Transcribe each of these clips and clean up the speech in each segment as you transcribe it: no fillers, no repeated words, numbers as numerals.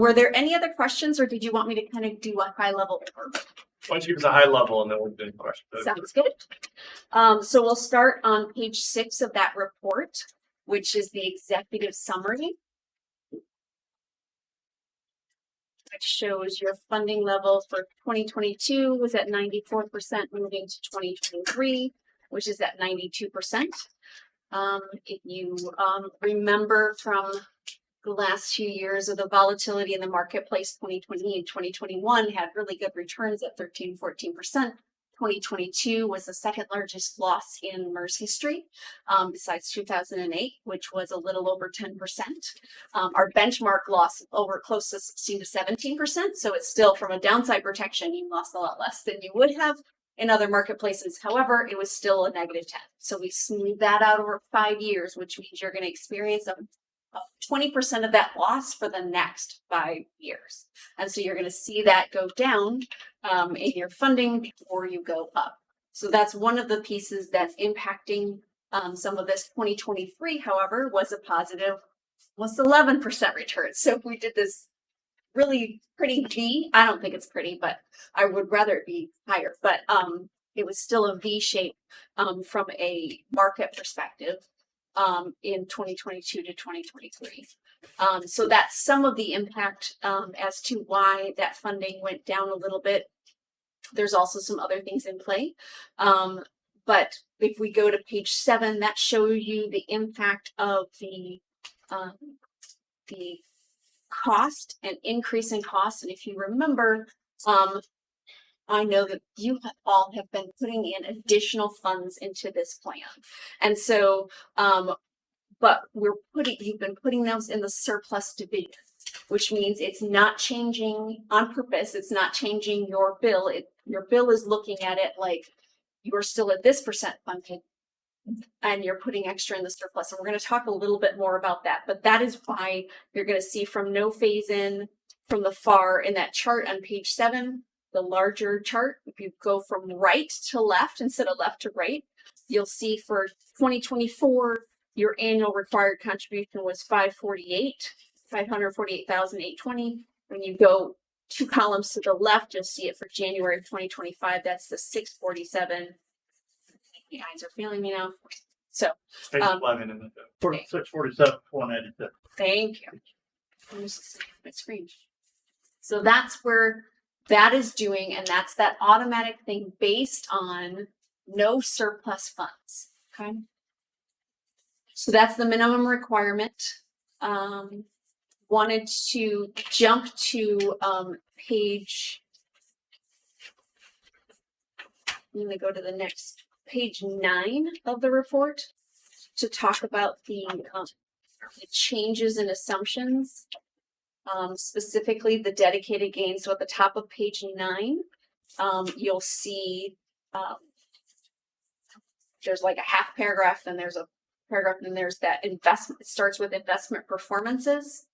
Were there any other questions, or did you want me to kind of do a high level overview? Why don't you give us a high level and then we'll do questions. Sounds good. So we'll start on page 6 of that report, which is the executive summary, which shows your funding level for 2022 was at 94%, moving to 2023, which is at 92%. If you remember from the last few years of the volatility in the marketplace, 2020 and 2021 had really good returns at 13, 14%. 2022 was the second largest loss in MERS history, besides 2008, which was a little over 10%. Our benchmark loss over close to 16 to 17%. So it's still, from a downside protection, you lost a lot less than you would have in other marketplaces. However, it was still a negative 10. So we smoothed that out over 5 years, which means you're going to experience a 20% of that loss for the next 5 years. And so you're going to see that go down in your funding before you go up. So that's one of the pieces that's impacting some of this. 2023, however, was a positive, was 11% return. So if we did this really pretty V, I don't think it's pretty, but I would rather it be higher. But it was still a V shape from a market perspective in 2022 to 2023. So that's some of the impact as to why that funding went down a little bit. There's also some other things in play. But if we go to page 7, that shows you the impact of the cost and increase in cost. And if you remember, I know that you all have been putting in additional funds into this plan. And so, but you've been putting those in the surplus division, which means it's not changing on purpose. It's not changing your bill. Your bill is looking at it like you're still at this % funded and you're putting extra in the surplus. And we're going to talk a little bit more about that, but that is why you're going to see from no phase in from the far in that chart on page 7, the larger chart. If you go from right to left instead of left to right, you'll see for 2024, your annual required contribution was 548,820. When you go 2 columns to the left, you'll see it for January of 2025. That's the 647. The eyes are failing me now. So, Page 11 in the 647, 187. thank you. Let me just see my screen. So that's where that is doing, and that's that automatic thing based on no surplus funds. Okay. So that's the minimum requirement. Wanted to jump to page. I'm going to go to the next page 9 of the report to talk about the changes in assumptions. Specifically the dedicated gains. So at the top of page 9, you'll see there's like a half paragraph, then there's a paragraph, and there's that investment. It starts with investment performances,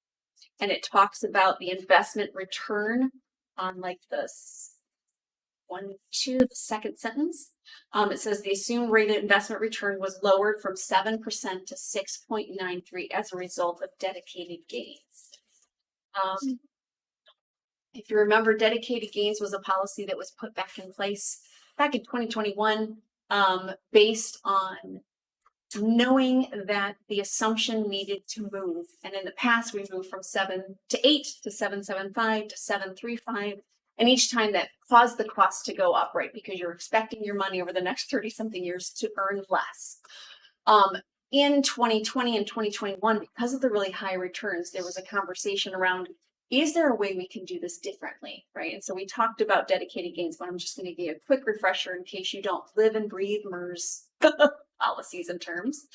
and it talks about the investment return on like this 1-2, the second sentence. It says the assumed rate of investment return was lowered from 7% to 6.93 as a result of dedicated gains. If you remember, dedicated gains was a policy that was put back in place back in 2021, based on knowing that the assumption needed to move. And in the past, we moved from 7 to 8 to 7.75 to 7.35. And each time that caused the cost to go up, right? Because you're expecting your money over the next 30 something years to earn less. In 2020 and 2021, because of the really high returns, there was a conversation around, is there a way we can do this differently, right? And so we talked about dedicated gains, but I'm just going to give you a quick refresher in case you don't live and breathe MERS policies and terms.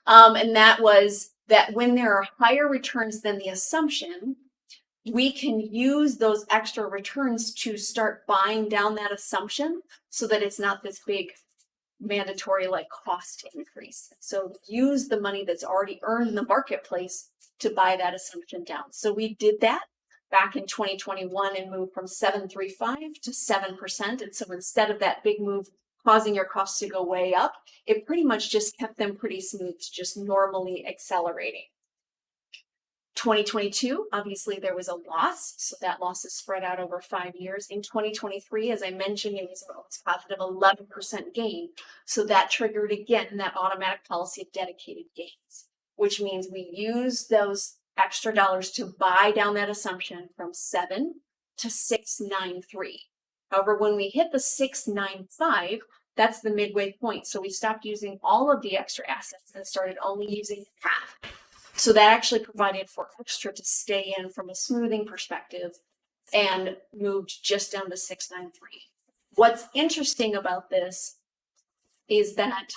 And that was that when there are higher returns than the assumption, we can use those extra returns to start buying down that assumption so that it's not this big mandatory like cost increase. So use the money that's already earned in the marketplace to buy that assumption down. So we did that back in 2021 and moved from 7.35 to 7%. And so instead of that big move causing your costs to go way up, it pretty much just kept them pretty smooth, just normally accelerating. 2022, obviously there was a loss, so that loss is spread out over 5 years. In 2023, as I mentioned, it was a positive 11% gain. So that triggered again that automatic policy of dedicated gains, which means we use those extra dollars to buy down that assumption from 7 to 693. However, when we hit the 695, that's the midway point. So we stopped using all of the extra assets and started only using half. So that actually provided for extra to stay in from a smoothing perspective and moved just down to 693. What's interesting about this is that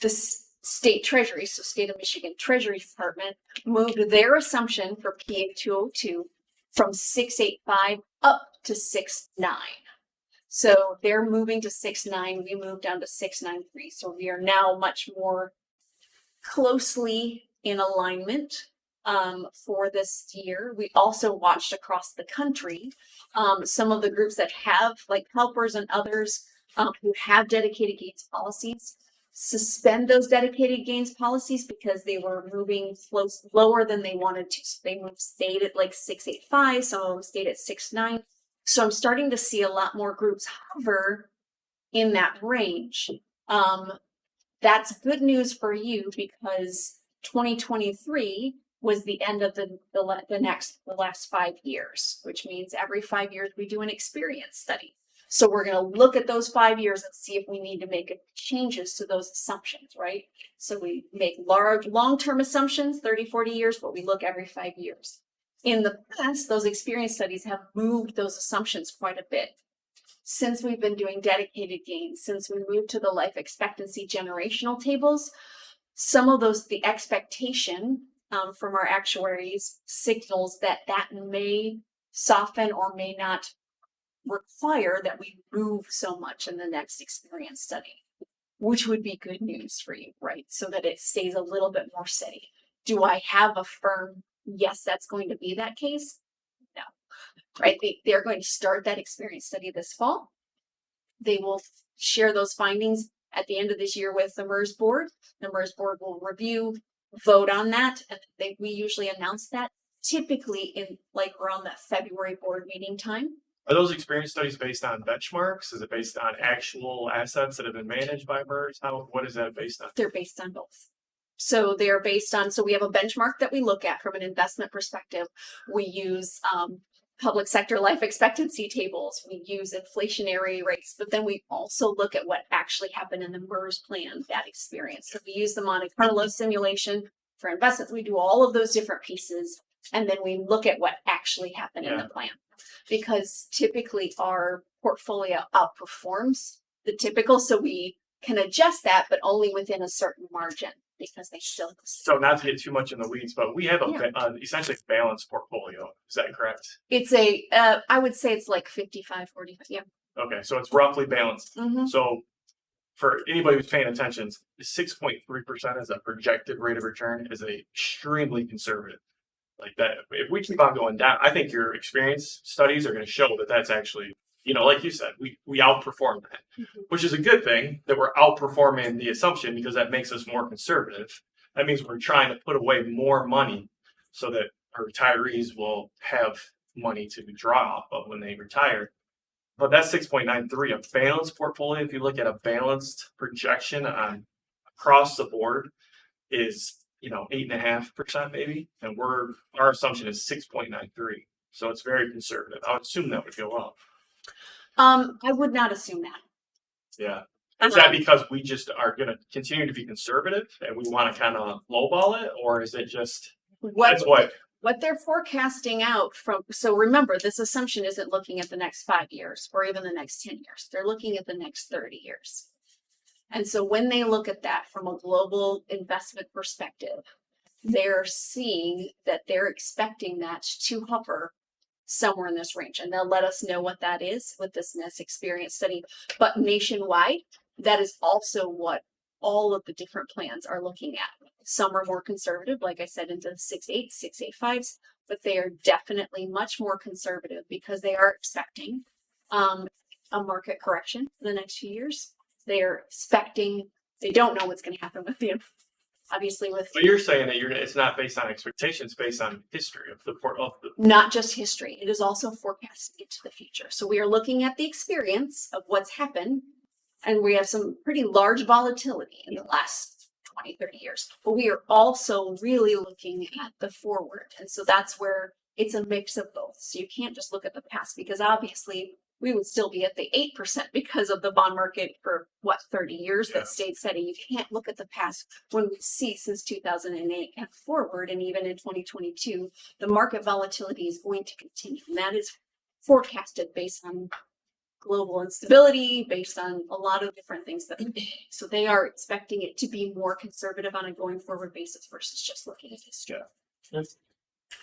the state treasury, so state of Michigan Treasury Department, moved their assumption for PA 202 from 685 up to 69. So they're moving to 69, we moved down to 693. So we are now much more closely in alignment for this year. We also watched across the country some of the groups that have, like helpers and others who have dedicated gains policies, suspend those dedicated gains policies because they were moving lower than they wanted to. So they stayed at like 685, some of them stayed at 69. So I'm starting to see a lot more groups hover in that range. That's good news for you because 2023 was the end of the last 5 years, which means every 5 years we do an experience study. So we're going to look at those 5 years and see if we need to make changes to those assumptions, right? So we make large long-term assumptions, 30, 40 years, but we look every 5 years. In the past, those experience studies have moved those assumptions quite a bit. Since we've been doing dedicated gains, since we moved to the life expectancy generational tables, some of those, the expectation from our actuaries signals that that may soften or may not require that we move so much in the next experience study, which would be good news for you, right? So that it stays a little bit more steady. Do I have a firm yes, that's going to be that case? No, right? They're going to start that experience study this fall. They will share those findings at the end of this year with the MERS board. The MERS board will review, vote on that, and we usually announce that typically in like around that February board meeting time. Are those experience studies based on benchmarks? Is it based on actual assets that have been managed by MERS? What is that based on? They're based on both. So they're based on, so we have a benchmark that we look at from an investment perspective. We use public sector life expectancy tables. We use inflationary rates, but then we also look at what actually happened in the MERS plan, that experience. So we use the Monte Carlo simulation for investments. We do all of those different pieces, and then we look at what actually happened in the plan. Because typically our portfolio outperforms the typical, so we can adjust that, but only within a certain margin. Because they still. So not to get too much in the weeds, but we have essentially a balanced portfolio. Is that correct? It's I would say it's like 55, 45. Yeah. Okay, so it's roughly balanced. Mm-hmm. So for anybody who's paying attention, 6.3% as a projected rate of return is extremely conservative. Like that, if we keep on going down, I think your experience studies are going to show that that's actually, like you said, we outperform that, which is a good thing that we're outperforming the assumption because that makes us more conservative. That means we're trying to put away more money so that our retirees will have money to draw off of when they retire. But that's 6.93, a balanced portfolio. If you look at a balanced projection on across the board is, 8.5% maybe. And our assumption is 6.93. So it's very conservative. I would assume that would go up. I would not assume that. Yeah. Is that because we just are going to continue to be conservative and we want to kind of lowball it? Or is it just, what they're forecasting out from, so remember, this assumption isn't looking at the next 5 years or even the next 10 years. They're looking at the next 30 years. And so when they look at that from a global investment perspective, they're seeing that they're expecting that to hover somewhere in this range. And they'll let us know what that is with this next experience study. But nationwide, that is also what all of the different plans are looking at. Some are more conservative, like I said, into the 6.8, 6.85s, but they are definitely much more conservative because they are expecting a market correction in the next few years. They are expecting, they don't know what's going to happen with the obviously with But you're saying that it's not based on expectations, based on history of the port of the. not just history, it is also forecasting into the future. So we are looking at the experience of what's happened, and we have some pretty large volatility in the last 20, 30 years. But we are also really looking at the forward. And so that's where it's a mix of both. So you can't just look at the past, because obviously we would still be at the 8% because of the bond market for 30 years Yeah. that stayed steady. You can't look at the past when we see since 2008 and forward, and even in 2022, the market volatility is going to continue. And that is forecasted based on global instability, based on a lot of different things that so they are expecting it to be more conservative on a going forward basis versus just looking at history.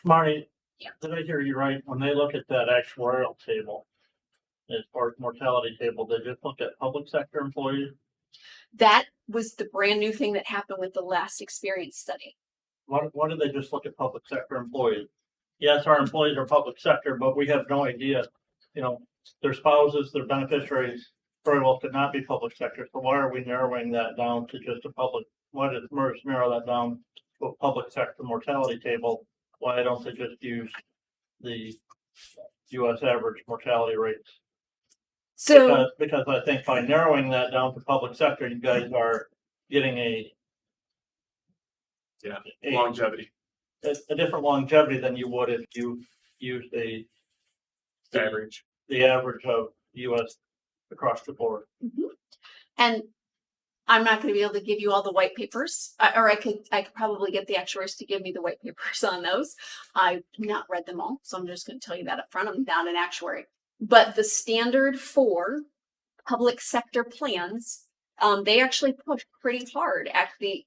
Marty, Yeah. did I hear you right? When they look at that actuarial table, as far as mortality table, they just look at public sector employees? That was the brand new thing that happened with the last experience study. Why do they just look at public sector employees? Yes, our employees are public sector, but we have no idea, their spouses, their beneficiaries very well could not be public sector. So why are we narrowing that down to just a public, why did MERS narrow that down to a public sector mortality table? Why don't they just use the US average mortality rates? So Because I think by narrowing that down to public sector, you guys are getting a Longevity different longevity than you would if you used average. the average of US across the board. and I'm not going to be able to give you all the white papers, or I could probably get the actuaries to give me the white papers on those. I've not read them all, so I'm just going to tell you that up front. I'm not an actuary, but the standard for public sector plans, they actually push pretty hard at the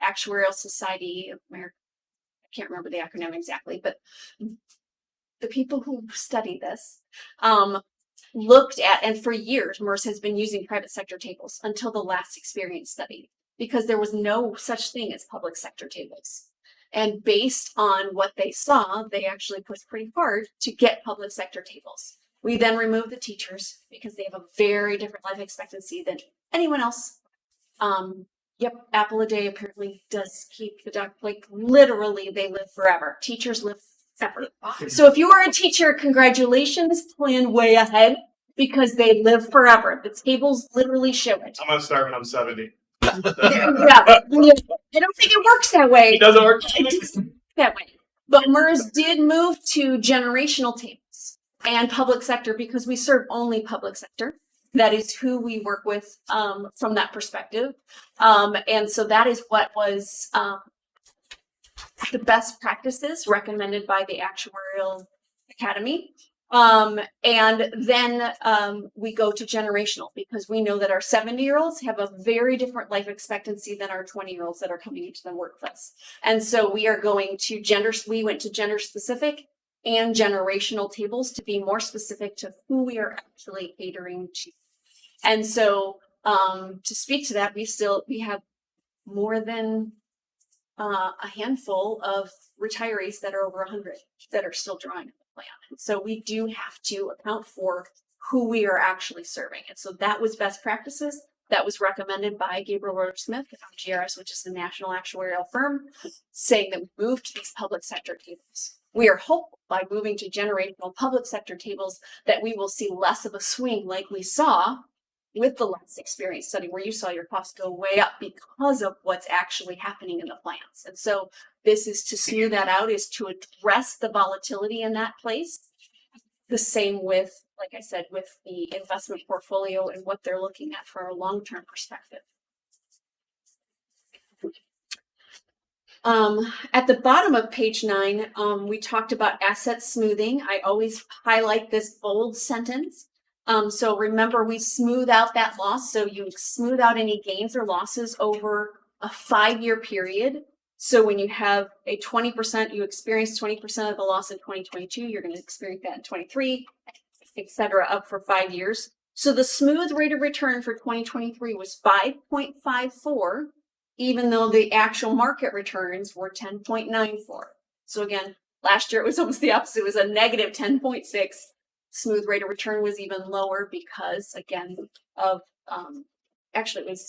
Actuarial Society of America. I can't remember the acronym exactly, but the people who study this looked at, and for years, MERS has been using private sector tables until the last experience study, because there was no such thing as public sector tables. And based on what they saw, they actually pushed pretty hard to get public sector tables. We then removed the teachers because they have a very different life expectancy than anyone else. Apple a day apparently does keep the duck, like literally they live forever. Teachers live forever. So if you are a teacher, congratulations, plan way ahead, because they live forever. The tables literally show it. I'm gonna start when I'm 70. Yeah, I don't think it works that way. It doesn't work. It doesn't work that way. But MERS did move to generational tables and public sector because we serve only public sector. That is who we work with from that perspective. And so that is what was the best practices recommended by the Actuarial Academy. And then we go to generational, because we know that our 70-year-olds have a very different life expectancy than our 20-year-olds that are coming into the workplace. And so we are going to we went to gender specific and generational tables to be more specific to who we are actually catering to. And so to speak to that, we have more than a handful of retirees that are over 100 that are still drawing the plan. So we do have to account for who we are actually serving. And so that was best practices. That was recommended by Gabriel Roach-Smith of GRS, which is the national actuarial firm, saying that we move to these public sector tables. We are hopeful by moving to generational public sector tables that we will see less of a swing like we saw with the last experience study, where you saw your costs go way up because of what's actually happening in the plans. And so this is to smooth that out, is to address the volatility in that place. The same with, like I said, with the investment portfolio and what they're looking at for a long-term perspective. At the bottom of page 9, we talked about asset smoothing. I always highlight this bold sentence. So remember, we smooth out that loss. So you smooth out any gains or losses over a 5-year period. So when you have a 20%, you experience 20% of the loss in 2022, you're going to experience that in 23, et cetera, up for 5 years. So the smooth rate of return for 2023 was 5.54, even though the actual market returns were 10.94. So again, last year it was almost the opposite. It was a negative 10.6. Smooth rate of return was even lower because, again, of actually it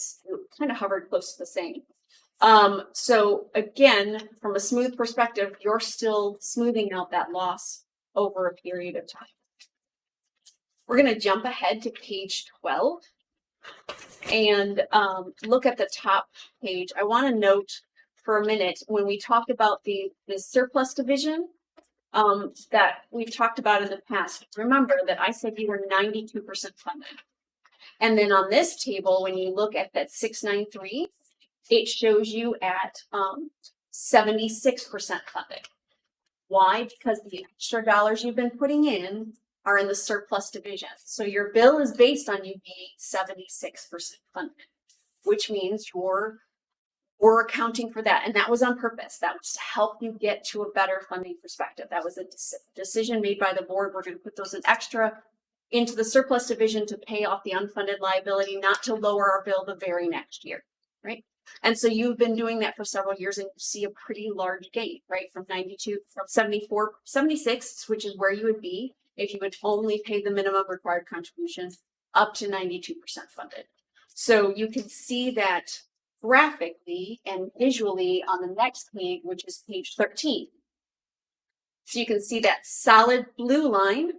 kind of hovered close to the same. So again, from a smooth perspective, you're still smoothing out that loss over a period of time. We're going to jump ahead to page 12 and look at the top page. I want to note for a minute when we talk about the surplus division that we've talked about in the past. Remember that I said you were 92% funded. And then on this table, when you look at that 693, it shows you at 76% funded. Why? Because the extra dollars you've been putting in are in the surplus division. So your bill is based on you being 76% funded, which means we're accounting for that. And that was on purpose. That was to help you get to a better funding perspective. That was a decision made by the board. We're going to put those in extra into the surplus division to pay off the unfunded liability, not to lower our bill the very next year, right? And so you've been doing that for several years and you see a pretty large gain, right? From 76, which is where you would be if you would only pay the minimum required contribution, up to 92% funded. So you can see that graphically and visually on the next page, which is page 13. So you can see that solid blue line.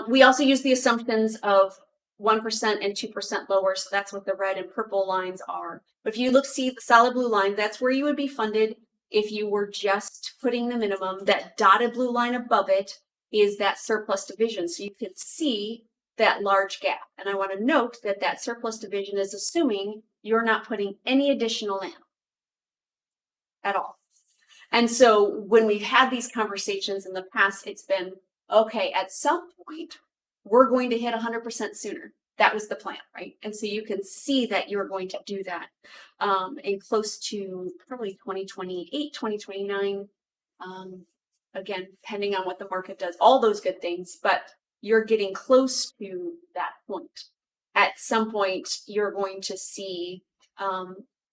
We also use the assumptions of 1% and 2% lower, so that's what the red and purple lines are. But if you see the solid blue line, that's where you would be funded if you were just putting the minimum. That dotted blue line above it is that surplus division, so you can see that large gap. And I want to note that that surplus division is assuming you're not putting any additional in at all. And so when we've had these conversations in the past, it's been, okay, at some point, we're going to hit 100% sooner. That was the plan, right? And so you can see that you're going to do that in close to probably 2028, 2029. Again, depending on what the market does, all those good things, but you're getting close to that point. At some point, you're going to see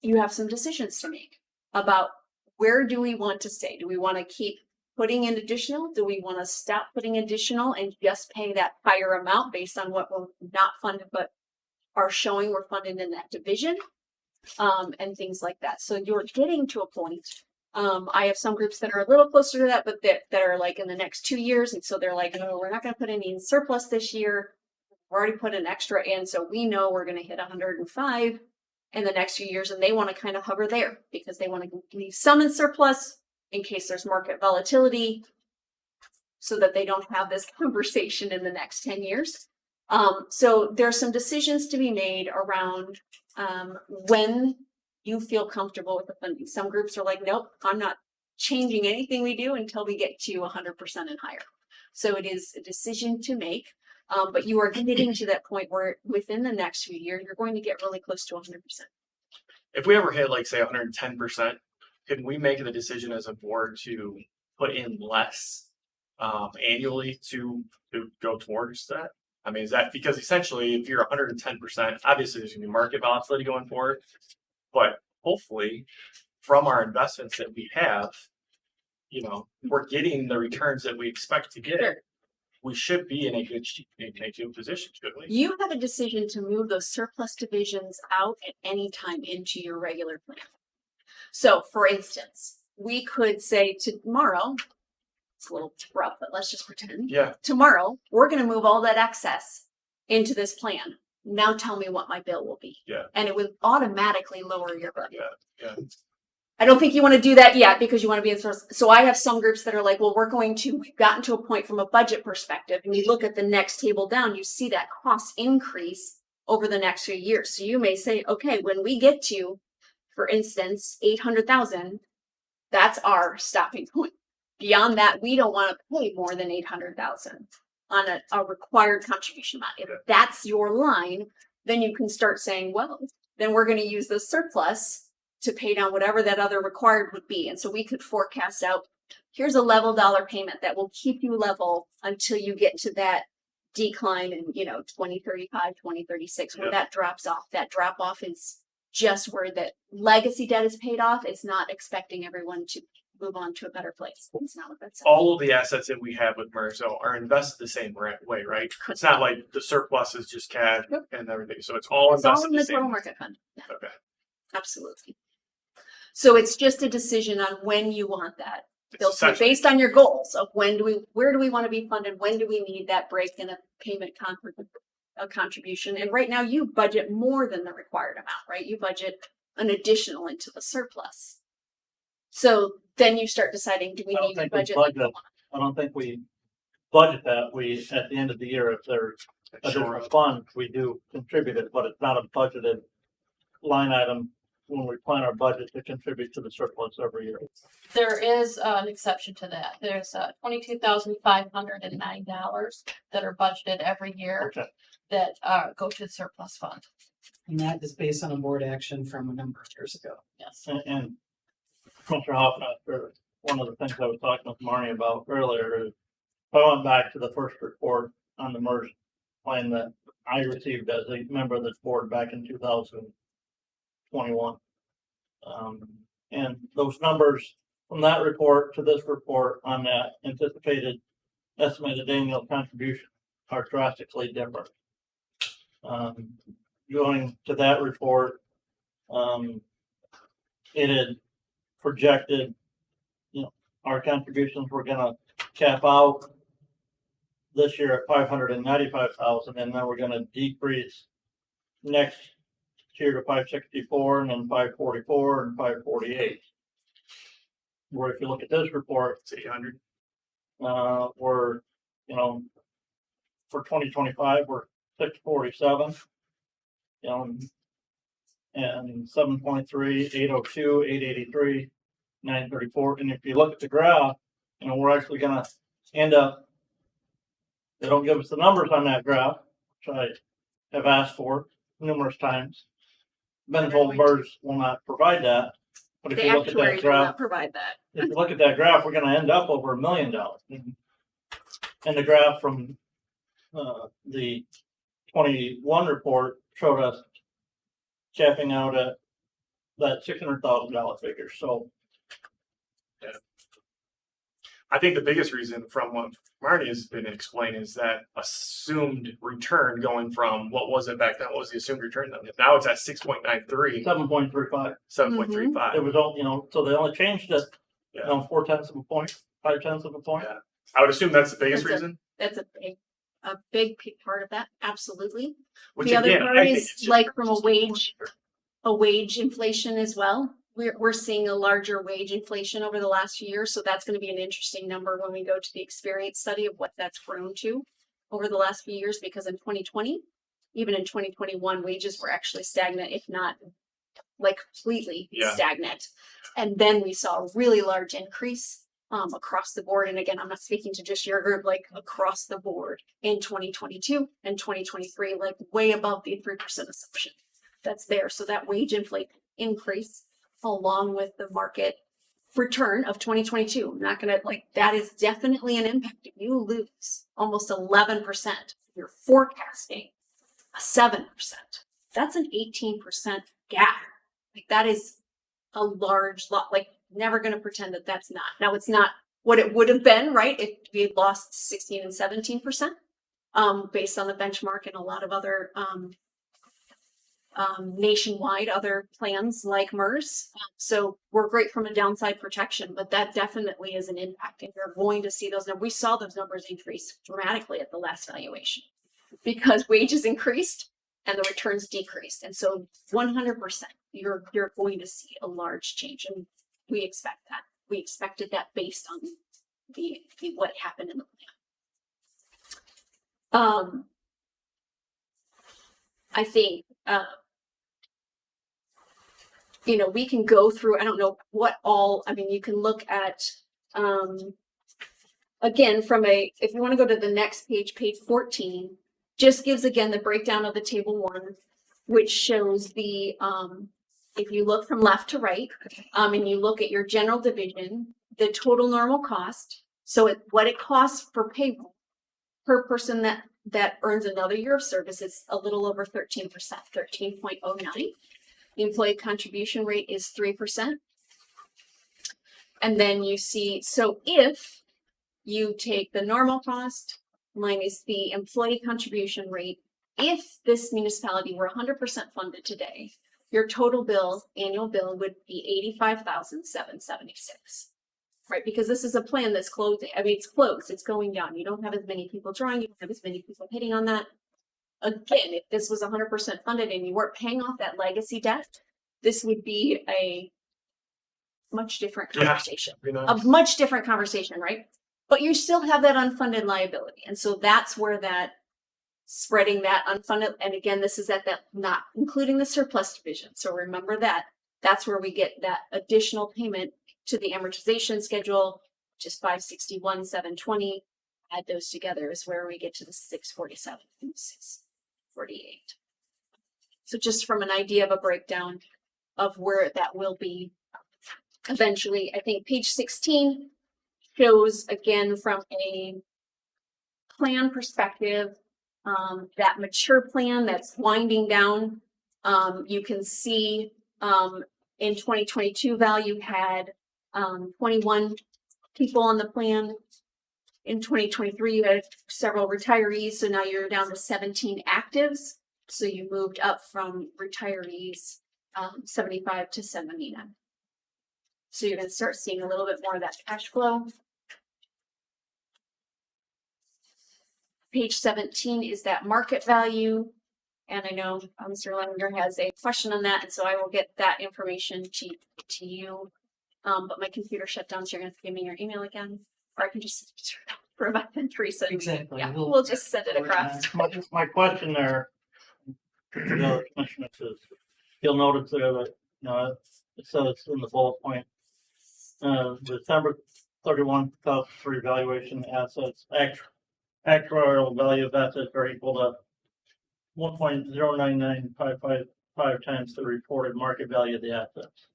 you have some decisions to make about where do we want to stay? Do we want to keep putting in additional? Do we want to stop putting additional and just pay that higher amount based on what we're not funded but are showing we're funded in that division and things like that. So you're getting to a point. I have some groups that are a little closer to that, but that are like in the next 2 years. And so they're like, no, we're not going to put any in surplus this year. We've already put an extra in. So we know we're going to hit 105 in the next few years. And they want to kind of hover there because they want to leave some in surplus in case there's market volatility so that they don't have this conversation in the next 10 years. So there's some decisions to be made around when you feel comfortable with the funding. Some groups are like, nope, I'm not changing anything we do until we get to 100% and higher. So it is a decision to make, but you are getting to that point where within the next few years, you're going to get really close to 100%. If we ever hit like say 110%, can we make the decision as a board to put in less annually to go towards that? I mean, is that because essentially if you're 110%, obviously there's gonna be market volatility going forward, but hopefully from our investments that we have, you know, we're getting the returns that we expect to get. Sure. We should be in a good position, shouldn't we? You have a decision to move those surplus divisions out at any time into your regular plan. So for instance, we could say tomorrow, it's a little rough, but let's just pretend. Yeah. Tomorrow, we're going to move all that excess into this plan. Now tell me what my bill will be. Yeah. And it would automatically lower your bill. Yeah. I don't think you want to do that yet because you want to be in source. So I have some groups that are like, well, we've gotten to a point from a budget perspective. And you look at the next table down, you see that cost increase over the next few years. So you may say, okay, when we get to, for instance, 800,000, that's our stopping point. Beyond that, we don't want to pay more than 800,000 on a required contribution amount. If that's your line, then you can start saying, well, then we're going to use the surplus to pay down whatever that other required would be. And so we could forecast out, here's a level dollar payment that will keep you level until you get to that decline in, 2035, 2036, where that drops off. That drop off is just where that legacy debt is paid off. It's not expecting everyone to move on to a better place. It's not what that's saying. All of the assets that we have with Merso are invested the same way, right? It's not like the surplus is just cash and everything. So it's all invested all in the same total way. market fund. Yeah, Okay. absolutely. So it's just a decision on when you want that. It's They'll say essentially- based on your goals of where do we want to be funded? When do we need that break in a a contribution? And right now you budget more than the required amount, right? You budget an additional into the surplus. So then you start deciding, do we I don't need to think we budget? budget. I don't think we budget that. We, at the end of the year, if there's additional Sure. funds, we do contribute it, but it's not a budgeted line item when we plan our budget to contribute to the surplus every year. There is an exception to that. There's $22,509 that are budgeted every year Okay. that go to the surplus fund. And that is based on a board action from a number of years ago. Yes. And Mr. Hoffman, one of the things I was talking with Marnie about earlier is I went back to the first report on the MERS plan that I received as a member of this board back in 2021. And those numbers from that report to this report on that anticipated estimated annual contribution are drastically different. Going to that report, it had projected, our contributions were gonna cap out this year at 595,000, and then we're gonna decrease next year to 564, and then 544, and 548. Where if you look at this report, It's 800. we're, for 2025, we're 647. And 7.3, 802, 883, 934. And if you look at the graph, we're actually gonna end up, they don't give us the numbers on that graph, which I have asked for numerous times. Been told MERS will not provide that. But if The you look at that actuaries will graph, not provide that. if you look at that graph, we're gonna end up over $1 million. And the graph from the 21 report showed us capping out at that $600,000 figure. So I think the biggest reason from what Marty has been explaining is that assumed return going from what was it back then? What was the assumed return then? Now it's at 6.93, 7.35. 7.35. It was all, so they only changed it, Yeah. 0.4 of a point, 0.5 of a point. Yeah. I would assume that's the biggest That's reason. That's a big part of that. Absolutely. Which The other again, part I think is it's just- like from a wage inflation as well. We're seeing a larger wage inflation over the last few years, so that's going to be an interesting number when we go to the experience study of what that's grown to over the last few years. Because in 2020, even in 2021, wages were actually stagnant, if not like completely Yeah. stagnant. And then we saw a really large increase across the board. And again, I'm not speaking to just your group, like across the board in 2022 and 2023, like way above the 3% assumption that's there. So that wage inflation increase along with the market return of 2022, I'm not gonna that is definitely an impact. If you lose almost 11%, you're forecasting a 7%. That's an 18% gap. Like that is a large lot. Like never going to pretend that that's not. Now it's not what it would have been, right? If we had lost 16 and 17%, based on the benchmark and a lot of other nationwide other plans like MERS. So we're great from a downside protection, but that definitely is an impact. And you're going to see those numbers. We saw those numbers increase dramatically at the last valuation because wages increased and the returns decreased. And so 100%, you're going to see a large change. And we expect that. We expected that based on the what happened in the plan. I think, we can go through, I don't know what all, you can look at, again, if you want to go to the next page, page 14, just gives again the breakdown of the table 1, which shows the, if you look from left to right, and you look at your general division, the total normal cost. So what it costs for payroll per person that earns another year of service is a little over 13%, 13.09. The employee contribution rate is 3%. And then you see, so if you take the normal cost minus the employee contribution rate, if this municipality were 100% funded today, your total bill, annual bill would be $85,776. Right, because this is a plan that's closing, I mean, it's closed, it's going down. You don't have as many people drawing, you don't have as many people hitting on that. Again, if this was 100% funded and you weren't paying off that legacy debt, this would be a much different Yeah. conversation. You know? A much different conversation, right? But you still have that unfunded liability. And so that's where that spreading that unfunded, and again, this is at that, not including the surplus division. So remember that, that's where we get that additional payment to the amortization schedule, which is 561, 720. Add those together is where we get to the 647 and 648. So just from an idea of a breakdown of where that will be eventually, I think page 16 shows again from a plan perspective, that mature plan that's winding down. You can see in 2022 value had 21 people on the plan. In 2023, you had several retirees, so now you're down to 17 actives. So you moved up from retirees 75 to 79. So you're going to start seeing a little bit more of that cash flow. Page 17 is that market value. And I know Mr. Leninger has a question on that, and so I will get that information to you. But my computer shut down, so you're going to have to give me your email again. Or I can just provide them, Teresa. Exactly. Yeah, we'll just send it across. My question there, to the other commissioners is, you'll notice there that, it says in the bullet point, December 31, 2003 valuation assets, actuarial value of assets are equal to 1.099555 times the reported market value of the assets,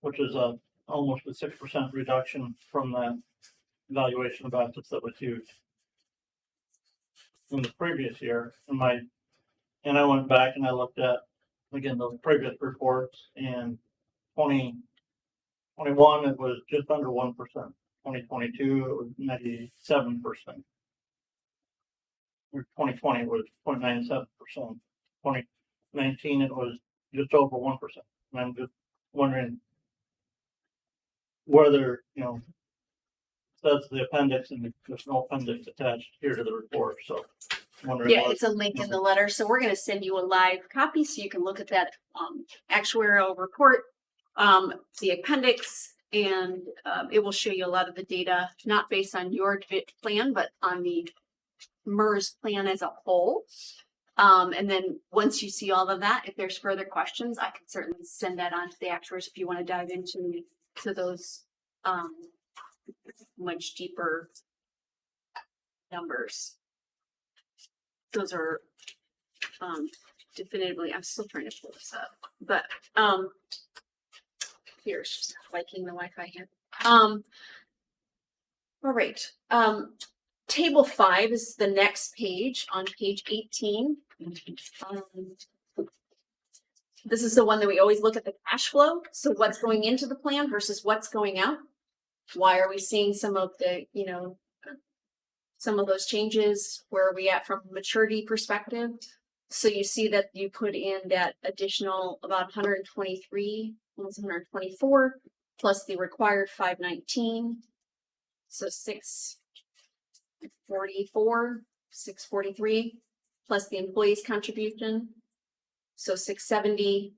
which is almost a 6% reduction from that valuation of assets that was used in the previous year. And I went back and I looked at, again, those previous reports, and 2021, it was just under 1%. 2022, it was 97%. Or 2020 was 0.97%. 2019, it was just over 1%. And I'm just wondering whether, that's the appendix, and there's no appendix attached here to the report, so I'm wondering. Yeah, it's a link in the letter. So we're going to send you a live copy so you can look at that actuarial report, the appendix, and it will show you a lot of the data, not based on your plan, but on the MERS plan as a whole. And then once you see all of that, if there's further questions, I can certainly send that on to the actuaries if you want to dive into those much deeper numbers. Those are definitively, I'm still trying to pull this up, but here's just liking the Wi-Fi here. All right. Table 5 is the next page on page 18. This is the one that we always look at the cash flow. So what's going into the plan versus what's going out. Why are we seeing some of the, some of those changes? Where are we at from a maturity perspective? So you see that you put in that additional about 123, almost 124, plus the required 519. So 644, 643, plus the employee's contribution. So 670.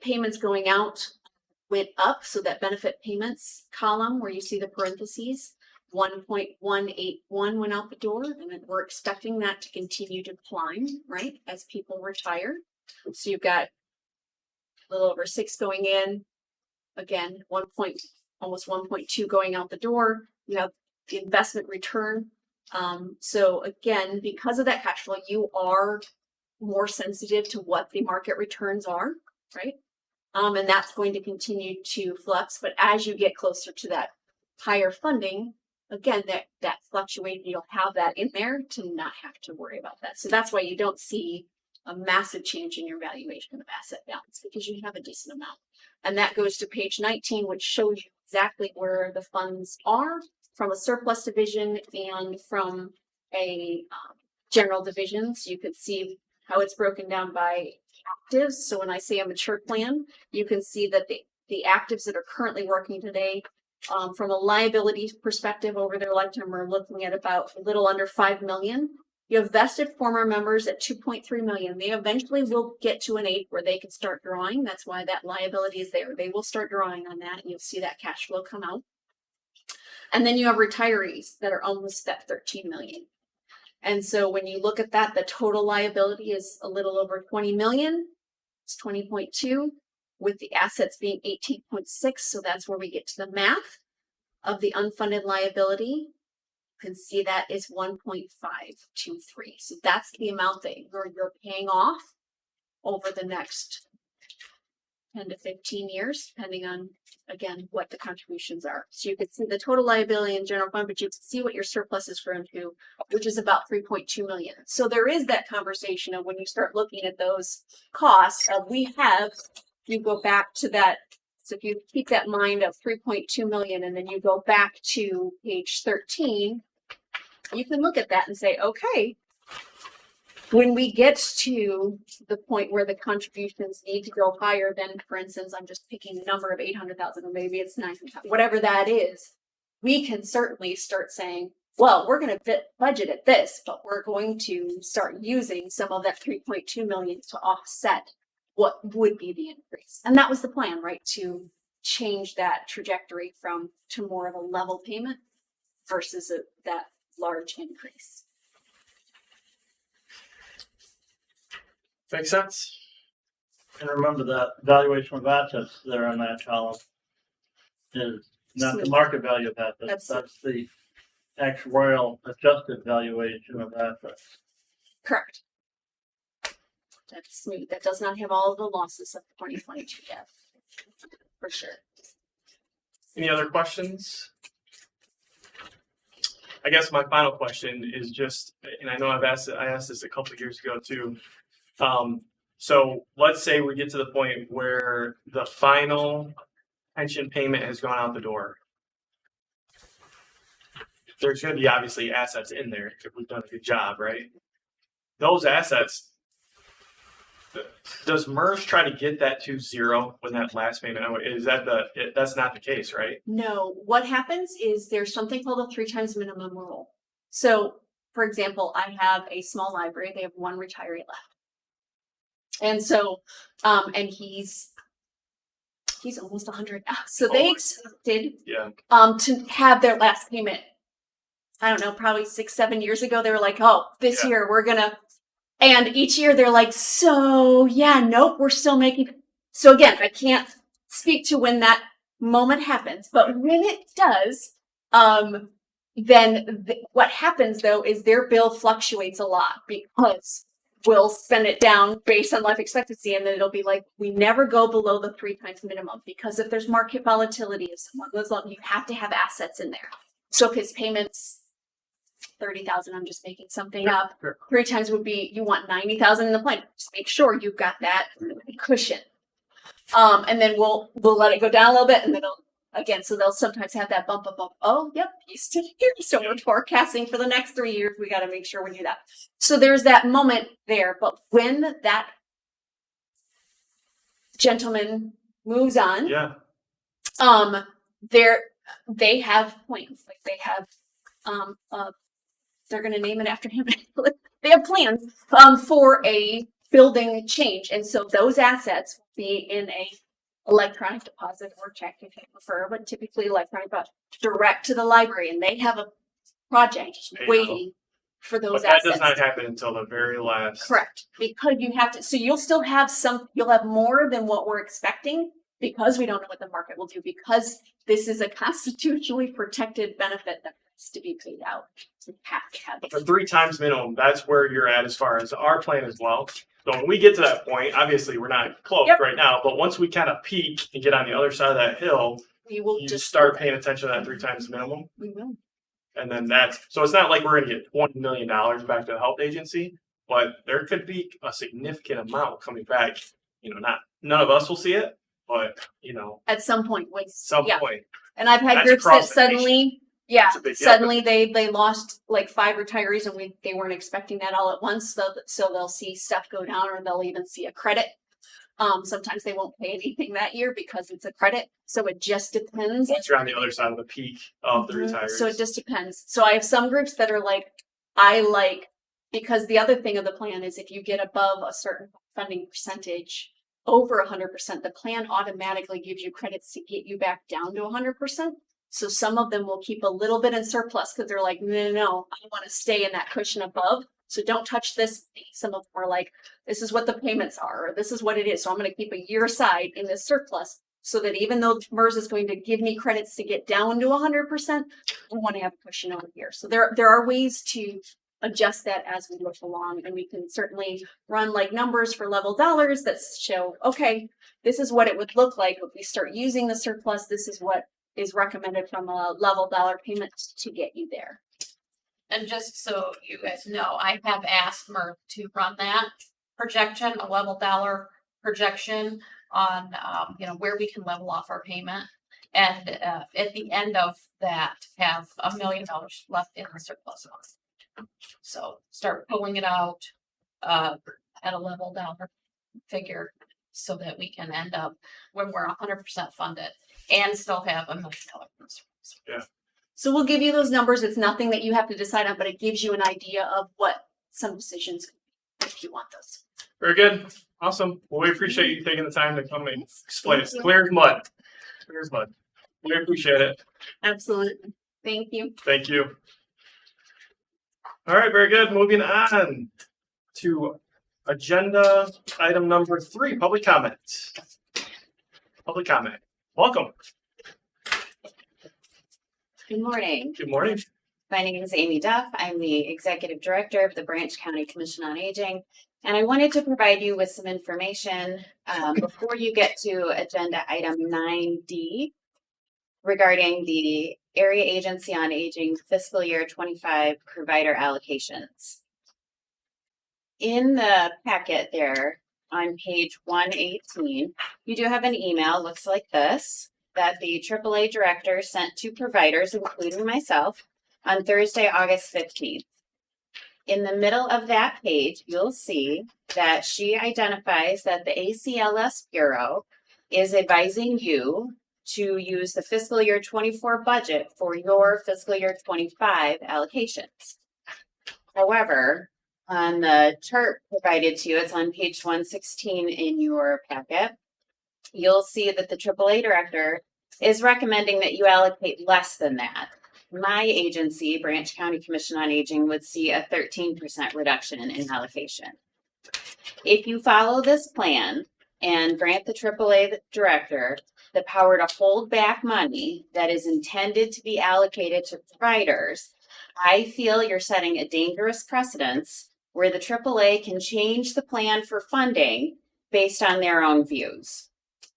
Payments going out went up, so that benefit payments column where you see the parentheses, 1.181 went out the door, and then we're expecting that to continue to climb, right, as people retire. So you've got a little over 6 going in, again, almost 1.2 going out the door. You have the investment return. So again, because of that cash flow, you are more sensitive to what the market returns are, right? And that's going to continue to flux. But as you get closer to that higher funding, again, that fluctuation, you'll have that in there to not have to worry about that. So that's why you don't see a massive change in your valuation of asset balance, because you have a decent amount. And that goes to page 19, which shows you exactly where the funds are from a surplus division and from a general division. So you can see how it's broken down by actives. So when I say a mature plan, you can see that the actives that are currently working today, from a liability perspective over their lifetime, we're looking at about a little under 5 million. You have vested former members at 2.3 million. They eventually will get to an age where they can start drawing. That's why that liability is there. They will start drawing on that, and you'll see that cash flow come out. And then you have retirees that are almost at 13 million. And so when you look at that, the total liability is a little over 20 million. It's 20.2, with the assets being 18.6. So that's where we get to the math of the unfunded liability. You can see that is 1.523. So that's the amount that you're paying off over the next 10 to 15 years, depending on, again, what the contributions are. So you can see the total liability in general fund, but you can see what your surplus is grown to, which is about 3.2 million. So there is that conversation of when you start looking at those costs, you go back to that. So if you keep that in mind of 3.2 million, and then you go back to page 13, you can look at that and say, okay, when we get to the point where the contributions need to go higher than, for instance, I'm just picking a number of 800,000, or maybe it's 900,000, whatever that is, we can certainly start saying, well, we're going to budget at this, but we're going to start using some of that 3.2 million to offset what would be the increase. And that was the plan, right? To change that trajectory to more of a level payment versus that large increase. Makes sense? And remember that valuation of assets there on that column is not the market value of assets. That's the actuarial adjusted valuation of assets. Correct. That's smooth. That does not have all of the losses of 2022 yet, for sure. Any other questions? I guess my final question is just, and I know I asked this a couple of years ago too. So let's say we get to the point where the final pension payment has gone out the door. There's going to be obviously assets in there if we've done a good job, right? Those assets, does MERS try to get that to zero when that last payment? Is that that's not the case, right? No, what happens is there's something called a 3 times minimum rule. So, for example, I have a small library. They have one retiree left. And so, and he's almost 100 now. So they expected to have their last payment. I don't know, probably 6-7 years ago. They were like, oh, this year we're gonna, and each year they're like, so yeah, nope, we're still making. So again, I can't speak to when that moment happens, but when it does, then what happens though is their bill fluctuates a lot because we'll spend it down based on life expectancy, and then it'll be like, we never go below the 3 times minimum, because if there's market volatility, if someone goes on, you have to have assets in there. So if his payments 30,000, I'm just making something up. Sure. 3 times would be, you want 90,000 in the plan. Just make sure you've got that cushion. And then we'll let it go down a little bit, and then again, so they'll sometimes have that bump. Oh, yep, he's still here. So we're forecasting for the next 3 years. We got to make sure we do that. So there's that moment there. But when that gentleman moves on, they have plans. Like they have, they're going to name it after him. They have plans for a building change, and so those assets will be in a electronic deposit or check if you prefer, but typically electronic deposit direct to the library, and they have a project waiting for those but that assets. does not happen until the very last. Correct, because you have to. So you'll still have you'll have more than what we're expecting, because we don't know what the market will do, because this is a constitutionally protected benefit that has to be paid out. So you have to have The 3 times minimum, that's where you're at as far as our plan as well. So when we get to that point, obviously we're not close right now, but once we kind of peak and get on the other side of that hill, we will you just start paying attention to that 3 times minimum. We will. And then so it's not like we're going to get $20 million back to the health agency, but there could be a significant amount coming back. None of us will see it, but At some point, when some point. And I've had That's groups that across the suddenly Yeah, It's a big deal. suddenly they lost like 5 retirees and they weren't expecting that all at once. So they'll see stuff go down or they'll even see a credit. Sometimes they won't pay anything that year because it's a credit. So it just depends. Once you're on the other side of the peak of the Mhm. retirees. So it just depends. So I have some groups that are like, because the other thing of the plan is if you get above a certain funding percentage, over 100%, the plan automatically gives you credits to get you back down to 100%. So some of them will keep a little bit in surplus because they're like, no, I want to stay in that cushion above. So don't touch this. Some of them are like, this is what the payments are, or this is what it is. So I'm going to keep a year aside in this surplus so that even though MERS is going to give me credits to get down to 100%, I want to have a cushion over here. So there are ways to adjust that as we look along, and we can certainly run like numbers for level dollars that show, okay, this is what it would look like if we start using the surplus. This is what is recommended from a level dollar payment to get you there. And just so you guys know, I have asked MERS to run that projection, a level dollar projection on, where we can level off our payment. And at the end of that, have $1 million left in the surplus fund. So start pulling it out at a level dollar figure so that we can end up when we're 100% funded and still have $1 million in the surplus. Yeah. So we'll give you those numbers. It's nothing that you have to decide on, but it gives you an idea of what some decisions could be if you want those. Very good. Awesome. Well, we appreciate you taking the time to come and explain it. Thank you. Clear as mud. Clear as mud. We appreciate it. Absolutely. Thank you. Thank you. All right, very good. Moving on to agenda item number 3, public comment. Public comment. Welcome. Good morning. Good morning. My name is Amy Duff. I'm the Executive Director of the Branch County Commission on Aging, and I wanted to provide you with some information before you get to agenda item 9D regarding the Area Agency on Aging fiscal year 25 provider allocations. In the packet there on page 118, you do have an email, looks like this, that the AAA director sent to providers, including myself, on Thursday, August 15th. In the middle of that page, you'll see that she identifies that the ACLS Bureau is advising you to use the fiscal year 24 budget for your fiscal year 25 allocations. However, on the chart provided to you, it's on page 116 in your packet, you'll see that the AAA director is recommending that you allocate less than that. My agency, Branch County Commission on Aging, would see a 13% reduction in allocation. If you follow this plan and grant the AAA director the power to hold back money that is intended to be allocated to providers, I feel you're setting a dangerous precedence where the AAA can change the plan for funding based on their own views.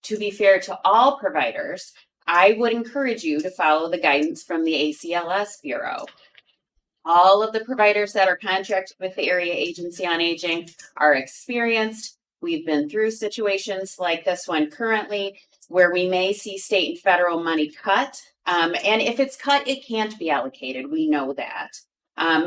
To be fair to all providers, I would encourage you to follow the guidance from the ACLS Bureau. All of the providers that are contracted with the Area Agency on Aging are experienced. We've been through situations like this one currently where we may see state and federal money cut. And if it's cut, it can't be allocated. We know that.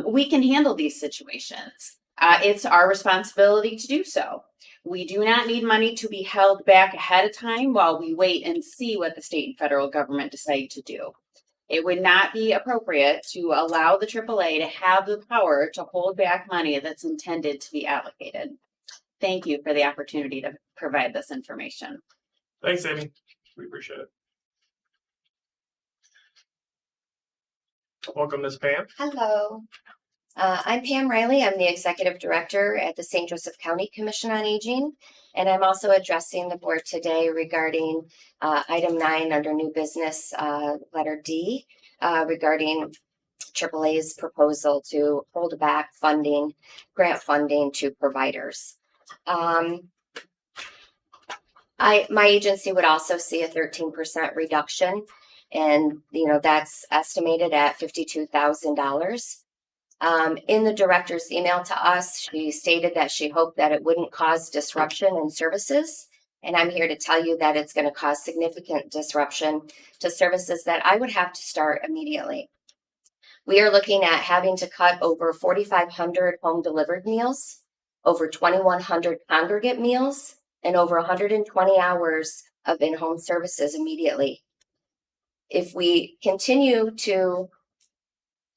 We can handle these situations. It's our responsibility to do so. We do not need money to be held back ahead of time while we wait and see what the state and federal government decide to do. It would not be appropriate to allow the AAA to have the power to hold back money that's intended to be allocated. Thank you for the opportunity to provide this information. Thanks, Amy. We appreciate it. Welcome, Ms. Pam. Hello. I'm Pam Riley. I'm the Executive Director at the St. Joseph County Commission on Aging, and I'm also addressing the board today regarding item 9 under new business, letter D, regarding AAA's proposal to hold back funding, grant funding to providers. My agency would also see a 13% reduction, and that's estimated at $52,000. In the director's email to us, she stated that she hoped that it wouldn't cause disruption in services. And I'm here to tell you that it's going to cause significant disruption to services that I would have to start immediately. We are looking at having to cut over 4,500 home delivered meals, over 2,100 congregate meals, and over 120 hours of in-home services immediately. If we continue to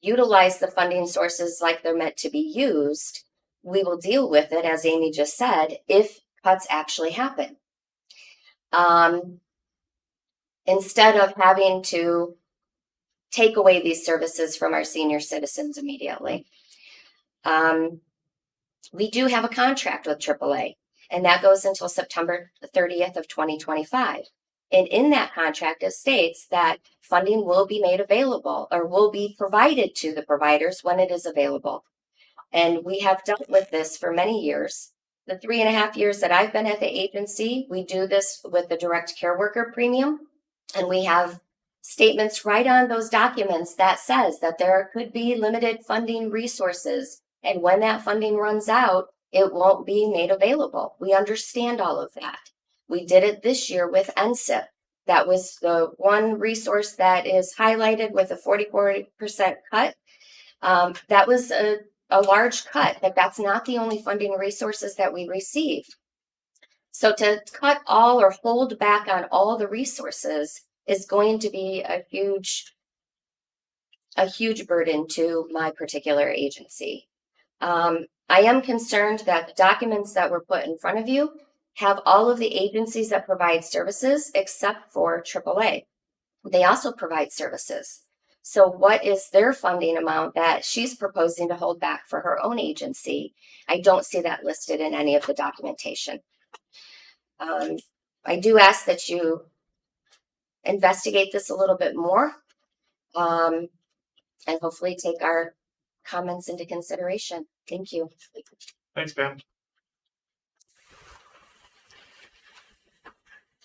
utilize the funding sources like they're meant to be used, we will deal with it, as Amy just said, if cuts actually happen. Instead of having to take away these services from our senior citizens immediately. We do have a contract with AAA, and that goes until September 30th of 2025. And in that contract, it states that funding will be made available or will be provided to the providers when it is available. And we have dealt with this for many years. The 3.5 years that I've been at the agency, we do this with the direct care worker premium. And we have statements right on those documents that says that there could be limited funding resources. And when that funding runs out, it won't be made available. We understand all of that. We did it this year with NSIP. That was the one resource that is highlighted with a 44% cut. That was a large cut, but that's not the only funding resources that we receive. So to cut all or hold back on all the resources is going to be a huge burden to my particular agency. I am concerned that the documents that were put in front of you have all of the agencies that provide services except for AAA. They also provide services. So what is their funding amount that she's proposing to hold back for her own agency? I don't see that listed in any of the documentation. I do ask that you investigate this a little bit more and hopefully take our comments into consideration. Thank you. Thanks, Pam.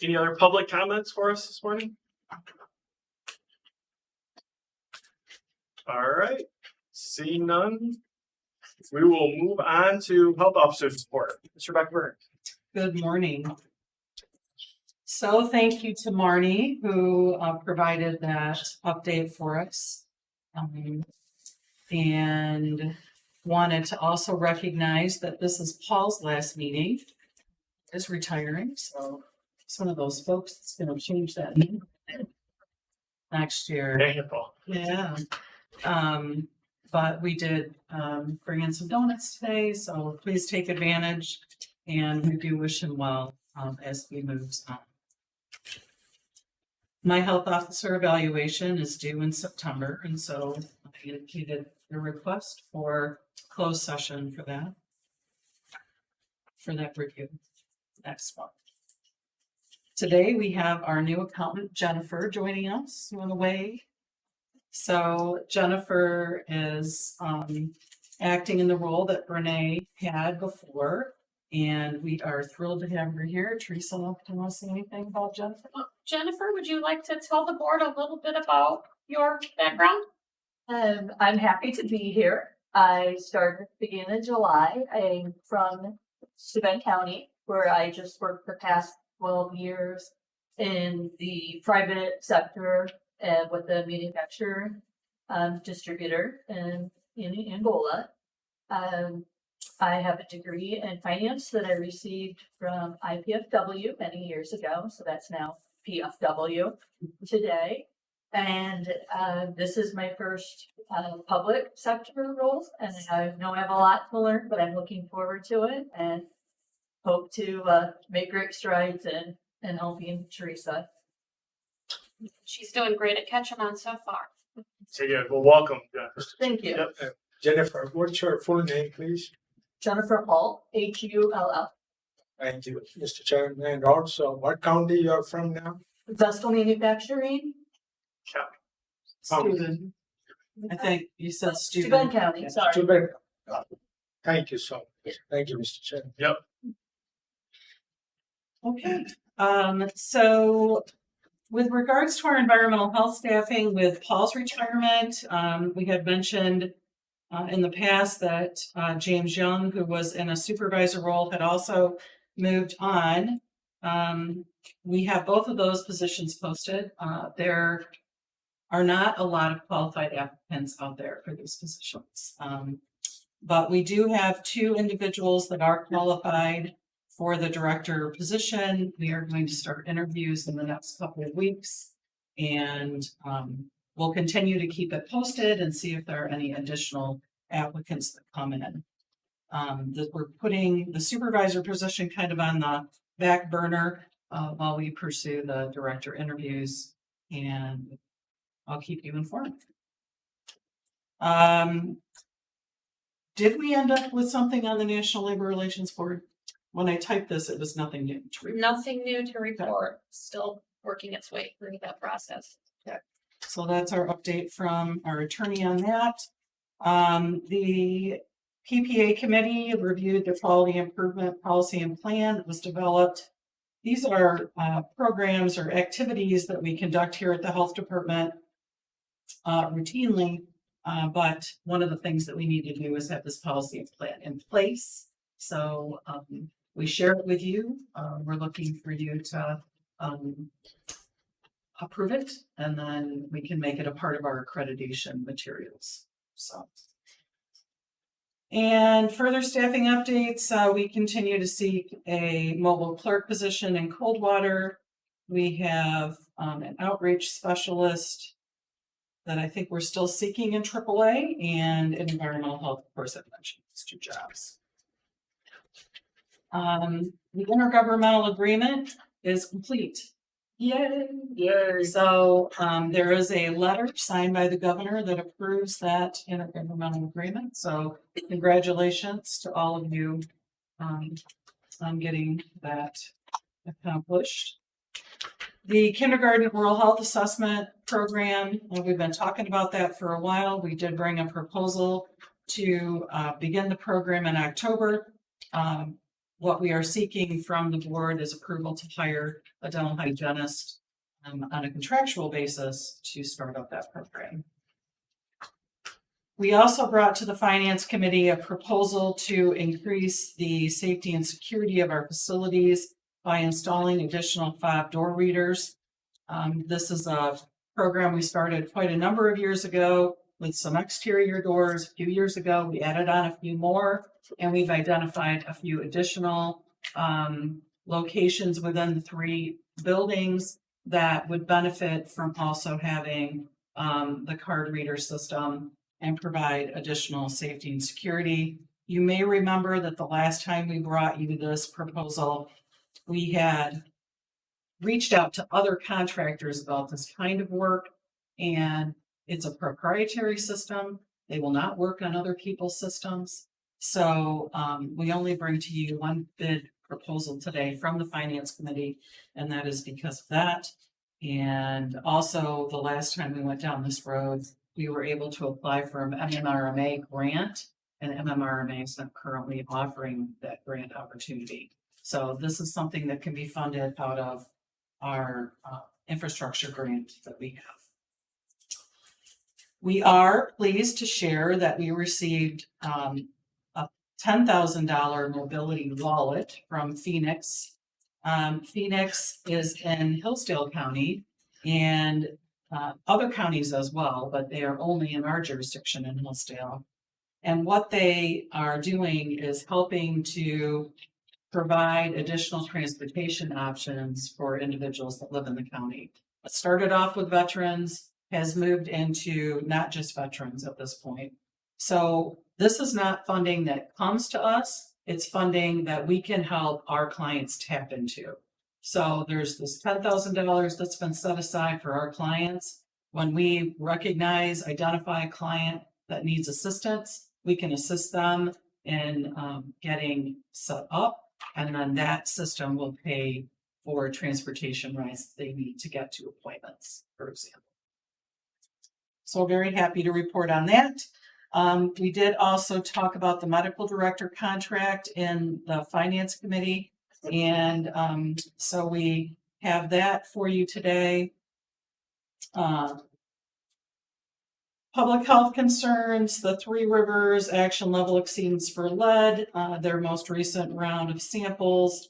Any other public comments for us this morning? All right, seeing none, we will move on to health officer's report. Mr. Beckberg. Good morning. So thank you to Marnie who provided that update for us. And wanted to also recognize that this is Paul's last meeting. Is retiring, so it's one of those folks that's going to change that name next year. Thank you, Paul. Yeah. But we did bring in some donuts today, so please take advantage. And we do wish him well as he moves on. My health officer evaluation is due in September, and so I indicated the request for closed session for that review next month. Today we have our new accountant Jennifer joining us on the way. So Jennifer is acting in the role that Brene had before, and we are thrilled to have her here. Teresa, do you want to say anything about Jennifer? Jennifer, would you like to tell the board a little bit about your background? I'm happy to be here. I started at the beginning of July. I'm from Steuben County, where I just worked the past 12 years in the private sector and with the manufacturer distributor in Angola. I have a degree in finance that I received from IPFW many years ago, so that's now PFW today. And this is my first public sector role, and I know I have a lot to learn, but I'm looking forward to it and hope to make great strides in helping Teresa. She's doing great at catching on so far. So yeah, well, welcome, Jennifer. Thank you. Yep. Jennifer, what's your full name, please? Jennifer Hull, Hull. Thank you, Mr. Chairman. And also, what county you're from now? Vestal Manufacturing, Student. I think you said Steuben student. County, sorry. Steuben. Thank you so much. Thank you, Mr. Chairman. Yep. Okay, so with regards to our environmental health staffing with Paul's retirement, we had mentioned in the past that James Young, who was in a supervisor role, had also moved on. We have both of those positions posted. They're are not a lot of qualified applicants out there for these positions. But we do have 2 individuals that are qualified for the director position. We are going to start interviews in the next couple of weeks. And we'll continue to keep it posted and see if there are any additional applicants that come in. We're putting the supervisor position kind of on the back burner while we pursue the director interviews, and I'll keep you informed. Did we end up with something on the National Labor Relations Board? When I typed this, it was nothing new to report. Nothing new to report, still working its way through that process. So that's our update from our attorney on that. The PPA committee reviewed the quality improvement policy and plan that was developed. These are programs or activities that we conduct here at the health department routinely. But one of the things that we need to do is have this policy and plan in place. So we share it with you. We're looking for you to approve it, and then we can make it a part of our accreditation materials. So, and further staffing updates, we continue to seek a mobile clerk position in Coldwater. We have an outreach specialist that I think we're still seeking in AAA, and in environmental health, of course, I've mentioned these 2 jobs. The intergovernmental agreement is complete. Yay! So there is a letter signed by the governor that approves that intergovernmental agreement. So congratulations to all of you on getting that accomplished. The kindergarten oral health assessment program, we've been talking about that for a while. We did bring a proposal to begin the program in October. What we are seeking from the board is approval to hire a dental hygienist on a contractual basis to start up that program. We also brought to the Finance Committee a proposal to increase the safety and security of our facilities by installing additional fob door readers. This is a program we started quite a number of years ago with some exterior doors. A few years ago, we added on a few more, and we've identified a few additional locations within the 3 buildings that would benefit from also having the card reader system and provide additional safety and security. You may remember that the last time we brought you this proposal, we had reached out to other contractors about this kind of work, and it's a proprietary system. They will not work on other people's systems. So we only bring to you 1 bid proposal today from the Finance Committee, and that is because of that. And also, the last time we went down this road, we were able to apply for an MMRMA grant, and MMRMA is not currently offering that grant opportunity. So this is something that can be funded out of our infrastructure grant that we have. We are pleased to share that we received a $10,000 mobility wallet from Phoenix. Phoenix is in Hillsdale County and other counties as well, but they are only in our jurisdiction in Hillsdale. And what they are doing is helping to provide additional transportation options for individuals that live in the county. It started off with veterans, has moved into not just veterans at this point. So this is not funding that comes to us. It's funding that we can help our clients tap into. So there's this $10,000 that's been set aside for our clients. When we recognize, identify a client that needs assistance, we can assist them in getting set up, and then that system will pay for transportation rides they need to get to appointments, for example. So very happy to report on that. We did also talk about the medical director contract in the Finance Committee. And so we have that for you today. Public health concerns, the Three Rivers action level exceedance for lead, their most recent round of samples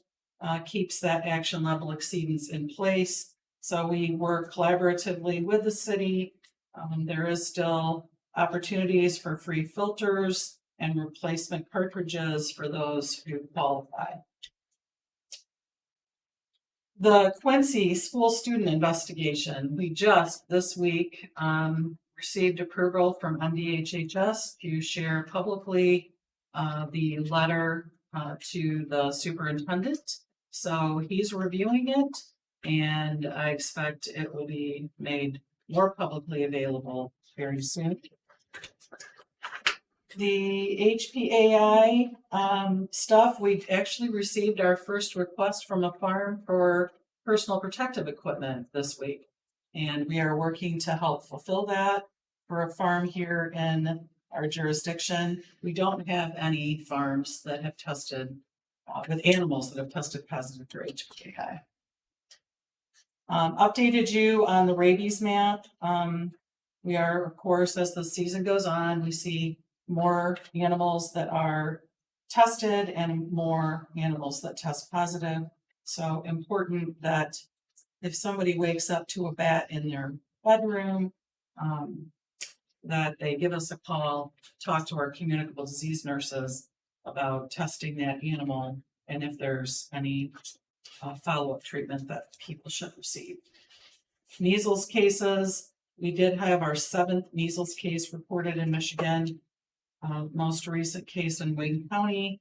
keeps that action level exceedance in place. So we work collaboratively with the city There is still opportunities for free filters and replacement cartridges for those who qualify. The Quincy School Student Investigation, we just this week received approval from MDHHS to share publicly the letter to the superintendent. So he's reviewing it, and I expect it will be made more publicly available very soon. The HPAI stuff, we've actually received our first request from a farm for personal protective equipment this week. And we are working to help fulfill that for a farm here in our jurisdiction. We don't have any farms that have tested with animals that have tested positive for HPAI. Updated you on the rabies map. We are, of course, as the season goes on, we see more animals that are tested and more animals that test positive. So important that if somebody wakes up to a bat in their bedroom, that they give us a call, talk to our communicable disease nurses about testing that animal and if there's any follow-up treatment that people should receive. Measles cases, we did have our 7th measles case reported in Michigan. Most recent case in Wayne County.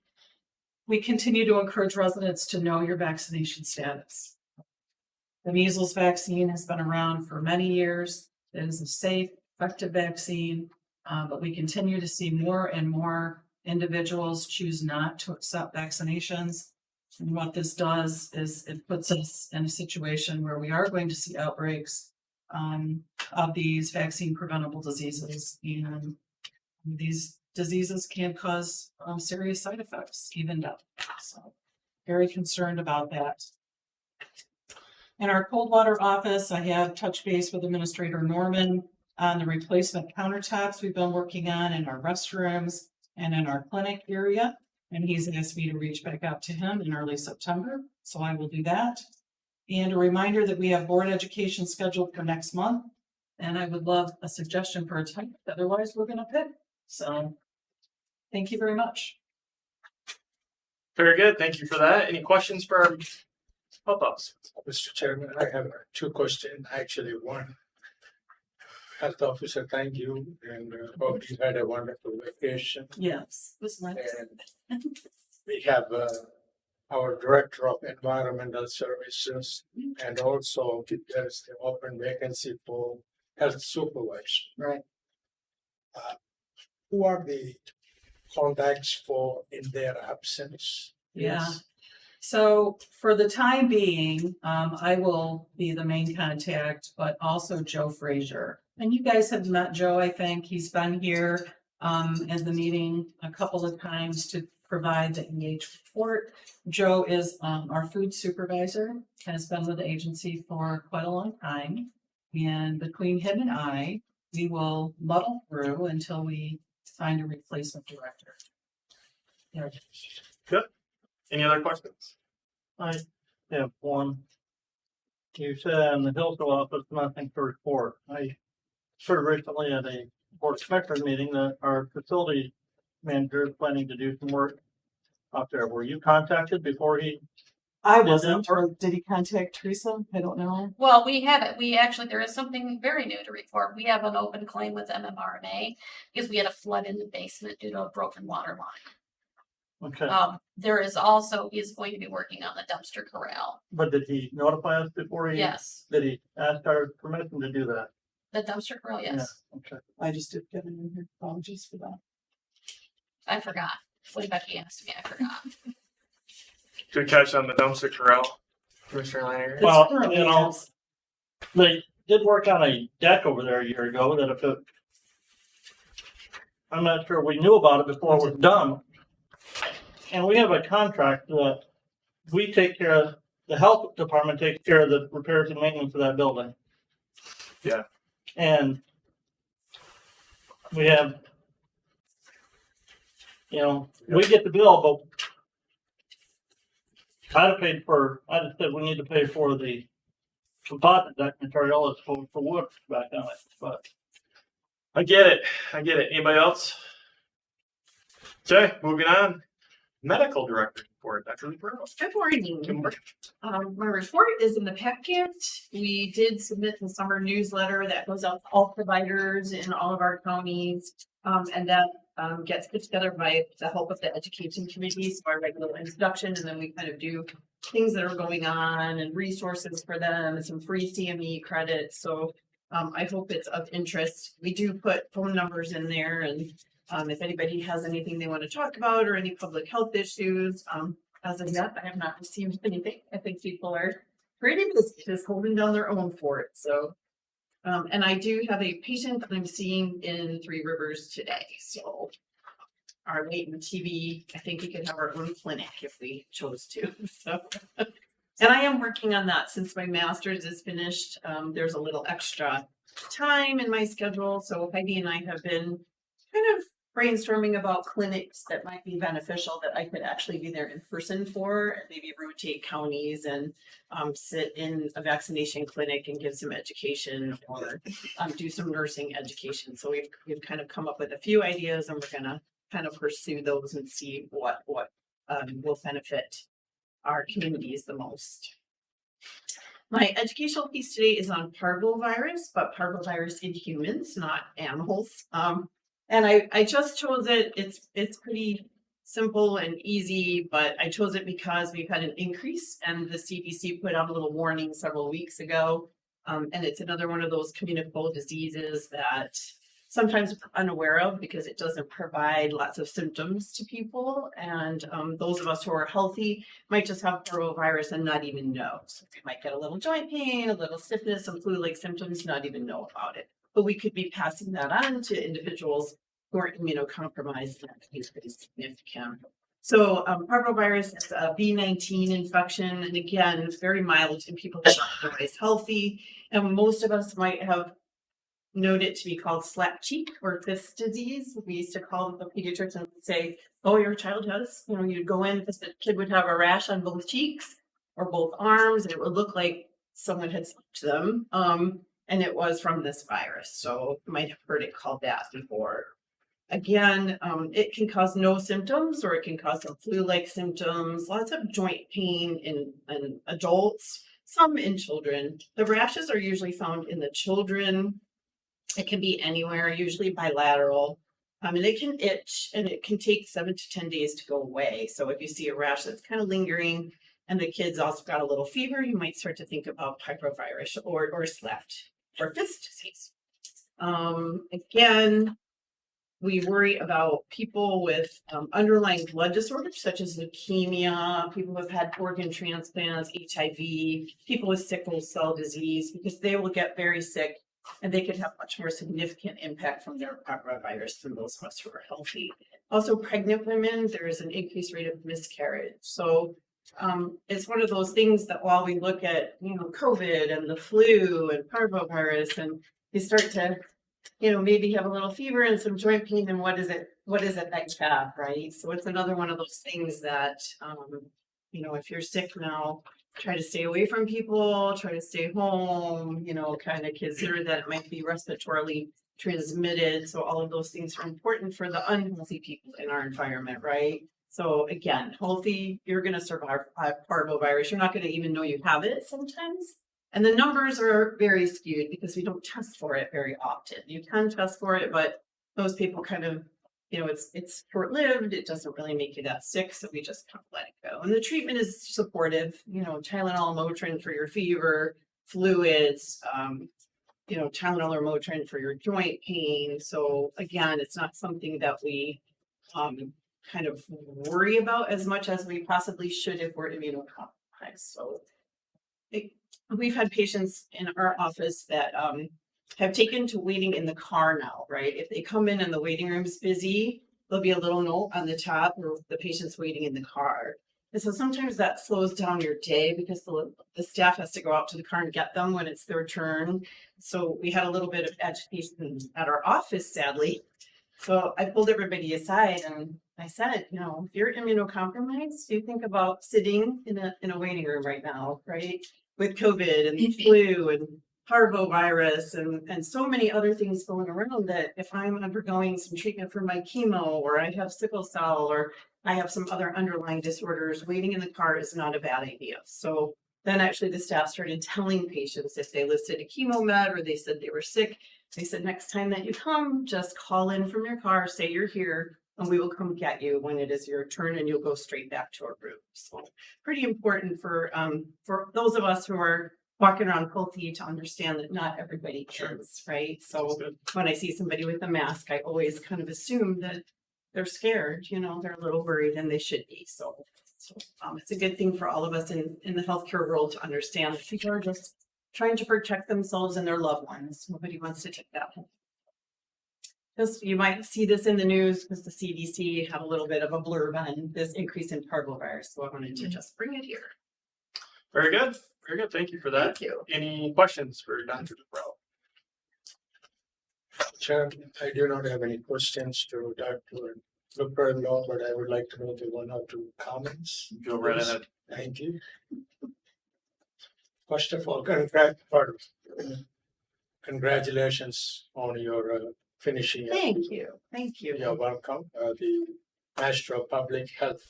We continue to encourage residents to know your vaccination status. The measles vaccine has been around for many years. It is a safe, effective vaccine, but we continue to see more and more individuals choose not to accept vaccinations. And what this does is it puts us in a situation where we are going to see outbreaks of these vaccine preventable diseases, and these diseases can cause serious side effects, even death. So very concerned about that. In our Coldwater office, I have touched base with Administrator Norman on the replacement countertops we've been working on in our restrooms and in our clinic area. And he's asked me to reach back out to him in early September. So I will do that. And a reminder that we have board education scheduled for next month. And I would love a suggestion for a topic. Otherwise, we're going to pick. So thank you very much. Very good. Thank you for that. Any questions for our pop-ups? Mr. Chairman, I have 2 questions, actually one. Health officer, thank you, and hope you had a wonderful vacation. Yes, this might. And we have our Director of Environmental Services, and also there's the open vacancy for health supervisor. Right. Who are the contacts for in their absence? Yeah. So for the time being, I will be the main contact, but also Joe Frazier. And you guys have met Joe, I think. He's been here at the meeting a couple of times to provide the EH report. Joe is our food supervisor, has been with the agency for quite a long time. And between him and I, we will muddle through until we find a replacement director. Yeah. Good. Any other questions? I have one. You said in the Hillsville office, nothing to report. I heard recently at a board of commissioners meeting that our facility manager is planning to do some work out there. Were you contacted before he? I Did wasn't, that work? or did he contact Teresa? I don't know. Well, we have it. We actually, there is something very new to report. We have an open claim with MMRMA because we had a flood in the basement due to a broken water line. Okay, There is also, he's going to be working on the dumpster corral. but did he notify us before he? Yes, Did he ask our permission to do that? the dumpster corral, yes. Yeah, okay. I just did get in here. Apologies for that. I forgot. When Becky asked me, I forgot. Good catch on the dumpster corral, Commissioner Lanier. Well, It's currently you know, yes. They did work on a deck over there a year ago that if it, I'm not sure we knew about it before it was done. And we have a contract that we take care of, the health department takes care of the repairs and maintenance of that building. Yeah. And we have, you know, we get the bill, but I paid for, I just said we need to pay for the composite deck material as opposed to wood back on it, but I get it. Anybody else? Okay, moving on. Medical director report, Dr. Leeper. Good morning. My report is in the packet. We did submit the summer newsletter that goes out to all providers in all of our counties. And that gets put together by the help of the education committee, so our regular introduction, and then we kind of do things that are going on and resources for them and some free CME credits. So I hope it's of interest. We do put phone numbers in there, and if anybody has anything they want to talk about or any public health issues, as of yet, I have not received anything. I think people are pretty busy just holding down their own for it. So, and I do have a patient that I'm seeing in Three Rivers today. So our latent TB, I think we could have our own clinic if we chose to. So, and I am working on that since my master's is finished. There's a little extra time in my schedule. So Heidi and I have been kind of brainstorming about clinics that might be beneficial that I could actually be there in person for, and maybe rotate counties and sit in a vaccination clinic and give some education or do some nursing education. So we've kind of come up with a few ideas, and we're gonna kind of pursue those and see what will benefit our communities the most. My educational piece today is on parvovirus, but parvovirus in humans, not animals. And I just chose it. It's pretty simple and easy, but I chose it because we've had an increase, and the CDC put out a little warning several weeks ago. And it's another one of those communicable diseases that sometimes we're unaware of because it doesn't provide lots of symptoms to people. And those of us who are healthy might just have parvovirus and not even know. So we might get a little joint pain, a little stiffness, some flu-like symptoms, not even know about it. But we could be passing that on to individuals who are immunocompromised, and that could be pretty significant. So parvovirus is a B19 infection, and again, it's very mild in people that are otherwise healthy. And most of us might have known it to be called slap cheek or fist disease. We used to call the pediatricians and say, "Oh, your child has," you'd go in, the kid would have a rash on both cheeks or both arms, and it would look like someone had slapped them. And it was from this virus. So you might have heard it called that before. Again, it can cause no symptoms, or it can cause some flu-like symptoms, lots of joint pain in adults, some in children. The rashes are usually found in the children. It can be anywhere, usually bilateral. And it can itch, and it can take 7 to 10 days to go away. So if you see a rash that's kind of lingering, and the kid's also got a little fever, you might start to think about parvovirus or SLEPT or fist disease. Again, we worry about people with underlying blood disorders such as leukemia, people who have had organ transplants, HIV, people with sickle cell disease, because they will get very sick and they could have much more significant impact from their parvovirus than those of us who are healthy. Also, pregnant women, there is an increased rate of miscarriage. So it's one of those things that while we look at, COVID and the flu and parvovirus, and you start to maybe have a little fever and some joint pain, and what is it that you have, right? So it's another one of those things that, if you're sick now, try to stay away from people, try to stay home, kind of consider that it might be respiratorily transmitted. So all of those things are important for the unhealthy people in our environment, right? So again, healthy, you're going to survive parvovirus. You're not going to even know you have it sometimes. And the numbers are very skewed because we don't test for it very often. You can test for it, but most people kind of, it's short-lived. It doesn't really make you that sick, so we just kind of let it go. And the treatment is supportive, Tylenol, Motrin for your fever, fluids, Tylenol or Motrin for your joint pain. So again, it's not something that we kind of worry about as much as we possibly should if we're immunocompromised. So we've had patients in our office that have taken to waiting in the car now, right? If they come in and the waiting room is busy, there'll be a little note on the top where the patient's waiting in the car. And so sometimes that slows down your day because the staff has to go out to the car and get them when it's their turn. So we had a little bit of agitation at our office, sadly. So I pulled everybody aside and I said, if you're immunocompromised, you think about sitting in a waiting room right now, right? With COVID and the flu and parvovirus and so many other things going around that if I'm undergoing some treatment for my chemo, or I have sickle cell, or I have some other underlying disorders, waiting in the car is not a bad idea. So then actually the staff started telling patients if they listed a chemo med or they said they were sick, they said, next time that you come, just call in from your car, say you're here, and we will come get you when it is your turn, and you'll go straight back to our room. So pretty important for those of us who are walking around healthy to understand that not everybody is, right? So when I see somebody with a mask, I always kind of assume that they're scared, you know, they're a little worried, and they should be. So it's a good thing for all of us in the healthcare world to understand that people are just trying to protect themselves and their loved ones. Nobody wants to take that home. Just, you might see this in the news because the CDC had a little bit of a blurb on this increase in parvovirus. So I wanted to just bring it here. Very good. Very good. Thank you for that. Thank you. Any questions for Dr. Dubrell? Chair, I do not have any questions to Dr. Luperlo, but I would like to make one or two comments. Go right ahead. Thank you. First of all, congratulations on your finishing. Thank you. Thank you. You're welcome. The Master of Public Health.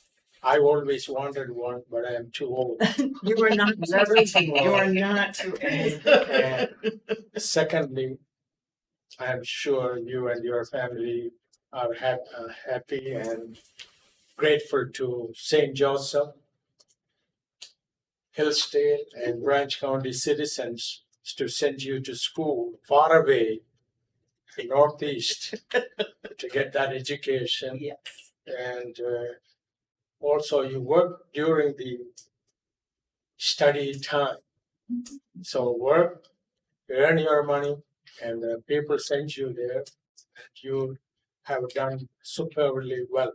I always wanted one, but I am too old. You are not you are not too And secondly, I am sure you and your family are happy and grateful to St. Joseph, Hillsdale, and Branch County citizens to send you to school far away in Northeast to get that education. Yes. And also you work during the study time. So work, earn your money, and people send you there, and you have done superbly well.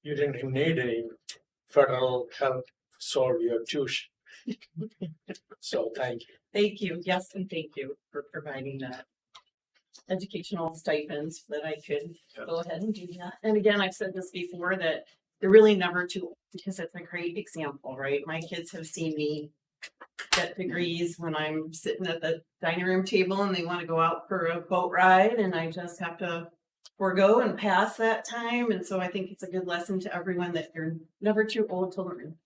You didn't need any federal help to solve your tuition. So thank you. Thank you. Yes, and thank you for providing that educational stipends that I could go ahead and do that. And again, I've said this before that they're really never too old because it's a great example, right? My kids have seen me get degrees when I'm sitting at the dining room table and they want to go out for a boat ride, and I just have to forego and pass that time. And so I think it's a good lesson to everyone that you're never too old to learn.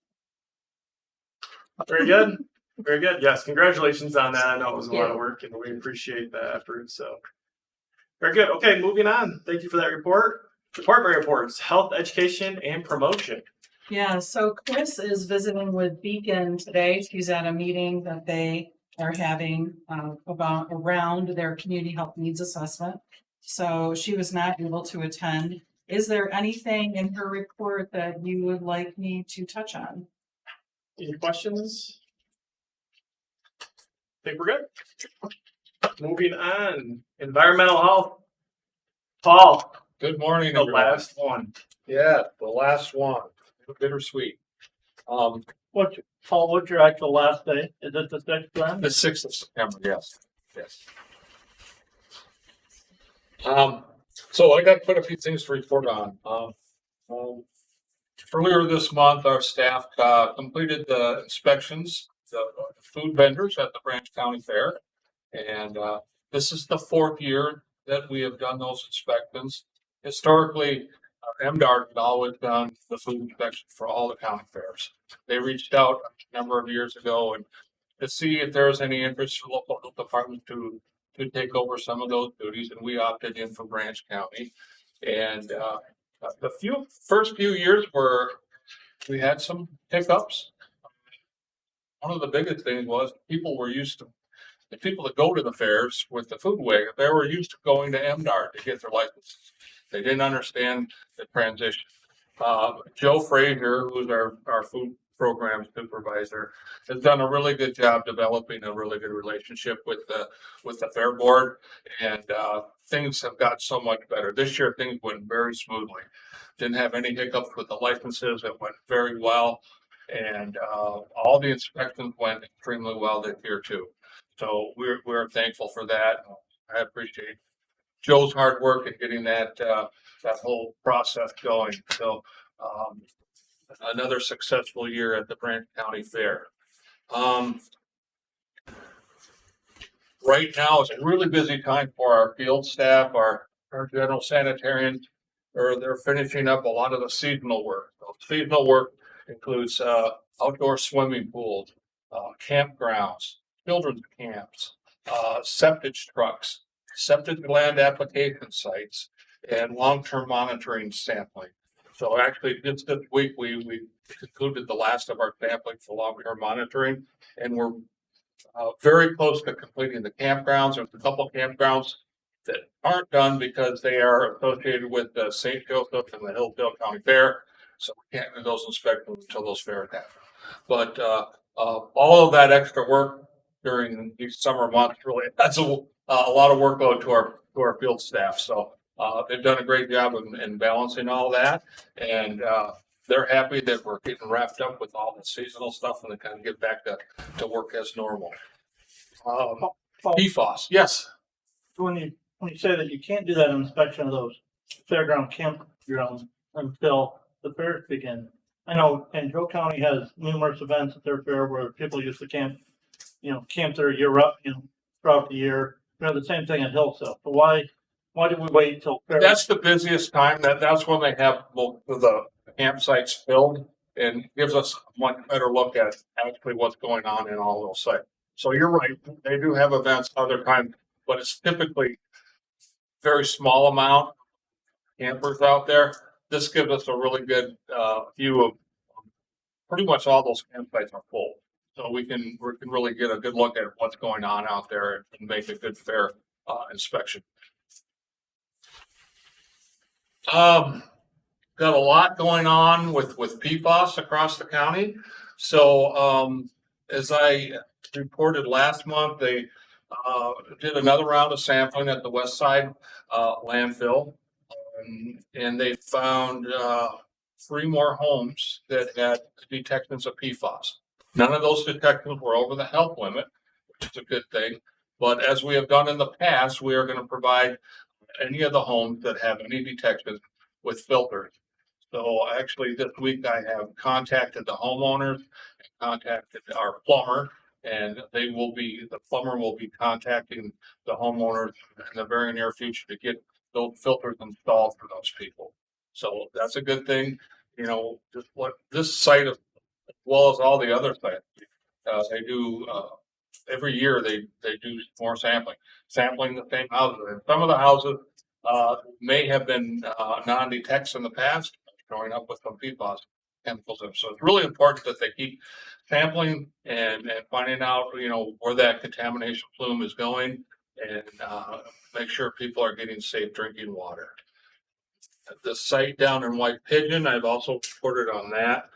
Very good. Very good. Yes, congratulations on that. I know it was a lot of work and we appreciate the effort. So very good. Okay, moving on. Thank you for that report. Department reports, health, education, and promotion. Yeah, so Chris is visiting with Beacon today. She's at a meeting that they are having around their community health needs assessment. So she was not able to attend. Is there anything in her report that you would like me to touch on? Any questions? Think we're good. Moving on, environmental health. Paul, Good morning, the everyone. last one. Yeah, the last one. Bittersweet. Paul, what's your actual last day? Is it the 6th then? The 6th of September, yes. Yes. So I got quite a few things to report on. Earlier this month, our staff completed the inspections, the food vendors at the Branch County Fair. And this is the 4th year that we have done those inspections. Historically, MDART had always done the food inspection for all the county fairs. They reached out a number of years ago and to see if there was any interest for local health departments to take over some of those duties, and we opted in for Branch County. And the first few years we had some hiccups. One of the biggest things was people were used to, the people that go to the fairs with the food wagon, they were used to going to MDART to get their licenses. They didn't understand the transition. Joe Frazier, who's our food program supervisor, has done a really good job developing a really good relationship with the fair board, and things have got so much better. This year things went very smoothly. Didn't have any hiccups with the licenses. It went very well, and all the inspections went extremely well this year too. So we're thankful for that. I appreciate Joe's hard work in getting that whole process going. So another successful year at the Branch County Fair. right now is a really busy time for our field staff, our general sanitarians, or they're finishing up a lot of the seasonal work. So seasonal work includes outdoor swimming pools, campgrounds, children's camps, septic trucks, septic land application sites, and long-term monitoring sampling. So actually, just this week, we concluded the last of our sampling for long-term monitoring, and we're very close to completing the campgrounds. There's a couple of campgrounds that aren't done because they are associated with the St. Joseph and the Hillsdale County Fair. So we can't do those inspections until those fairs happen. But all of that extra work during these summer months really adds a lot of workload to our field staff. So they've done a great job in balancing all that, and they're happy that we're getting wrapped up with all the seasonal stuff and they kind of get back to work as normal. Paul, PFAS, yes. when you say that you can't do that inspection of those fairground campgrounds until the fairs begin. I know, and Joe County has numerous events at their fair where people used to camp their year up, throughout the year. We have the same thing at Hillsdale. So why did we wait till fair? That's the busiest time. That's when they have most of the campsites filled and gives us a much better look at actually what's going on in all those sites. So you're right. They do have events other times, but it's typically very small amount of campers out there. This gives us a really good view of pretty much all those campsites are full. So we can really get a good look at what's going on out there and make a good, fair inspection. Got a lot going on with PFAS across the county. So as I reported last month, they did another round of sampling at the West Side landfill, and they found 3 more homes that had detections of PFAS. None of those detections were over the health limit, which is a good thing. But as we have done in the past, we are going to provide any of the homes that have any detections with filters. So actually this week I have contacted the homeowners, contacted our plumber, and the plumber will be contacting the homeowners in the very near future to get those filters installed for those people. So that's a good thing. Just what this site, as well as all the other sites, they do every year. They do more sampling the same houses. And some of the houses may have been non-detects in the past, showing up with some PFAS chemicals in. So it's really important that they keep sampling and finding out, where that contamination plume is going, and make sure people are getting safe drinking water. At the site down in White Pigeon, I've also reported on that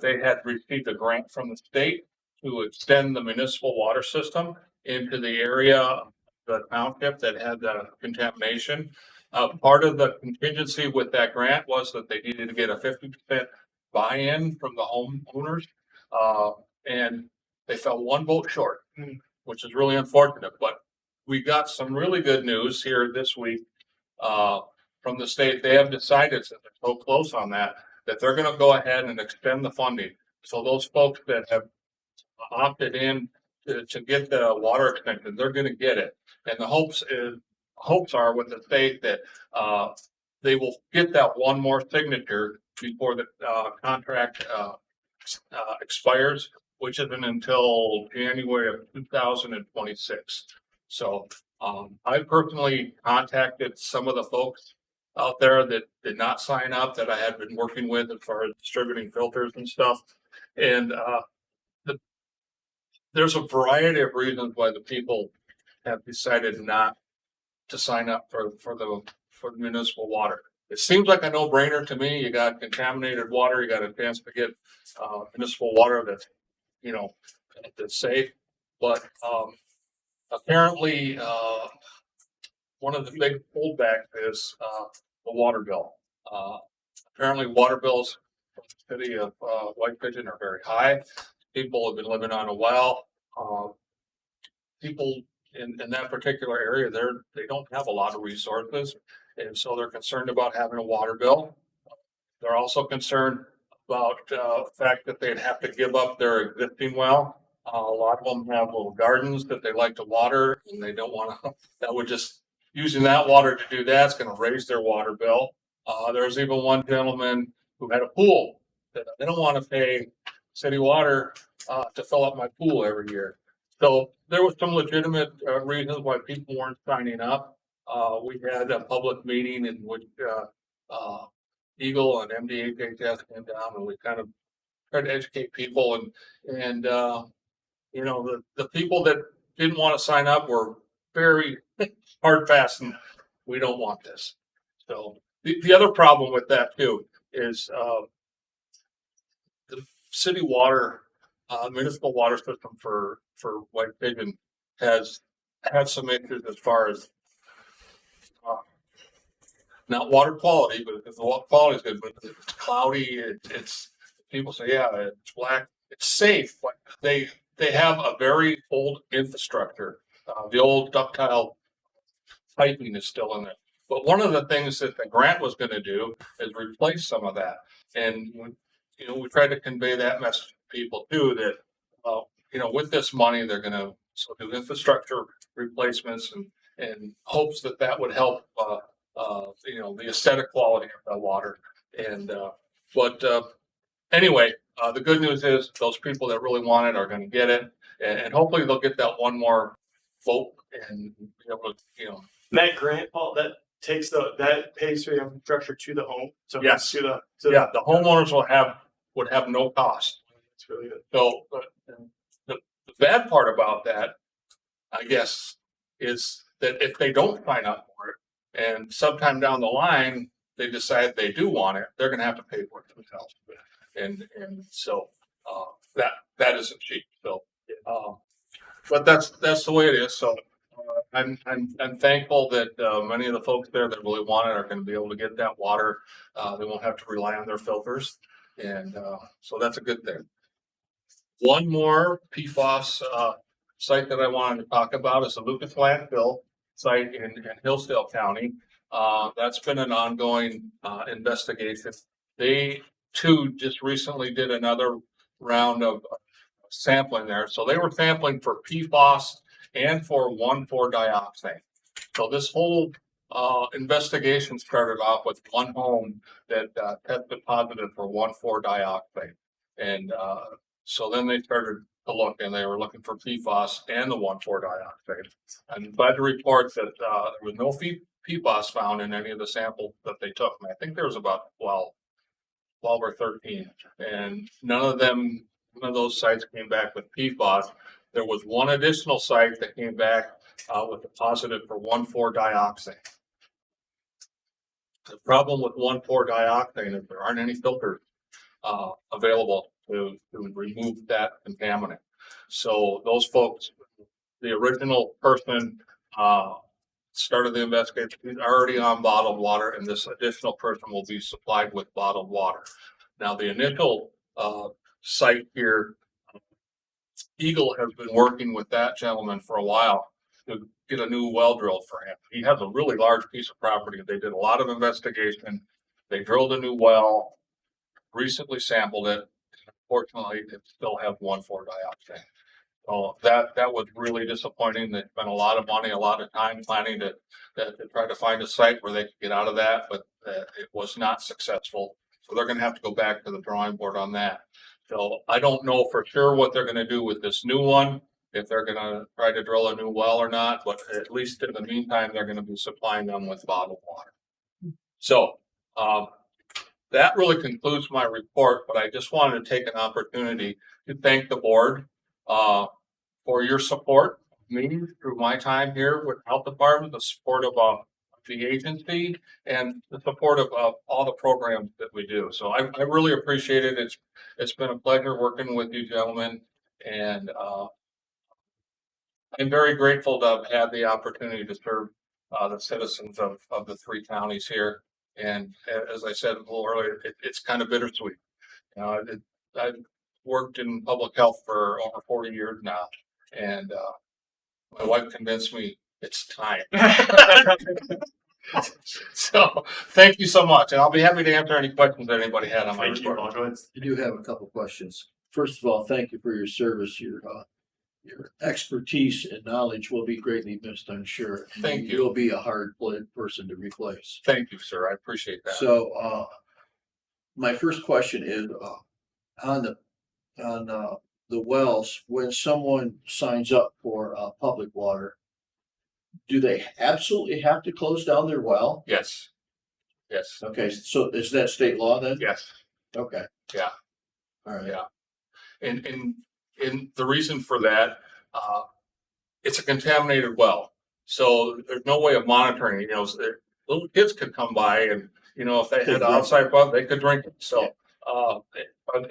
they had received a grant from the state to extend the municipal water system into the area of the township that had the contamination. Part of the contingency with that grant was that they needed to get a 50% buy-in from the homeowners, and they fell 1 vote short, which is really unfortunate. But we got some really good news here this week from the state. They have decided, since they're so close on that they're going to go ahead and extend the funding. So those folks that have opted in to get the water extension, they're going to get it. And the hopes are with the state that they will get that 1 more signature before the contract expires, which isn't until January of 2026. So I personally contacted some of the folks out there that did not sign up that I had been working with as far as distributing filters and stuff. And there's a variety of reasons why the people have decided not to sign up for the municipal water. It seems like a no-brainer to me. You got contaminated water, you got a chance to get municipal water that's that's safe. But apparently one of the big pullbacks is the water bill. Apparently water bills from the city of White Pigeon are very high. People have been living on a well. People in that particular area, they don't have a lot of resources, and so they're concerned about having a water bill. They're also concerned about the fact that they'd have to give up their existing well A lot of them have little gardens that they like to water and they don't want to, that would just, using that water to do that's going to raise their water bill. There's even one gentleman who had a pool that they don't want to pay city water to fill up my pool every year. So there was some legitimate reasons why people weren't signing up. We had a public meeting in which Eagle and MDHHS came down and we kind of tried to educate people and you know, the people that didn't want to sign up were very hard fast and we don't want this. So the other problem with that too is the city water, municipal water system for White Pigeon has had some issues as far as not water quality, but the water quality is good, but it's cloudy. It's people say, yeah, it's black. It's safe, but they have a very old infrastructure. The old ductile piping is still in there. But one of the things that the grant was going to do is replace some of that. And, you know, we tried to convey that message to people too, that, you know, with this money, they're going to do infrastructure replacements and hopes that that would help, you know, the aesthetic quality of the water. And, anyway, the good news is those people that really want it are going to get it. And hopefully they'll get that one more vote and be able to, you know. That grant, Paul, that pays for the infrastructure to the home. So Yes. the homeowners would have no cost. It's really good. So the bad part about that, I guess, is that if they don't sign up for it and sometime down the line they decide they do want it, they're going to have to pay for it themselves. And so that isn't cheap. So, but that's the way it is. So I'm thankful that many of the folks there that really want it are going to be able to get that water. They won't have to rely on their filters, and so that's a good thing. One more PFAS site that I wanted to talk about is the Lucas landfill site in Hillsdale County. That's been an ongoing investigation. They too just recently did another round of sampling there. So they were sampling for PFAS and for 1,4-dioxane. So this whole investigation started off with one home that tested positive for 1,4-dioxane. And so then they started to look and they were looking for PFAS and the 1,4-dioxane. I'm glad to report that there was no PFAS found in any of the samples that they took. And I think there was about 12 or 13. And none of those sites came back with PFAS. There was one additional site that came back with a positive for 1,4-dioxane. The problem with 1,4-dioxane is there aren't any filters available to remove that contaminant. So those folks, the original person started the investigation, he's already on bottled water, and this additional person will be supplied with bottled water. Now the initial site here, Eagle has been working with that gentleman for a while to get a new well drilled for him. He has a really large piece of property. They did a lot of investigation. They drilled a new well, recently sampled it. Unfortunately, it still have 1,4-dioxane. So that was really disappointing. They spent a lot of money, a lot of time planning to try to find a site where they could get out of that, but it was not successful. So they're going to have to go back to the drawing board on that. So I don't know for sure what they're going to do with this new one, if they're going to try to drill a new well or not, but at least in the meantime, they're going to be supplying them with bottled water. So that really concludes my report, but I just wanted to take an opportunity to thank the board for your support of me through my time here with the Health Department, the support of the agency, and the support of all the programs that we do. So I really appreciate it. It's been a pleasure working with you gentlemen, and I'm very grateful to have had the opportunity to serve the citizens of the three counties here. And as I said a little earlier, it's kind of bittersweet. You know, I've worked in public health for over 40 years now, and my wife convinced me it's time. So thank you so much, and I'll be happy to answer any questions that anybody had on my report. I do have a couple questions. First of all, thank you for your service. Your your expertise and knowledge will be greatly missed, I'm sure. Thank you. You'll be a hard person to replace. Thank you, sir. I appreciate that. So, my first question is, on the wells, when someone signs up for, public water, do they absolutely have to close down their well? Yes. Yes. Okay, so is that state law then? Yes. Okay. Yeah. All right. Yeah. And the reason for that, it's a contaminated well. So there's no way of monitoring, you know, so little kids could come by and, you know, if they had an outside well, they could drink it. So,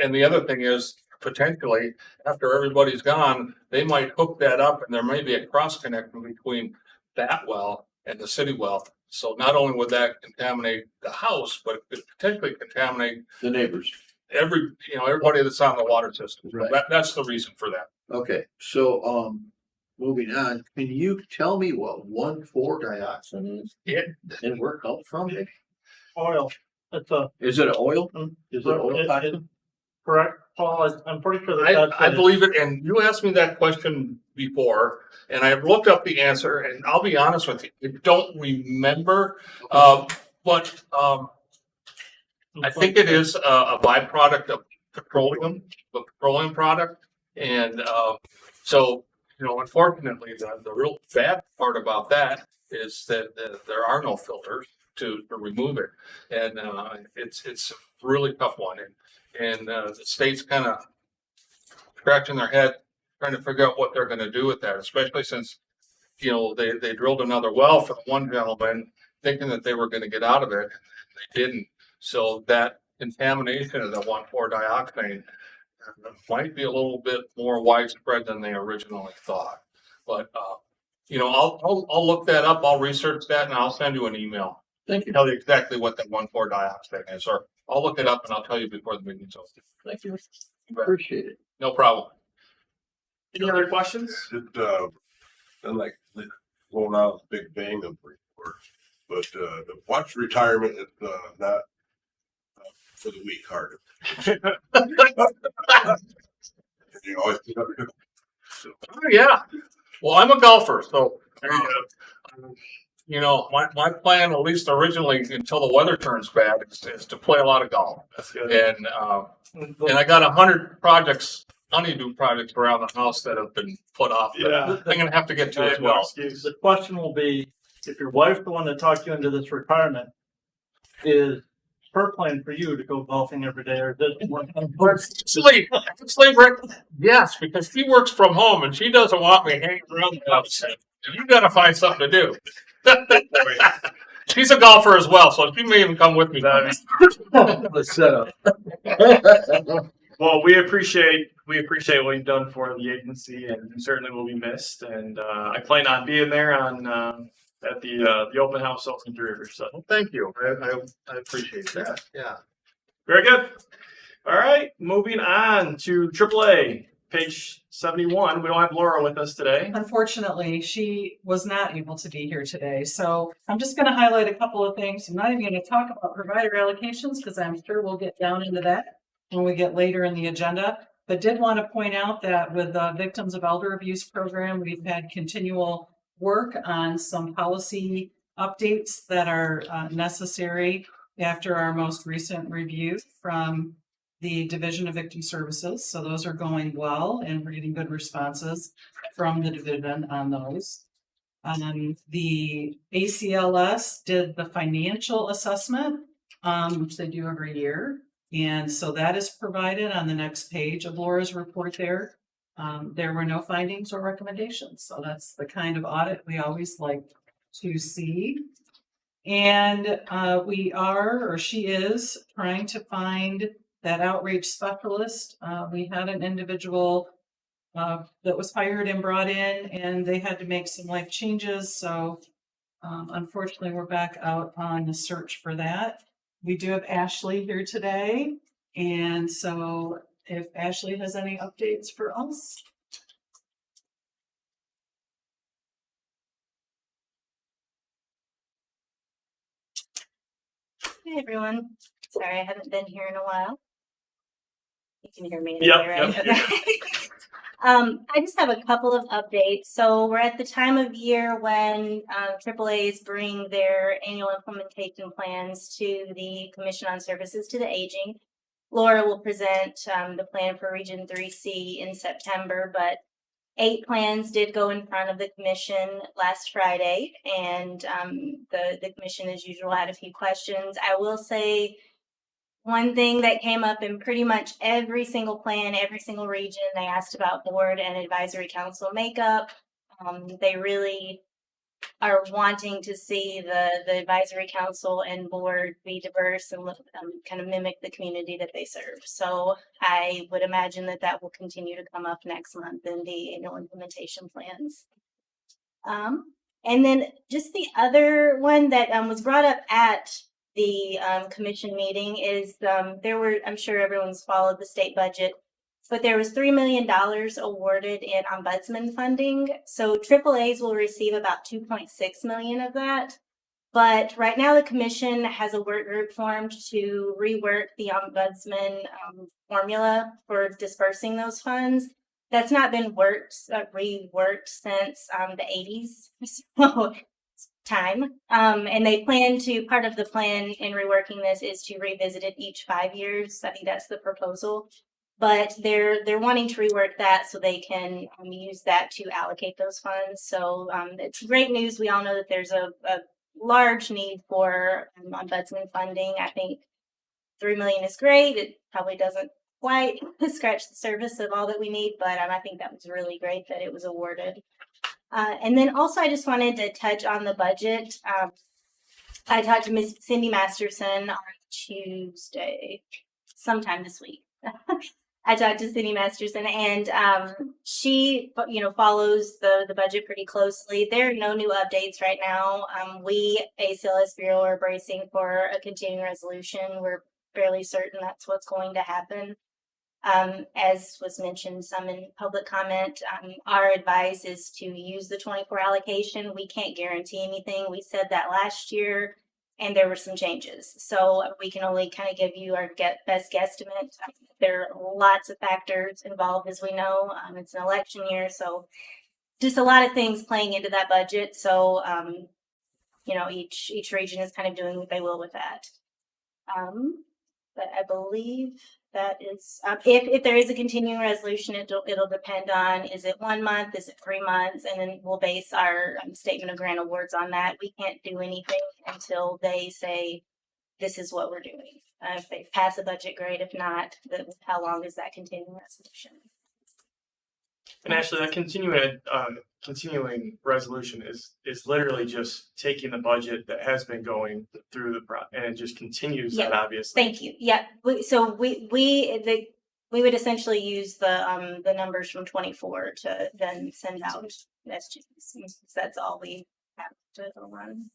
and the other thing is potentially after everybody's gone, they might hook that up and there may be a cross connection between that well and the city well. So not only would that contaminate the house, but it could potentially contaminate The neighbors. everybody that's on the water system. Right. That's the reason for that. Okay, so, moving on, can you tell me what 1,4-dioxane is? It, And where it comes from? Oil, it's a, Is it oil? Mm. Is it oil toxin? correct, Paul, I'm pretty sure that I that's. believe it, and you asked me that question before, and I looked up the answer, and I'll be honest with you, I don't remember, but I think it is a byproduct of petroleum, the petroleum product, and so you know, unfortunately, the real bad part about that is that there are no filters to remove it, and it's a really tough one, and the state's kind of scratching their head trying to figure out what they're going to do with that, especially since you know they drilled another well for the one gentleman thinking that they were going to get out of it, and they didn't. So that contamination of the 1,4-dioxane might be a little bit more widespread than they originally thought. But you know, I'll look that up. I'll research that, and I'll send you an email. Thank you. Tell you exactly what that 1,4-dioxane is, or I'll look it up and I'll tell you before the meeting's over. Thank you. Appreciate it. No problem. Any other questions? And like blowing out a big bang of reports, but the watch retirement is not for the weak hearted. You always Oh, yeah. Well, I'm a golfer, so you know, my plan, at least originally, until the weather turns bad, is to play a lot of golf. That's good. And I got 100 honeydew projects around the house that have been put off. That Yeah. I'm gonna have to get to I as have no well. excuse. The question will be, if your wife's the one that talked you into this retirement, is her plan for you to go golfing every day, or does Actually, Rick, yes, because she works from home and she doesn't want me hanging around the house. You gotta find something to do. She's a golfer as well, so she may even come with me. Let's set up. Well, we appreciate what you've done for the agency, and you certainly will be missed. And I plan on being there on at the open house open River. So Well, thank you. I appreciate that. Yeah. very good. All right, moving on to AAA, page 71. We don't have Laura with us today. Unfortunately, she was not able to be here today. So I'm just going to highlight a couple of things. I'm not even going to talk about provider allocations because I'm sure we'll get down into that when we get later in the agenda. But did want to point out that with the Victims of Elder Abuse program, we've had continual work on some policy updates that are necessary after our most recent review from the Division of Victim Services. So those are going well and we're getting good responses from the division on those. The ACLS did the financial assessment, which they do every year. And so that is provided on the next page of Laura's report there. There were no findings or recommendations. So that's the kind of audit we always like to see. And she is trying to find that outreach specialist. We had an individual that was hired and brought in, and they had to make some life changes. So unfortunately, we're back out on the search for that. We do have Ashley here today. And so if Ashley has any updates for us. Hey everyone. Sorry, I haven't been here in a while. You can hear me. Yep, right? yep. Okay. I just have a couple of updates. So we're at the time of year when AAA's bring their annual implementation plans to the Commission on Services to the Aging. Laura will present the plan for Region 3C in September, but 8 plans did go in front of the commission last Friday, and the commission, as usual, had a few questions. I will say one thing that came up in pretty much every single plan, every single region, they asked about board and advisory council makeup. They really are wanting to see the advisory council and board be diverse and kind of mimic the community that they serve. So I would imagine that that will continue to come up next month in the annual implementation plans. And then just the other one that was brought up at the commission meeting is there were, I'm sure everyone's followed the state budget, but there was $3 million awarded in ombudsman funding. So AAA's will receive about 2.6 million of that. But right now the commission has a work group formed to rework the ombudsman formula for dispersing those funds. That's not been reworked since the 80s. So time. And they plan to, part of the plan in reworking this is to revisit it each 5 years. I think that's the proposal. But they're wanting to rework that so they can use that to allocate those funds. So it's great news. We all know that there's a large need for ombudsman funding. I think 3 million is great. It probably doesn't quite scratch the surface of all that we need, but I think that was really great that it was awarded. And then also I just wanted to touch on the budget. I talked to Ms. Cindy Masterson on Tuesday, sometime this week. I talked to Cindy Masterson, and she, follows the budget pretty closely. There are no new updates right now. We, ACLS Bureau, are bracing for a continuing resolution. We're fairly certain that's what's going to happen. As was mentioned some in public comment, our advice is to use the 24 allocation. We can't guarantee anything. We said that last year, and there were some changes. So we can only kind of give you our best guesstimate. There are lots of factors involved, as we know. It's an election year, so just a lot of things playing into that budget. So, each region is kind of doing what they will with that. But I believe that is, if there is a continuing resolution, it'll depend on, is it 1 month, is it 3 months, and then we'll base our statement of grant awards on that. We can't do anything until they say, this is what we're doing. If they pass a budget, great. If not, how long is that continuing resolution? And actually, that continuing resolution is literally just taking the budget that has been going through and it just continues that, obviously. Thank you. Yeah. So we would essentially use the numbers from 24 to then send out SGs. That's all we have to run.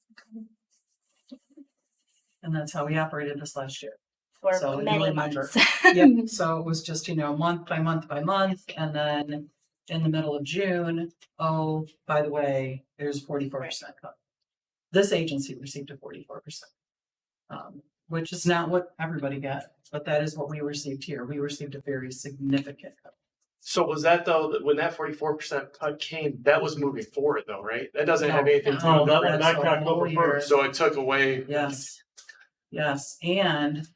And that's how we operated this last year. For So you many remember. months. Yep, so it was just, month by month by month, and then in the middle of June, oh, by the way, there's 44% cut. This agency received a 44%, which is not what everybody got, but that is what we received here. We received a very significant cut. So was that though, when that 44% cut came, that was moving forward though, right? That doesn't have anything to do No, with that that. was back to That's the whole October year. 1st. So it took away. Yes, and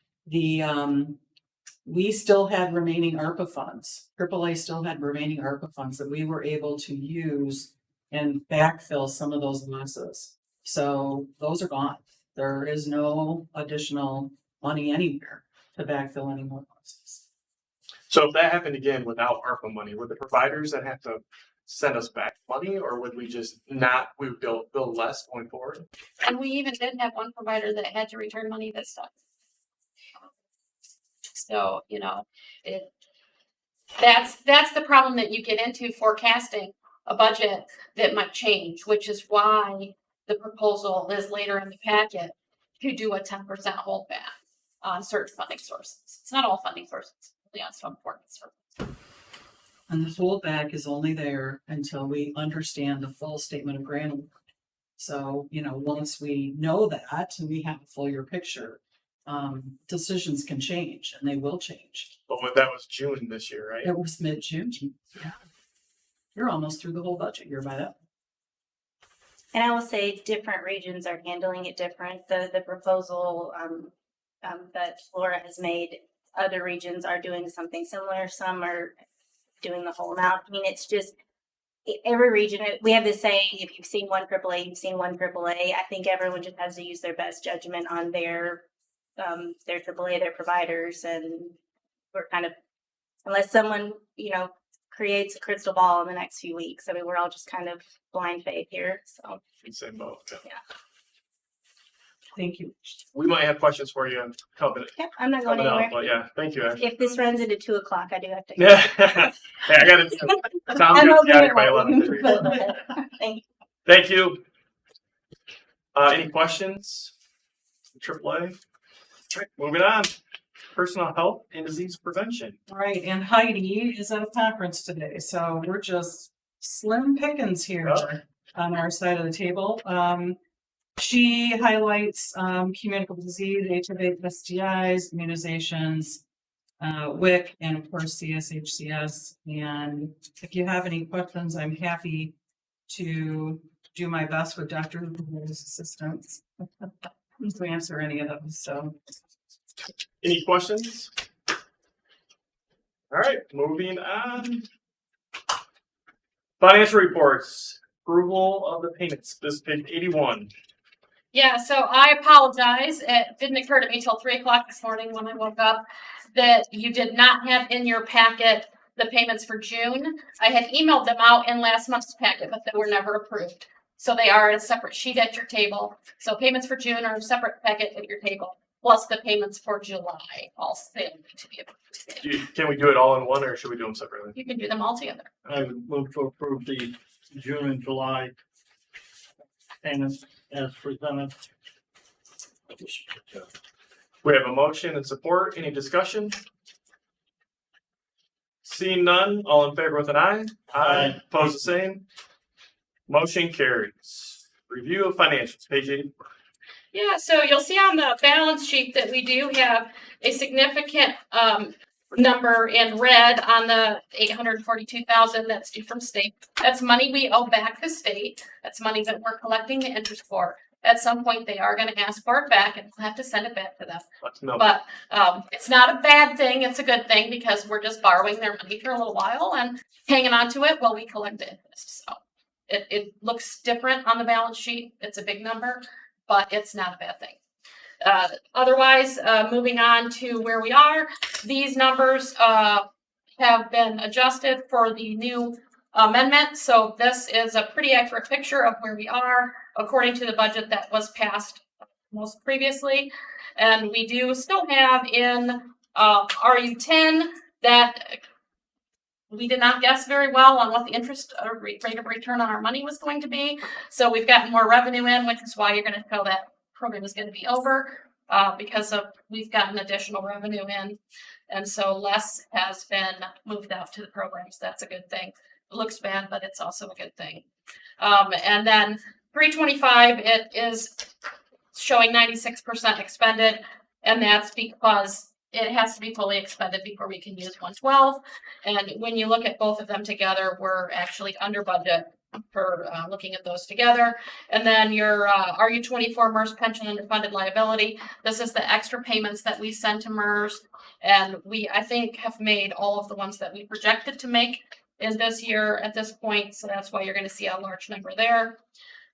we still had remaining ARPA funds. AAA still had remaining ARPA funds that we were able to use and backfill some of those losses. So those are gone. There is no additional money anywhere to backfill any more losses. So if that happened again without ARPA money, would the providers then have to send us back money, or would we just we would bill less going forward? And we even did have one provider that had to return money this time. So, that's the problem that you get into forecasting a budget that might change, which is why the proposal is later in the packet to do a 10% holdback on certain funding sources. It's not all funding sources, only on some important sources. And the holdback is only there until we understand the full statement of grant award. So, once we know that and we have a full year picture, decisions can change, and they will change. But that was June this year, right? It was mid-June. Yeah. You're almost through the whole budget year by that. And I will say different regions are handling it different. The proposal that Flora has made, other regions are doing something similar. Some are doing the whole amount. I mean, it's just every region. We have this saying: if you've seen one AAA, you've seen one AAA. I think everyone just has to use their best judgment on their AAA, their providers, and we're kind of, unless someone creates a crystal ball in the next few weeks. I mean, we're all just kind of blind faith here. So Same boat. yeah. Thank you. We might have questions for you on coming Yep, I'm not going out, anywhere. but yeah, thank you, Ashley. If this runs into 2:00, I do have to go. Yeah. Hey, I got it. Tom's I'm gonna over be out here here by waiting. 11:30. Thank you. Thank you. Any questions? AAA? All right, moving on. Personal health and disease prevention. All right, and Heidi is at a conference today, so we're just slim pickings here on our side of the table. She highlights communicable disease, HIV, STIs, immunizations, WIC, and of course CSHCS. And if you have any questions, I'm happy to do my best with Dr. Hoover's assistance to answer any of those. So. Any questions? All right, moving on. Financial reports, approval of the payments. This is page 81. Yeah, so I apologize. It didn't occur to me till 3:00 this morning when I woke up that you did not have in your packet the payments for June. I had emailed them out in last month's packet, but they were never approved. So they are in a separate sheet at your table. So payments for June are in a separate packet at your table, plus the payments for July also they need to be approved. Can we do it all in one, or should we do them separately? You can do them all together. I would move to approve the June and July payments as presented. We have a motion and support. Any discussion? Seeing none, all in favor with an eye? Aye. Opposed, the same. Motion carries. Review of financials, page 84. Yeah, so you'll see on the balance sheet that we do have a significant number in red on the 842,000 that's due from state. That's money we owe back to state. That's money that we're collecting the interest for. At some point, they are going to ask for it back, and we'll have to send it back to them. No. But it's not a bad thing. It's a good thing because we're just borrowing their money for a little while and hanging on to it while we collect the interest. So it looks different on the balance sheet. It's a big number, but it's not a bad thing. Otherwise, moving on to where we are, these numbers have been adjusted for the new amendment. So this is a pretty accurate picture of where we are according to the budget that was passed most previously. And we do still have in RU10 that we did not guess very well on what the interest rate of return on our money was going to be. So we've gotten more revenue in, which is why you're going to feel that program is going to be over because of we've gotten additional revenue in. And so less has been moved out to the programs. That's a good thing. It looks bad, but it's also a good thing. And then 325, it is showing 96% expended. And that's because it has to be fully expended before we can use 112. And when you look at both of them together, we're actually under budget for looking at those together. And then your RU24 MERS pension underfunded liability. This is the extra payments that we send to MERS. And we, I think, have made all of the ones that we projected to make in this year at this point. So that's why you're going to see a large number there.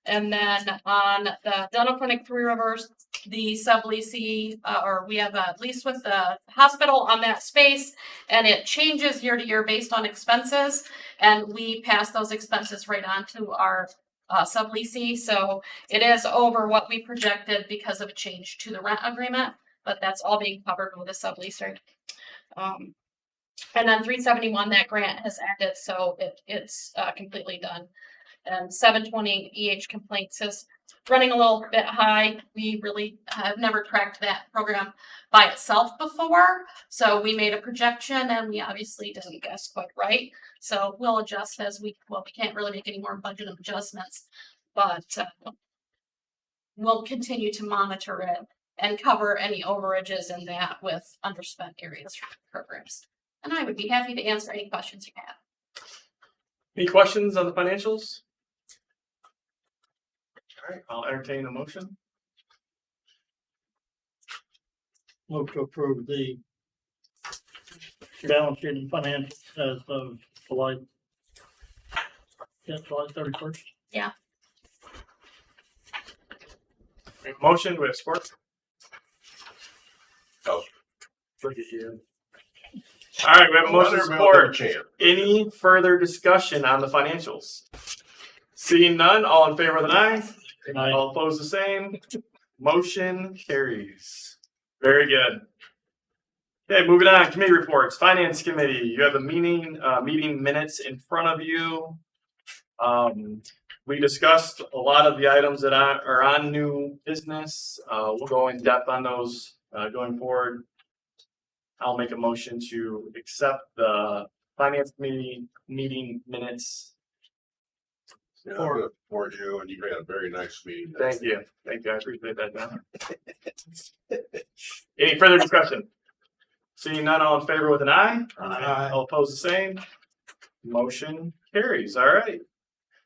And then on the dental clinic Three Rivers, the subleasee, or we have a lease with the hospital on that space, and it changes year to year based on expenses. And we pass those expenses right on to our subleasee. So it is over what we projected because of a change to the rent agreement, but that's all being covered with a subleaser. And then 371, that grant has ended, so it's completely done. And 720 EH complaints is running a little bit high. We really have never tracked that program by itself before. So we made a projection and we obviously didn't guess quite right. So we'll adjust as we can't really make any more budget adjustments, but we'll continue to monitor it and cover any overages in that with underspent areas for programs. And I would be happy to answer any questions you have. Any questions on the financials? All right, I'll entertain a motion. Move to approve the balance sheet and financials as of July 31st. We have a motion, we have support. Oh. Look at you. All right, we have a motion and support. Any further discussion on the financials? Seeing none, all in favor of the aye? Aye. All opposed the same. Motion carries. Very good. Okay, moving on, committee reports, Finance Committee, you have the meeting minutes in front of you. We discussed a lot of the items that are on new business. We'll go in depth on those going forward. I'll make a motion to accept the Finance Committee meeting minutes. Yeah, I'm gonna support you, and you had a very nice meeting. Thank you. Thank you. I appreciate that, John. Any further discussion? Seeing none, all in favor with an aye? Aye. All opposed, the same. Motion carries. All right.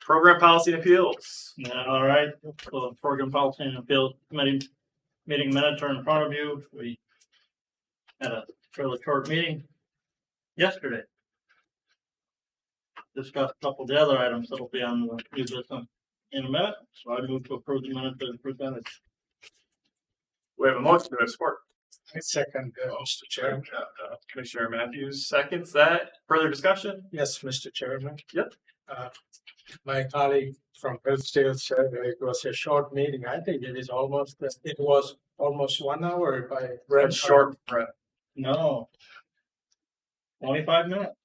Program Policy and Appeals. Yeah, all right, so the Program Policy and Appeals Committee meeting minutes are in front of you. We had a fairly short meeting yesterday. Discussed a couple of the other items that'll be on the new business in a minute, so I move to approve the minutes as presented. We have a motion to support. Second, Mr. Chairman. Commissioner Matthews seconds that. Further discussion? Yes, Mr. Chairman. Yep. My colleague from Hillsdale said it was a short meeting. I think it was almost 1 hour if I read Short. No. 25 minutes.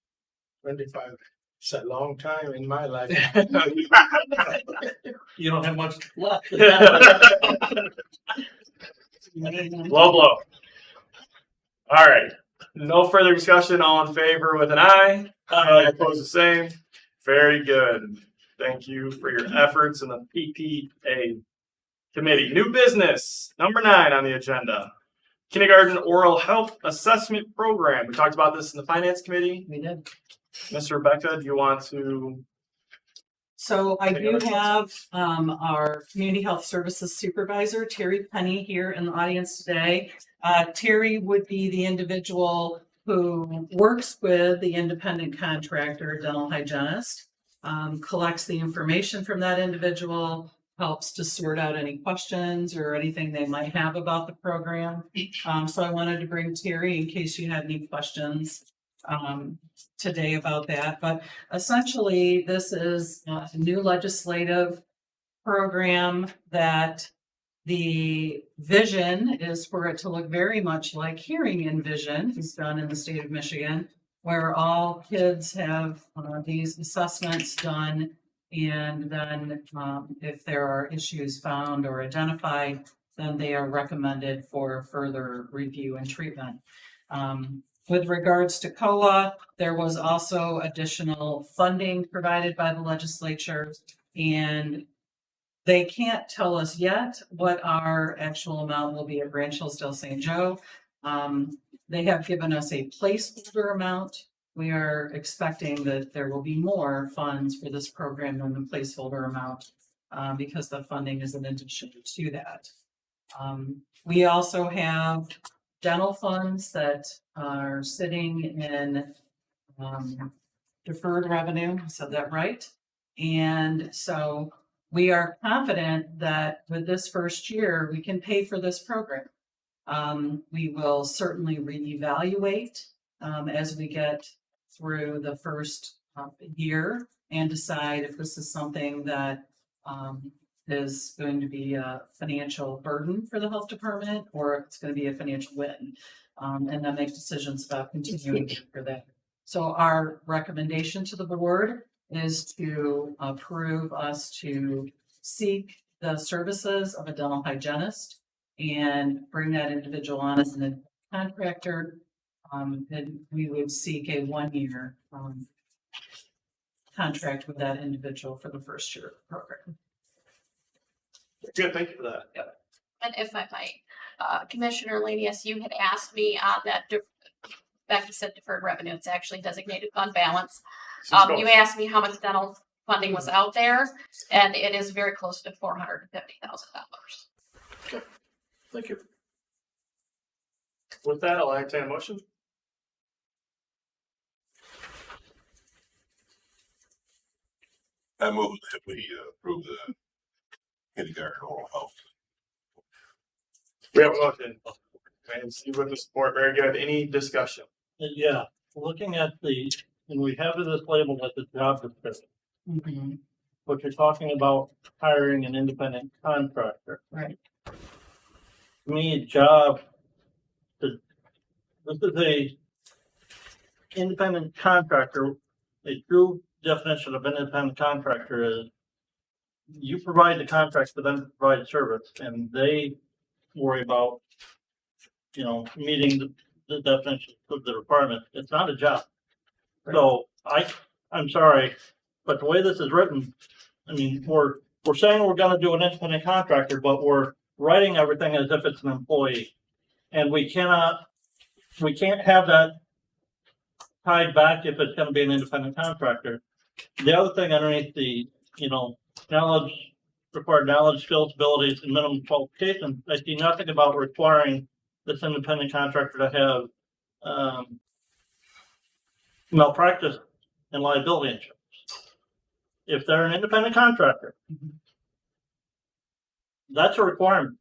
25. It's a long time in my life. You don't have much left. Low blow. All right. No further discussion. All in favor with an aye? All opposed the same. Very good. Thank you for your efforts in the PPA committee. New business, number 9 on the agenda. Kindergarten Oral Health Assessment Program. We talked about this in the Finance Committee. We did. Ms. Rebecca, do you want to? So I do have our Community Health Services Supervisor, Terry Penny, here in the audience today. Terry would be the individual who works with the independent contractor, dental hygienist, collects the information from that individual, helps to sort out any questions or anything they might have about the program. So I wanted to bring Terry in case you had any questions today about that. But essentially, this is a new legislative program that the vision is for it to look very much like Hearing in Vision is done in the state of Michigan, where all kids have these assessments done, and then if there are issues found or identified, then they are recommended for further review and treatment. With regards to COA, there was also additional funding provided by the legislature, and they can't tell us yet what our actual amount will be at Branch Hillsdale St. Joe. They have given us a placeholder amount. We are expecting that there will be more funds for this program than the placeholder amount because the funding is in addition to that. We also have dental funds that are sitting in deferred revenue. I said that right. And so we are confident that with this first year, we can pay for this program. We will certainly reevaluate as we get through the first year and decide if this is something that is going to be a financial burden for the health department or if it's going to be a financial win. And then make decisions about continuing for that. So our recommendation to the board is to approve us to seek the services of a dental hygienist and bring that individual on as a contractor. And we would seek a 1-year contract with that individual for the first year of the program. Good, thank you for that. Yep. And if I might, Commissioner Lanius, you had asked me on that, Becca said deferred revenue, it's actually designated fund balance. Cisco. You asked me how much dental funding was out there, and it is very close to $450,000. Thank you. With that, I'll entertain a motion. I move that we approve the kindergarten oral health. We have a motion. And Steve with the support, very good. Any discussion? Yeah, looking at and we have this labeled as the job description, Mhm. but you're talking about hiring an independent contractor. Right. To me, this is a independent contractor. A true definition of independent contractor is you provide the contract for them to provide service, and they worry about, meeting the definition of the requirement. It's not a job. So I'm sorry, but the way this is written, I mean, we're saying we're gonna do an independent contractor, but we're writing everything as if it's an employee. And we can't have that tied back if it's gonna be an independent contractor. The other thing underneath the, required knowledge, skills, abilities, and minimum qualifications, I see nothing about requiring this independent contractor to have malpractice and liability insurance. If they're an independent contractor, that's a requirement.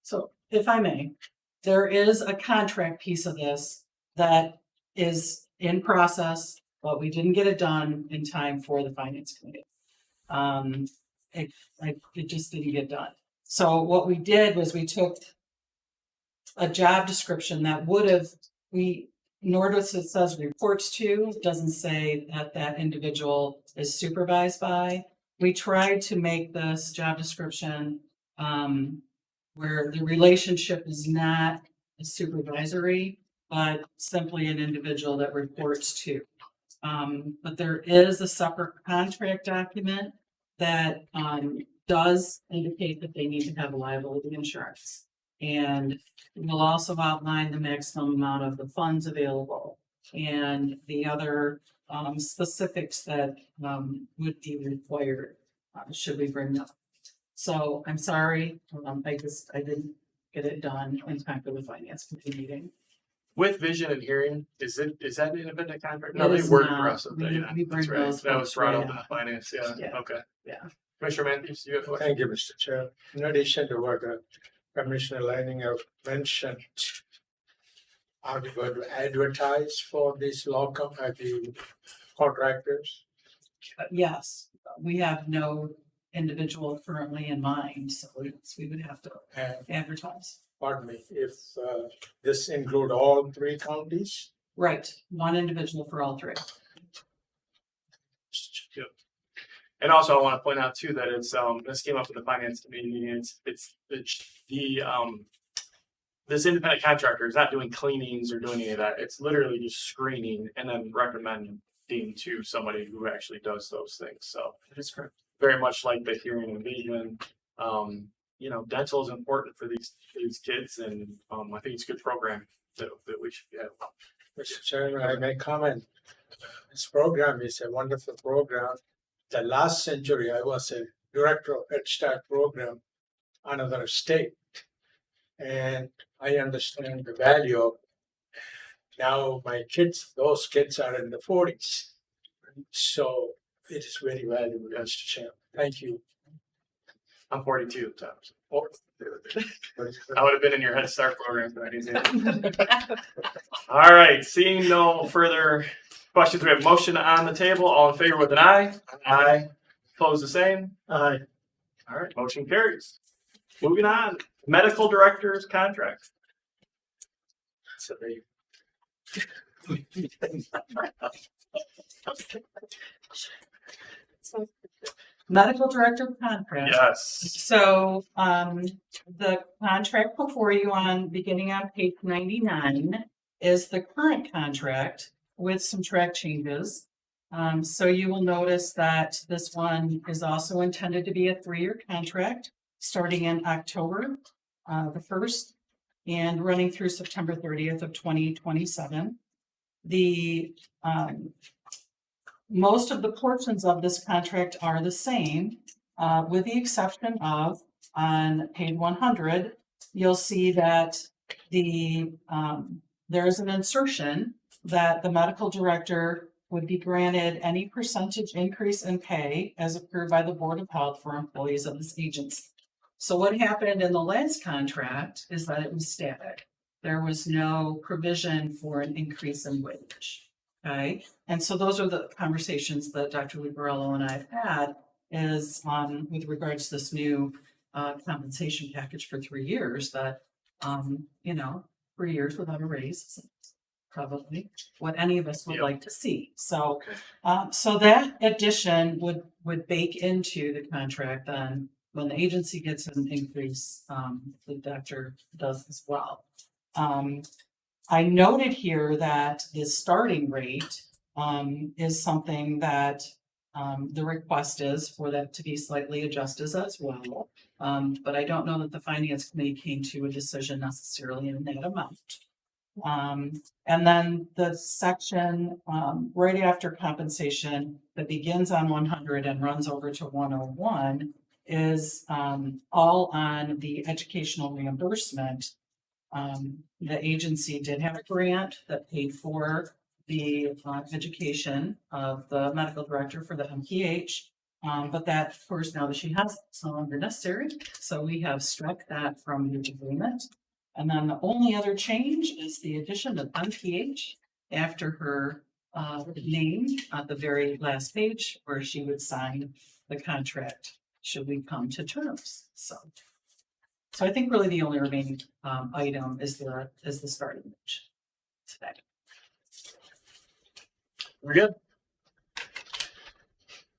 So if I may, there is a contract piece of this that is in process, but we didn't get it done in time for the finance committee. It just didn't get done. So what we did was we took a job description that notice it says reports to, it doesn't say that that individual is supervised by. We tried to make this job description where the relationship is not a supervisory, but simply an individual that reports to. But there is a separate contract document that does indicate that they need to have a liability insurance. And we'll also outline the maximum amount of the funds available and the other specifics that would be required should we bring them. So I'm sorry, I didn't get it done in time for the finance committee meeting. With vision and hearing, is that an independent contractor? It No, they is work for not. us. We bring That's right. those That was folks brought right up in the out. finance, yeah, Yeah. okay. Yeah. Commissioner Matthews, you have a question? Thank you, Mr. Chair. In addition to what Commissioner Lining have mentioned, are we going to advertise for these the contractors? Yes, we have no individual currently in mind, so we would have to And advertise. pardon me, if this include all 3 counties? Right, one individual for all 3. Yep. And also, I want to point out too that it's this came up in the finance committee meeting. It's this independent contractor is not doing cleanings or doing any of that. It's literally just screening and then recommending to somebody who actually does those things. So it's very much like the hearing and vision. Dental is important for these kids, and I think it's a good program that we should get. Mr. Chairman, I may comment. This program is a wonderful program. The last century, I was a director of Head Start program, another state. And I understand the value of now those kids are in the 40s. So it is very valuable, Mr. Chairman. Thank you. I'm 42 times. I would have been in your Head Start program, but I didn't. All right, seeing no further questions, we have motion on the table. All in favor with an aye? Aye. Opposed the same? Aye. All right, motion carries. Moving on, medical director's contract. So Medical director contract. yes. So, the contract before you beginning on page 99 is the current contract with some track changes. So you will notice that this one is also intended to be a 3-year contract, starting in October, the 1st, and running through September 30th of 2027. the, most of the portions of this contract are the same, with the exception of on page 100, you'll see that there is an insertion that the medical director would be granted any percentage increase in pay as approved by the Board of Health for employees of this agency. So what happened in the last contract is that it was static. There was no provision for an increase in wage. Okay, and so those are the conversations that Dr. Lubarello and I have had is with regards to this new compensation package for 3 years that, 3 years without a raise isn't probably what any of us would like to see. So, so that addition would bake into the contract then when the agency gets an increase, the doctor does as well. I noted here that the starting rate is something that the request is for that to be slightly adjusted as well. But I don't know that the finance committee came to a decision necessarily in that amount. And then the section right after compensation that begins on 100 and runs over to 101 is all on the educational reimbursement. The agency did have a grant that paid for the education of the medical director for the MPH. But that, of course, now that she has, it's no longer necessary. So we have struck that from the agreement. And then the only other change is the addition of MPH after her name at the very last page where she would sign the contract should we come to terms. So I think really the only remaining item is the starting wage today. We're good.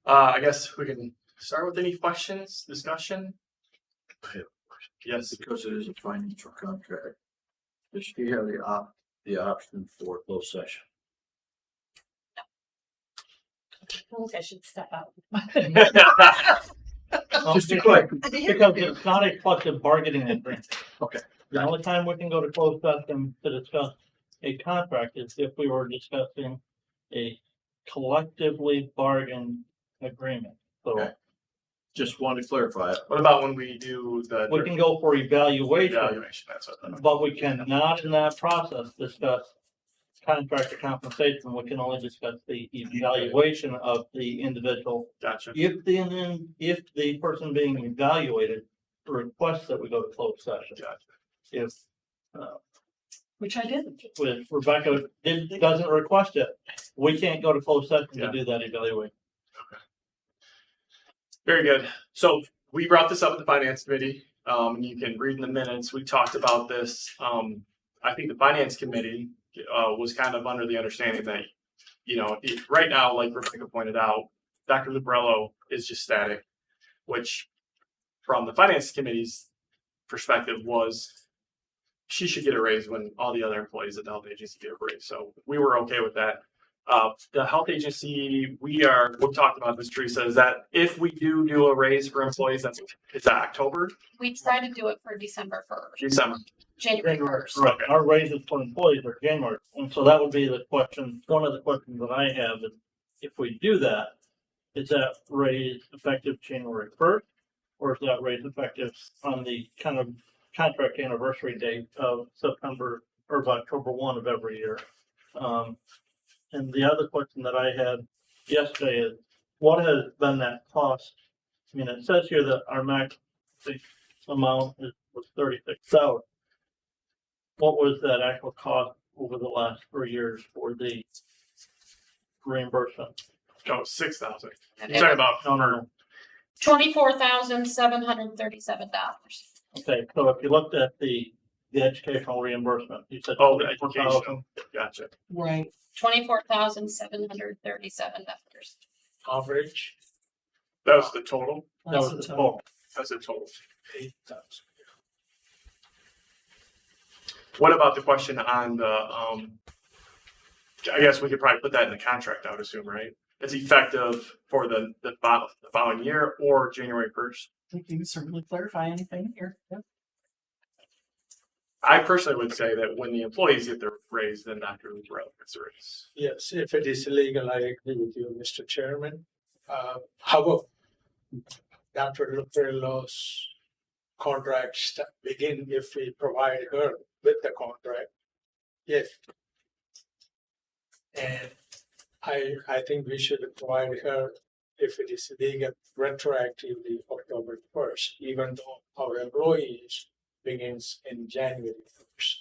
I guess we can start with any questions, discussion. Yes. Because it is a financial contract, does she have the option for closed session? I think I should step out. Just to clarify, because it's not a collective bargaining agreement. Okay. The only time we can go to closed session to discuss a contract is if we were discussing a collectively bargained agreement. So Okay. Just wanted to clarify it. What about when we do the we can go for evaluation, That's what. but we cannot in that process discuss contractor compensation. We can only discuss the evaluation of the individual. Gotcha. If the person being evaluated requests that we go to closed session. Gotcha. If Which I did. with Rebecca doesn't request it, we can't go to closed session Yeah. to do that evaluation. Very good. So we brought this up at the finance committee. You can read in the minutes. We talked about this. I think the finance committee was kind of under the understanding that, right now, like Rebecca pointed out, Dr. Lubarello is just static, which from the finance committee's perspective was she should get a raise when all the other employees at the health agency get a raise. So we were okay with that. The health agency, we've talked about this, Teresa, is that if we do a raise for employees, it's October, We try to do it for December 1st, December. January 1st. Right, our raises for employees are January, and so that would be the question, one of the questions that I have is, if we do that, is that raise effective January 1st? Or is that raise effective on the kind of contract anniversary date of September or of October 1 of every year? And the other question that I had yesterday is, what has been that cost? I mean, it says here that our max amount was $36,000. What was that actual cost over the last 3 years for the reimbursement? Oh, 6,000. You're talking about No. $24,737. Okay, so if you looked at the educational reimbursement, you said. Oh, the 24,000. education. Gotcha. Right. $24,737. Average. That was the total. That was the total. That's the total. 8,000. What about the question on the, I guess we could probably put that in the contract, I would assume, right? It's effective for the following year or January 1st. We can certainly clarify anything here. Yeah. I personally would say that when the employees get their raise, then Dr. Lucarello gets a raise. Yes, if it is illegal, I agree with you, Mr. Chairman. However, Dr. Lucarello's contracts begin if we provide her with the contract. Yes. And I think we should provide her, if it is legal, retroactively October 1st, even though our employees begins in January 1st.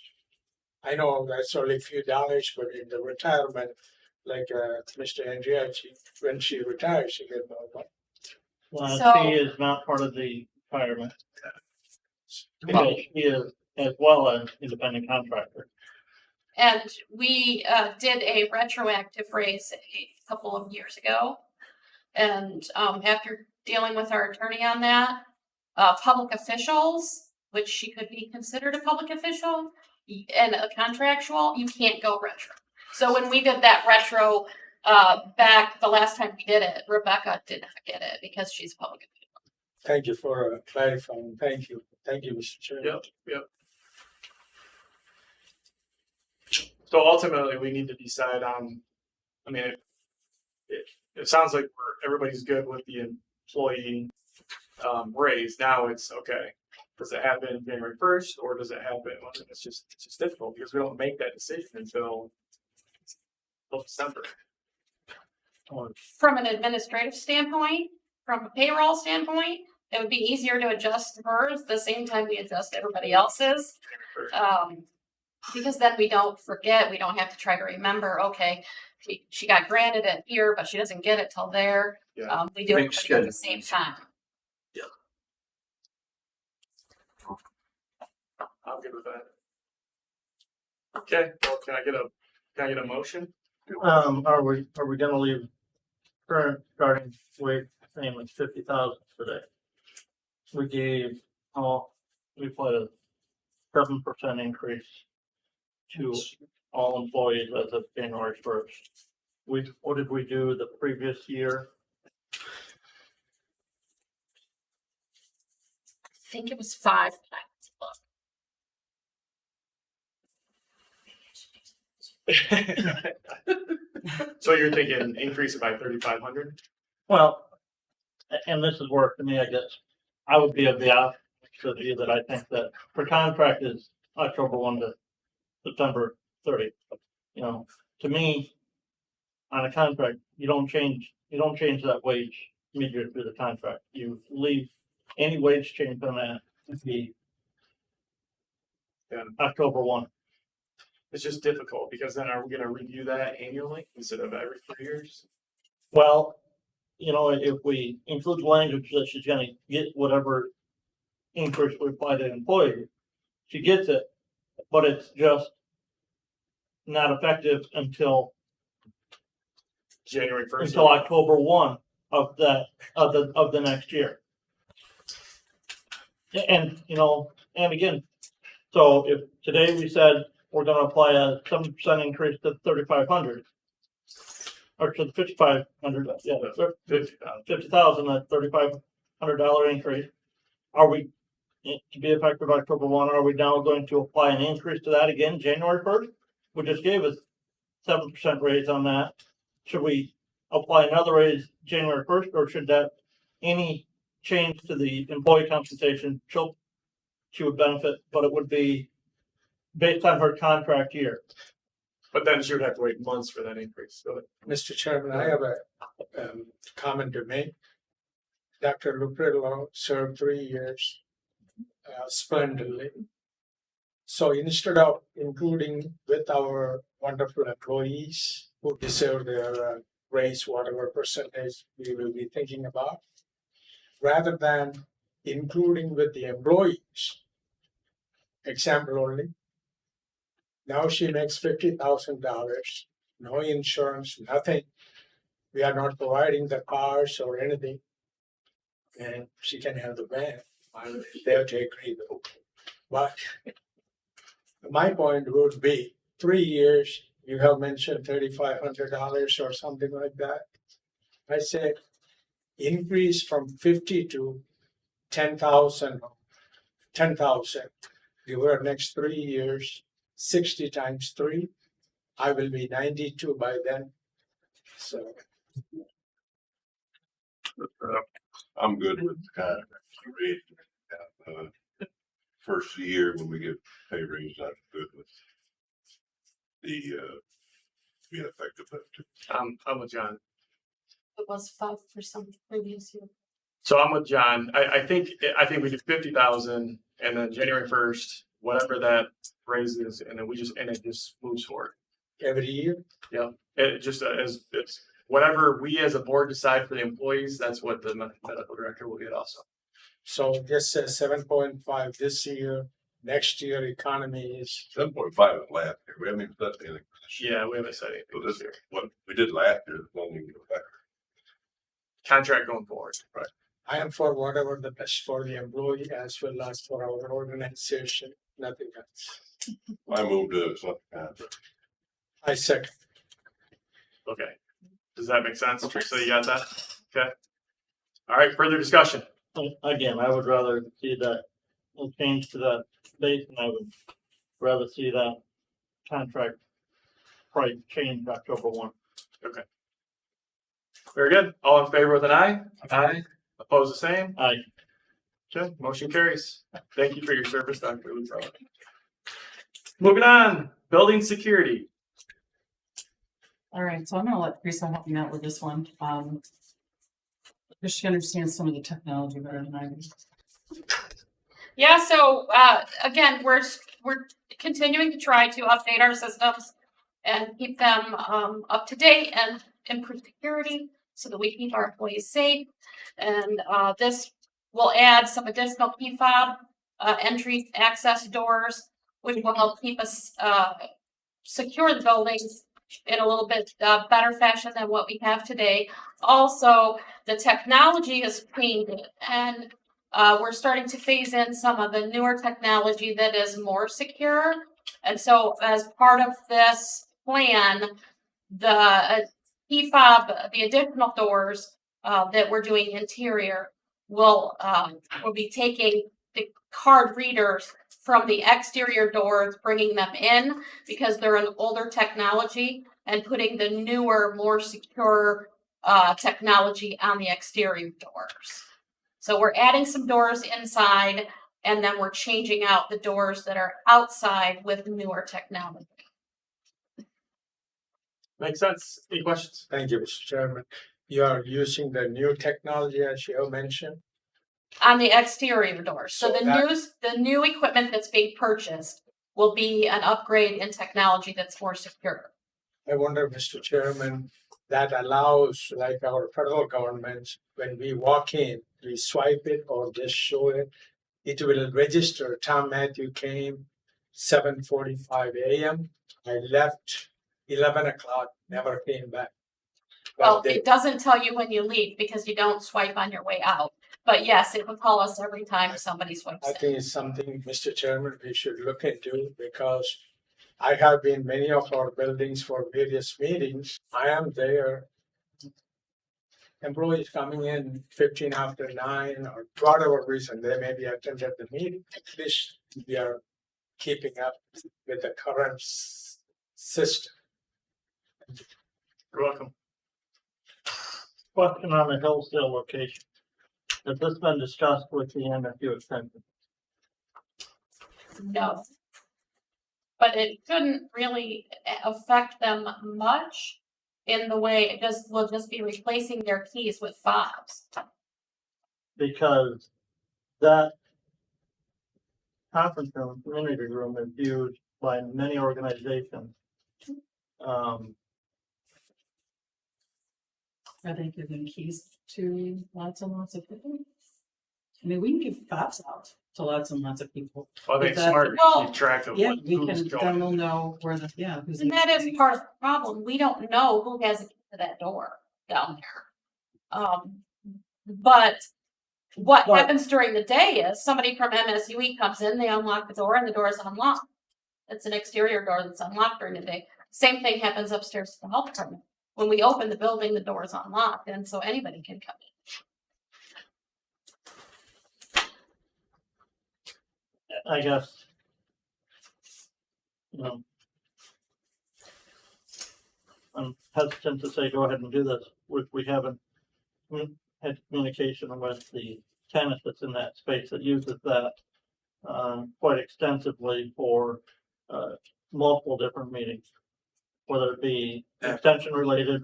I know that's only a few dollars, but in the retirement, like Mr. Andriachi, when she retires, she get more money. She is not part of the retirement. Because she is as well as independent contractor. And we did a retroactive raise a couple of years ago. And after dealing with our attorney on that, public officials, which she could be considered a public official and a contractual, you can't go retro. So when we did that retro back the last time we did it, Rebecca did not get it because she's a public official. Thank you for clarifying. Thank you. Thank you, Mr. Chairman. Yep. So ultimately, we need to decide on, I mean, it sounds like everybody's good with the employee raise. Now it's okay. Does it happen January 1st or does it happen? Well, it's just difficult because we don't make that decision until December. From an administrative standpoint, from a payroll standpoint, it would be easier to adjust hers the same time we adjust everybody else's. Because then we don't forget, we don't have to try to remember, okay, she got granted it here, but she doesn't get it till there. Yeah. We do it Makes at the sense. same time. I'm good with that. Okay, well, can I get a motion? Are we gonna leave current starting wage same as 50,000 today? We gave, we put a 7% increase to all employees as of January 1st. What did we do the previous year? I think it was 5. So you're thinking increase it by 3,500? Well, and this is where, to me, I guess, I would be of the opposite of you, that I think that for contract is October 1 to September 30. You know, to me, on a contract, you don't change that wage midway through the contract. You leave any wage change on that to be October 1. It's just difficult because then are we gonna review that annually instead of every 3 years? Well, you know, if we include language that she's gonna get whatever increase we apply to the employee, she gets it, but it's just not effective until January 1st. until October 1 of the next year. And, you know, and again, so if today we said we're gonna apply a 7% increase to 3,500, or to the 5,500, yeah, 50,000, that $3,500 increase. Are we, to be effective October 1, are we now going to apply an increase to that again, January 1st? We just gave us 7% raise on that. Should we apply another raise January 1st, or should that, any change to the employee compensation, she would benefit, but it would be based on her contract year? But then she would have to wait months for that increase. So Mr. Chairman, I have a comment to make. Dr. Lucarello served 3 years splendidly. So instead of including with our wonderful employees who deserve their raise, whatever percentage we will be thinking about, rather than including with the employees, example only, now she makes $50,000, no insurance, nothing. We are not providing the cars or anything. And she can have the van. They have to agree though. But my point would be 3 years, you have mentioned $3,500 or something like that. I said increase from 50 to 10,000. give her next 3 years, 60 times 3. I will be 92 by then. So I'm good with kind of rate. First year when we get pay raise, I'm good with the being effective. I'm with John. It was 5% previous year. So I'm with John. I think we do 50,000 and then January 1st, whatever that raise is, and then it just moves forward. every year, Yeah. It just as it's whatever we as a board decide for the employees, that's what the medical director will get also. so this says 7.5 this year. Next year economy is 7.5 is last year. We haven't even touched anything. Yeah, we haven't said anything So this this year. what we did last year is not even effective. Contract going forward. Right. I am for whatever the best for the employee as well as for our organization, nothing else. I moved to something kind of. I second. Okay. Does that make sense? Teresa, you got that? Okay. All right, further discussion. Again, I would rather see that change to that base, and I would rather see that contract price change October 1. Very good. All in favor with an aye? Aye. Opposed, the same? Aye. Okay, motion carries. Thank you for your service, Dr. Luttrell. Moving on, building security. All right, so I'm gonna let Teresa help me out with this one. She understands some of the technology better than I do. Yeah, so again, we're continuing to try to update our systems and keep them up to date and improve security so that we keep our employees safe. And this will add some additional key fob entry access doors, which will help keep us secure the buildings in a little bit better fashion than what we have today. Also, the technology is changing, and we're starting to phase in some of the newer technology that is more secure. And so as part of this plan, the key fob, the additional doors that we're doing interior will be taking the card readers from the exterior doors, bringing them in because they're an older technology, and putting the newer, more secure technology on the exterior doors. So we're adding some doors inside, and then we're changing out the doors that are outside with newer technology. Makes sense. Any questions? Thank you, Mr. Chairman. You are using the new technology as you mentioned. On the exterior doors. So So the new equipment that's being purchased will be an upgrade in technology that's more secure. I wonder, Mr. Chairman, that allows like our federal government, when we walk in, we swipe it or just show it. It will register. Tom Matthew came 7:45 a.m. I left 11 o'clock, never came back. Well, But they, it doesn't tell you when you leave because you don't swipe on your way out. But yes, it will call us every time somebody swipes I in. think it's something, Mr. Chairman, we should look into because I have been many of our buildings for various meetings. I am there. Employees coming in 15 after 9 or whatever reason, they may be attended the meeting. At least we are keeping up with the current system. You're welcome. Question on the Hillsdale location. Has this been discussed with the MSU extension? No. But it shouldn't really affect them much in the way we'll just be replacing their keys with fobs. Because that conference room, community room is used by many organizations. Are they giving keys to lots and lots of people? I mean, we can give fobs out to lots and lots of people. I think Is that- smart to Well, keep track of Yeah, what, we who's can, then going. we'll know where the, yeah. who's And that is part of the problem. We don't know who has a key to that door down there. But what But- happens during the day is somebody from MSUE comes in, they unlock the door and the door is unlocked. It's an exterior door that's unlocked during the day. Same thing happens upstairs to the health department. When we open the building, the door is unlocked, and so anybody can come in. I guess you know, I'm hesitant to say, go ahead and do this, which we haven't had communication with the tenant that's in that space that uses that quite extensively for multiple different meetings, whether it be extension related.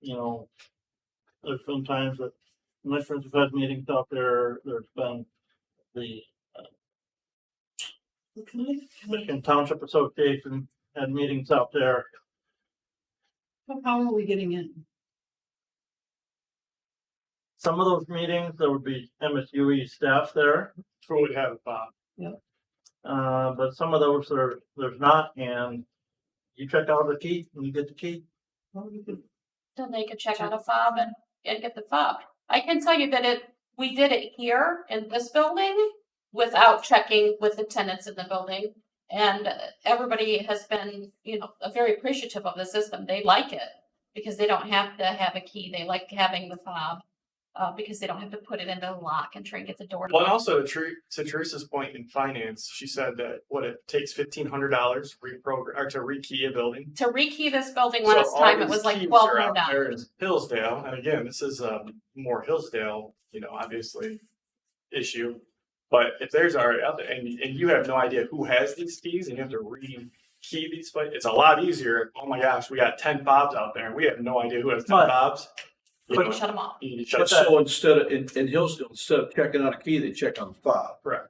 You know, there's been times that commissioners have had meetings out there. There's been the Michigan Township Association had meetings out there. How are we getting in? Some of those meetings, there would be MSUE staff there. Who would have, But some of those there's not, and you check out the key and you get the key. Then they could check out a fob and get the fob. I can tell you that we did it here in this building without checking with the tenants in the building. And everybody has been, very appreciative of the system. They like it because they don't have to have a key. They like having the fob because they don't have to put it into the lock and try and get the door. well, and also to Teresa's point in finance, she said that it takes $1,500 to rekey a building. To rekey this building So last all time, it these was like keys $1,200. are out there in Hillsdale, and again, this is more Hillsdale, obviously issue. But if there's already out there and you have no idea who has these keys and you have to rekey these, it's a lot easier. Oh my gosh, we got 10 fobs out there and we have no idea who has 10 fobs. Shut them off. You need to shut But so instead of, in Hillsdale, instead of checking out a key, they check on the fob. Correct.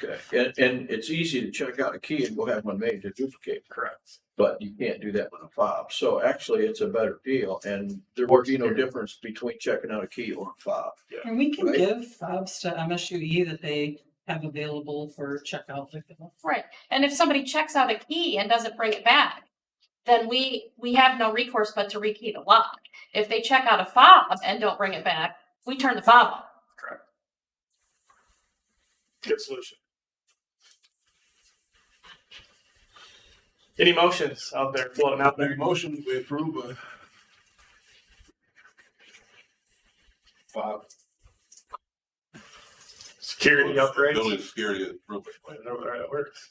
Okay, and it's easy to check out a key and go have one made to duplicate. Correct. But you can't do that with a fob. So actually, it's a better deal, and there would be no difference between checking out a key or a fob. And we can Right. give fobs to MSUE that they have available for checkout. Right. And if somebody checks out a key and doesn't bring it back, then we have no recourse but to rekey the lock. If they check out a fob and don't bring it back, we turn the fob off. Correct. Good solution. Any motions out there floating out Make there? a motion, we approve five. Security upgrades. Building security improvement I plan. don't know how that works.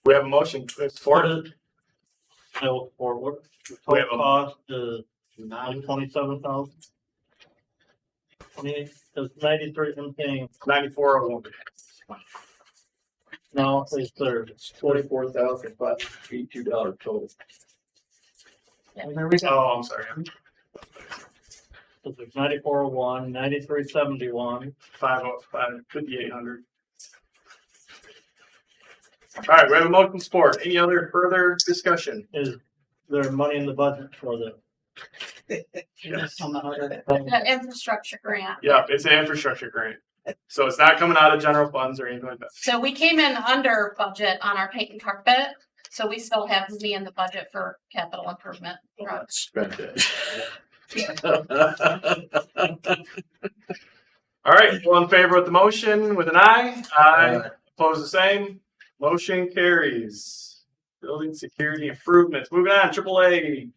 We have a motion for it. So for what the We have total a- cost is like 27,000. 28, it's 93, I'm paying, 9401. no, it's $24,582 total. There we go. Oh, I'm sorry. It's 9401, 9371. 505, 5800. All right, we have a motion support. Any other further discussion? Is there money in the budget for the? Yes. On the order. The infrastructure grant. Yeah, it's an infrastructure grant. So it's not coming out of general funds or anything like that. So we came in under budget on our paint and carpet. So we still have money in the budget for capital improvement. Spend it. All right, all in favor of the motion with an aye? Aye. Opposed, the same. Motion carries. Building security improvements. Moving on, AAA.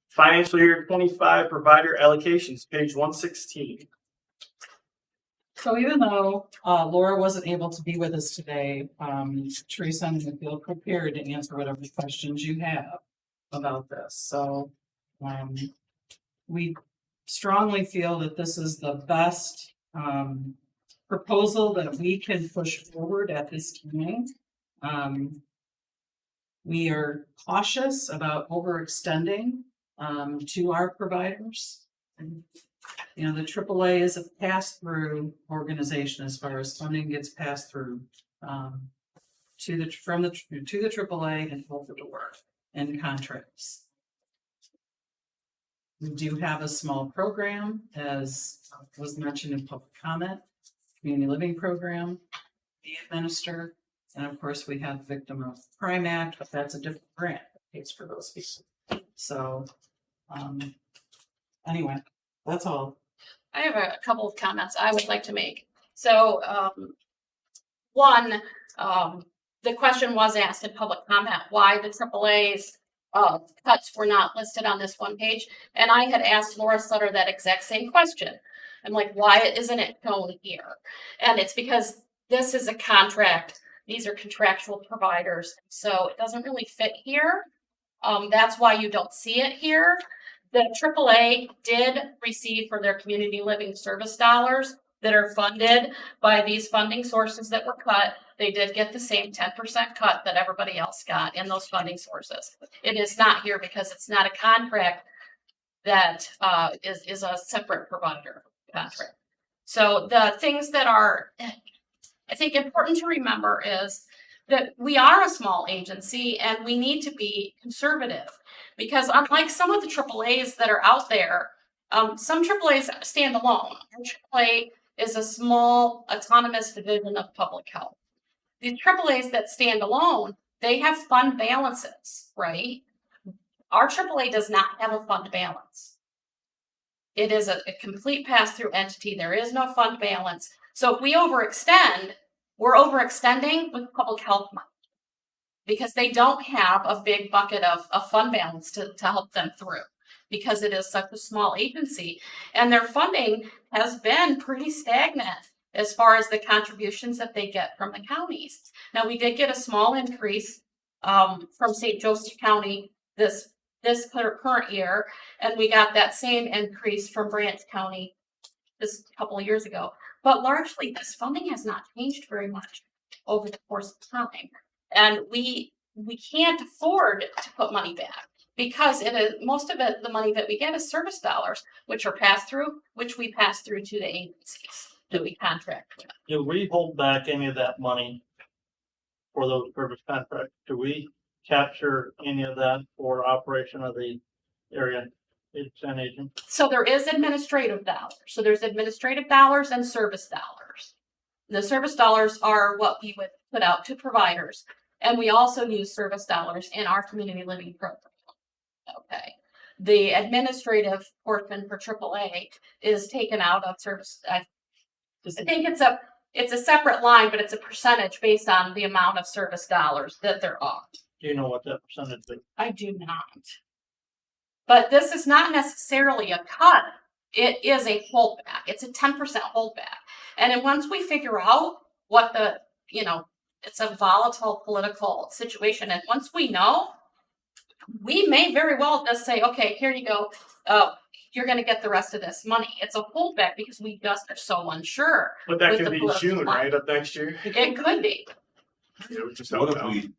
Financial year 25 provider allocations, page 116. So even though Laura wasn't able to be with us today, Teresa and I feel prepared to answer whatever questions you have about this. So we strongly feel that this is the best proposal that we can push forward at this time. We are cautious about overextending to our providers. You know, the AAA is a pass-through organization as far as funding gets passed through to the AAA and both of the work and contracts. We do have a small program, as was mentioned in public comment, community living program, we administer, and of course we have the Victim of Crime Act, but that's a different grant that pays for those people. So, anyway, that's all. I have a couple of comments I would like to make. So, one, the question was asked in public comment, why the AAA's cuts were not listed on this one page. And I had asked Laura Sutter that exact same question. I'm like, why isn't it shown here? And it's because this is a contract These are contractual providers, so it doesn't really fit here. That's why you don't see it here. The AAA did receive for their community living service dollars that are funded by these funding sources that were cut. They did get the same 10% cut that everybody else got in those funding sources. It is not here because it's not a contract that is a separate provider contract. So the things that are, I think, important to remember is that we are a small agency and we need to be conservative, because unlike some of the AAAs that are out there, some AAAs stand alone. Our AAA is a small autonomous division of public health. These AAAs that stand alone, they have fund balances, right? Our AAA does not have a fund balance. It is a complete pass-through entity. There is no fund balance. So if we overextend, we're overextending with public health money because they don't have a big bucket of fund balance to help them through, because it is such a small agency and their funding has been pretty stagnant as far as the contributions that they get from the counties. Now, we did get a small increase from St. Joseph County this current year, and we got that same increase from Branch County this couple of years ago. But largely, this funding has not changed very much over the course of time. And we can't afford to put money back because most of it, the money that we get is service dollars, which are passed through, which we pass through to the agencies that we contract with. Do we hold back any of that money for those service contracts? Do we capture any of that for operation of the area agent? So there is administrative dollars. So there's administrative dollars and service dollars. The service dollars are what we would put out to providers. And we also use service dollars in our community living program. Okay. The administrative portion for AAA is taken out of service. I think it's a separate line, but it's a percentage based on the amount of service dollars that there are. Do you know what that percentage is? I do not. But this is not necessarily a cut. It is a holdback. It's a 10% holdback. And then once we figure out what it's a volatile political situation. And once we know, we may very well just say, okay, here you go. You're going to get the rest of this money. It's a holdback because we just are so unsure. But that could be June, right, of next year? It could be. What if we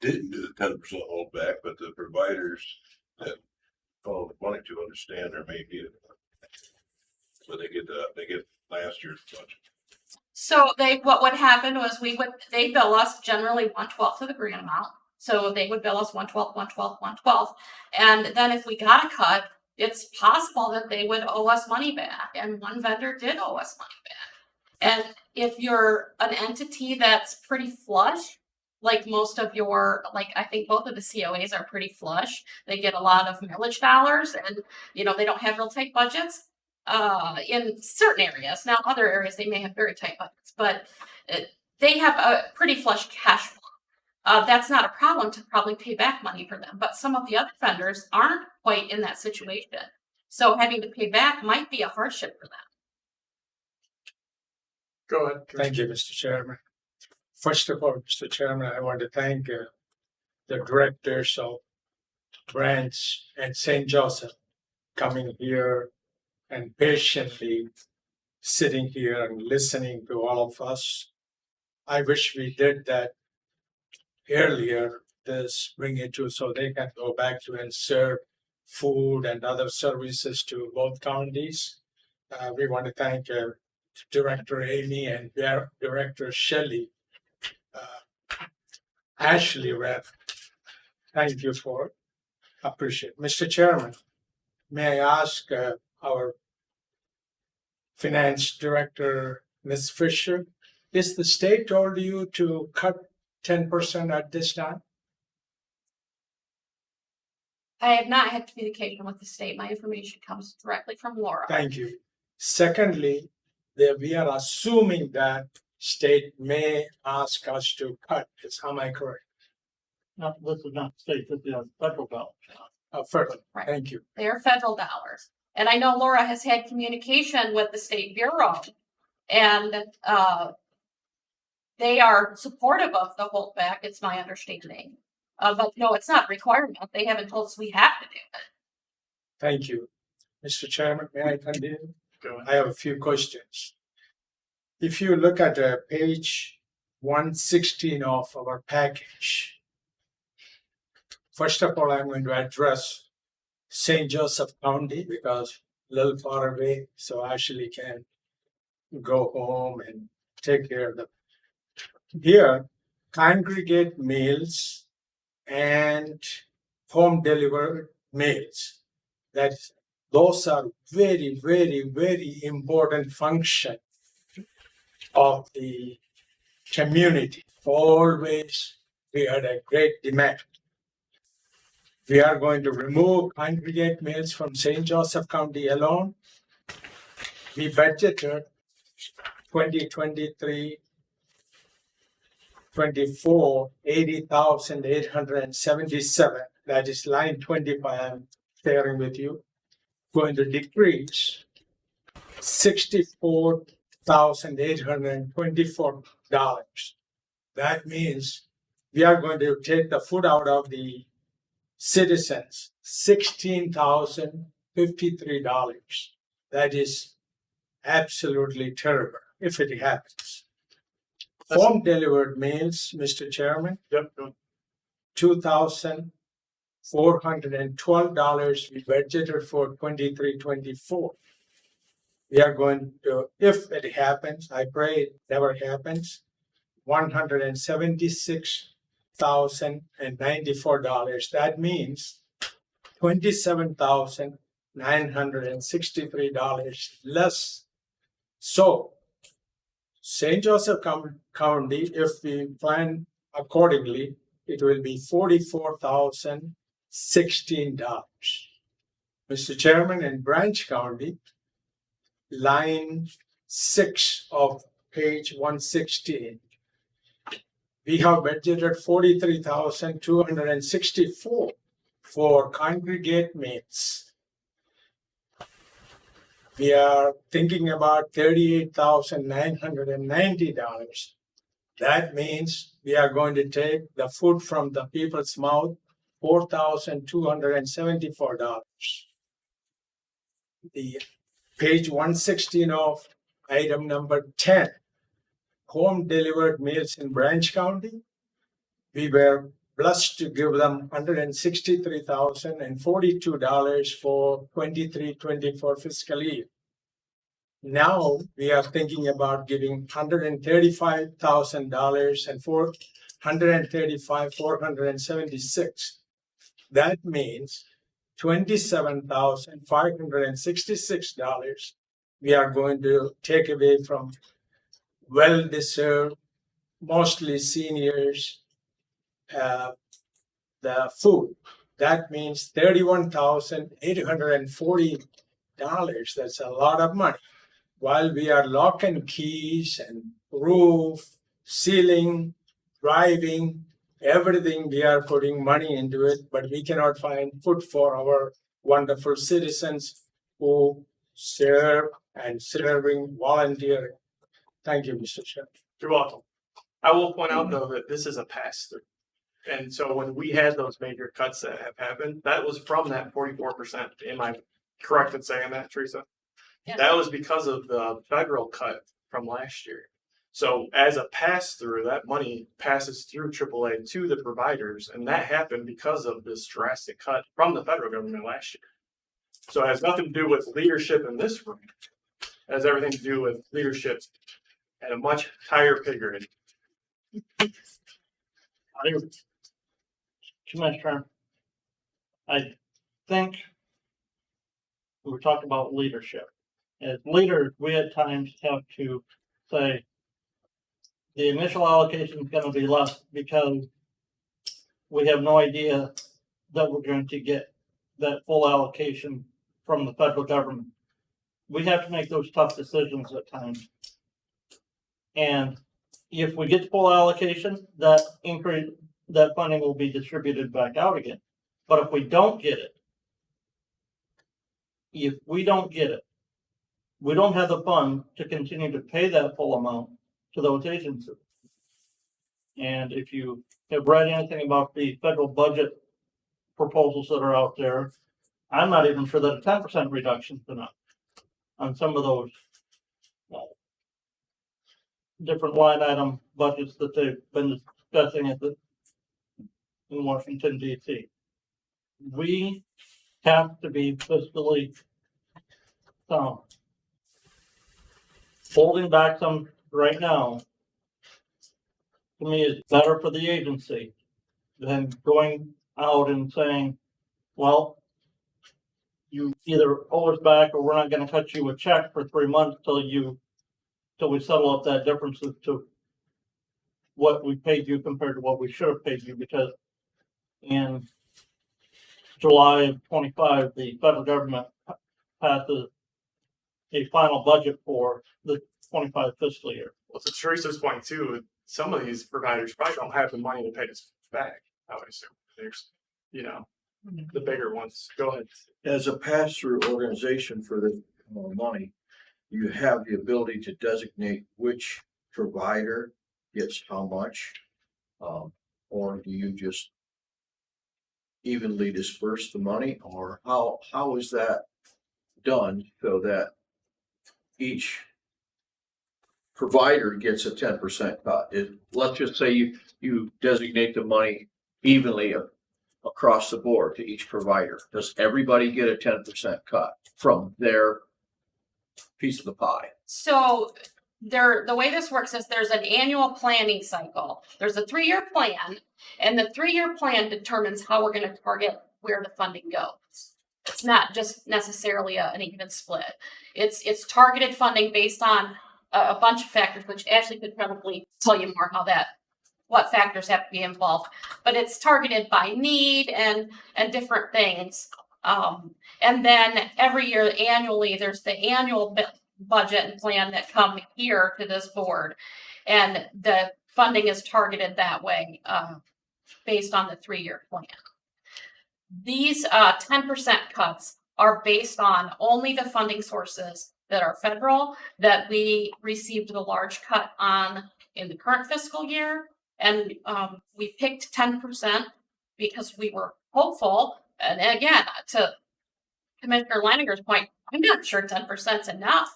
didn't do the 10% holdback, but the providers that follow the money to understand there may be so they get last year's budget. So what would happen was they bill us generally 1/12 of the grant amount. So they would bill us 1/12, 1/12, 1/12. And then if we got a cut, it's possible that they would owe us money back. And one vendor did owe us money back. And if you're an entity that's pretty flush, like most of I think both of the COAs are pretty flush. They get a lot of millage dollars and, they don't have real tight budgets in certain areas. Now, other areas, they may have very tight budgets, but they have a pretty flush cash flow. That's not a problem to probably pay back money for them, but some of the other vendors aren't quite in that situation. So having to pay back might be a hardship for them. Go ahead. Thank you, Mr. Chairman. First of all, Mr. Chairman, I want to thank the directors of Branch and St. Joseph coming here and patiently sitting here and listening to all of us. I wish we did that earlier, bring it to so they can go back to and serve food and other services to both counties. We want to thank Director Amy and Director Shelley. Ashley Rep. Thank you for appreciate. Mr. Chairman, may I ask our Finance Director, Ms. Fisher, is the state told you to cut 10% at this time? I have not had communication with the state. My information comes directly from Laura. Thank you. Secondly, we are assuming that state may ask us to cut. Am I correct? No, this is not state, this is federal dollars. Federal. Right. Thank you. They are federal dollars. And I know Laura has had communication with the State Bureau. And they are supportive of the holdback, it's my understanding. But no, it's not a requirement. They haven't told us we have to do it. Thank you. Mr. Chairman, may I continue? Go ahead. I have a few questions. If you look at page 116 of our package, first of all, I'm going to address St. Joseph County because a little far away, so Ashley can go home and take care of them. Here, congregate meals and home delivered meals. Those are very, very, very important function of the community. Always we had a great demand. We are going to remove congregate meals from St. Joseph County alone. We budgeted 2023-24, $80,877. That is line 25 I'm sharing with you. Going to decrease $64,824. That means we are going to take the food out of the citizens, $16,053. That is absolutely terrible if it happens. Home delivered meals, Mr. Chairman, Yep. Go ahead. $2,412 we budgeted for 23-24. We are going to, if it happens, I pray it never happens, $176,094. That means $27,963 less. So St. Joseph County, if we plan accordingly, it will be $44,016. Mr. Chairman, in Branch County, line 6 of page 116, we have budgeted $43,264 for congregate meals. We are thinking about $38,990. That means we are going to take the food from the people's mouth, $4,274. The page 116 of item number 10, home delivered meals in Branch County. We were blessed to give them $163,042 for 23-24 fiscal year. Now we are thinking about giving $135,000 and $476. That means $27,566 we are going to take away from well-deserved, mostly seniors, the food. That means $31,840. That's a lot of money. While we are lock and keys and roof, ceiling, driving, everything we are putting money into it, but we cannot find food for our wonderful citizens who serve and serving volunteering. Thank you, Mr. Chairman. You're welcome. I will point out though that this is a pass through. And so when we had those major cuts that have happened, that was from that 44%. Am I correct in saying that, Teresa? Yeah. That was because of the federal cut from last year. So as a pass through, that money passes through AAA to the providers, and that happened because of this drastic cut from the federal government last year. So it has nothing to do with leadership in this room. It has everything to do with leadership at a much higher pay grade. Commissioner, I think we talked about leadership. As leaders, we at times have to say the initial allocation is going to be less because we have no idea that we're going to get that full allocation from the federal government. We have to make those tough decisions at times. And if we get full allocation, that funding will be distributed back out again. But if we don't get it, we don't have the fund to continue to pay that full amount to those agencies. And if you have read anything about the federal budget proposals that are out there, I'm not even sure that a 10% reduction is enough on some of those different line item budgets that they've been discussing in Washington DC. We have to be fiscally sound. Holding back some right now, to me, is better for the agency than going out and saying, well, you either owe us back or we're not gonna cut you a check for 3 months till we settle up that difference as to what we paid you compared to what we should have paid you, because in July of 25, the federal government passes a final budget for the 25 fiscal year. Well, to Teresa's point too, some of these providers probably don't have the money to pay us back, I would assume. There's, you know, the bigger ones. Go ahead. As a pass-through organization for the money, you have the ability to designate which provider gets how much, or do you just evenly disperse the money, or how is that done so that each provider gets a 10% cut? Let's just say you designate the money evenly across the board to each provider. Does everybody get a 10% cut from their piece of the pie? So the way this works is there's an annual planning cycle. There's a 3-year plan, and the 3-year plan determines how we're going to target where the funding goes. It's not just necessarily an even split. It's targeted funding based on a bunch of factors, which Ashley could probably tell you more what factors have to be involved. But it's targeted by need and different things. And then every year, annually, there's the annual budget and plan that come here to this board, and the funding is targeted that way based on the 3-year plan. These 10% cuts are based on only the funding sources that are federal, that we received the large cut on in the current fiscal year. And we picked 10% because we were hopeful. And again, to Commissioner Leininger's point, I'm not sure 10% is enough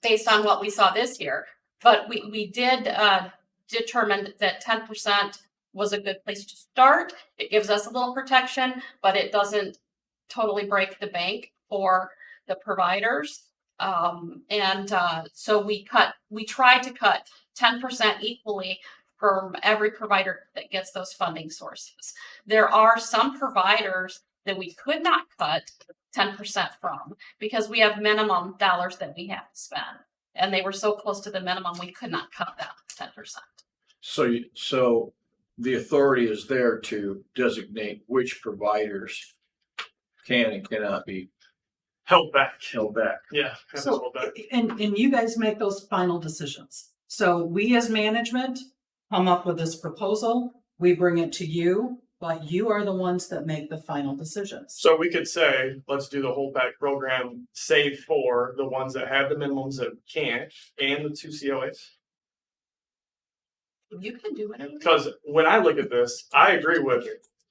based on what we saw this year. But we did determine that 10% was a good place to start. It gives us a little protection, but it doesn't totally break the bank for the providers. So we try to cut 10% equally from every provider that gets those funding sources. There are some providers that we could not cut 10% from because we have minimum dollars that we have to spend. And they were so close to the minimum, we could not cut that 10%. So the authority is there to designate which providers can and cannot be held back. Yeah. So, and you guys make those final decisions. So we as management come up with this proposal, we bring it to you, but you are the ones that make the final decisions. So we could say, let's do the holdback program, save for the ones that have the minimums that can't, and the 2 COAs. You can do whatever. Because when I look at this, I agree with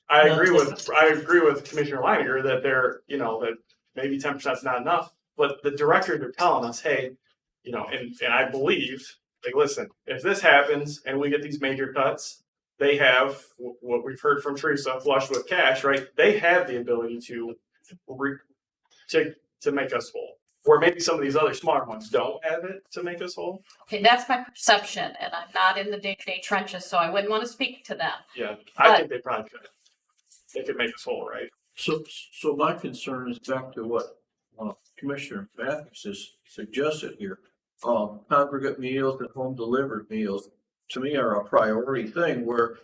Commissioner Leininger that that maybe 10% is not enough. But the directors are telling us, hey, and I believe, like, listen, if this happens and we get these major cuts, they have what we've heard from Teresa, flush with cash, right? They have the ability to make us whole. Where maybe some of these other smart ones don't have it to make us whole. Okay, that's my perception, and I'm not in the day-to-day trenches, so I wouldn't want to speak to them. Yeah, I think they probably could. They could make us whole, right? So my concern is back to what Commissioner Mathis has suggested here. Congregate meals and home delivered meals, to me, are a priority thing where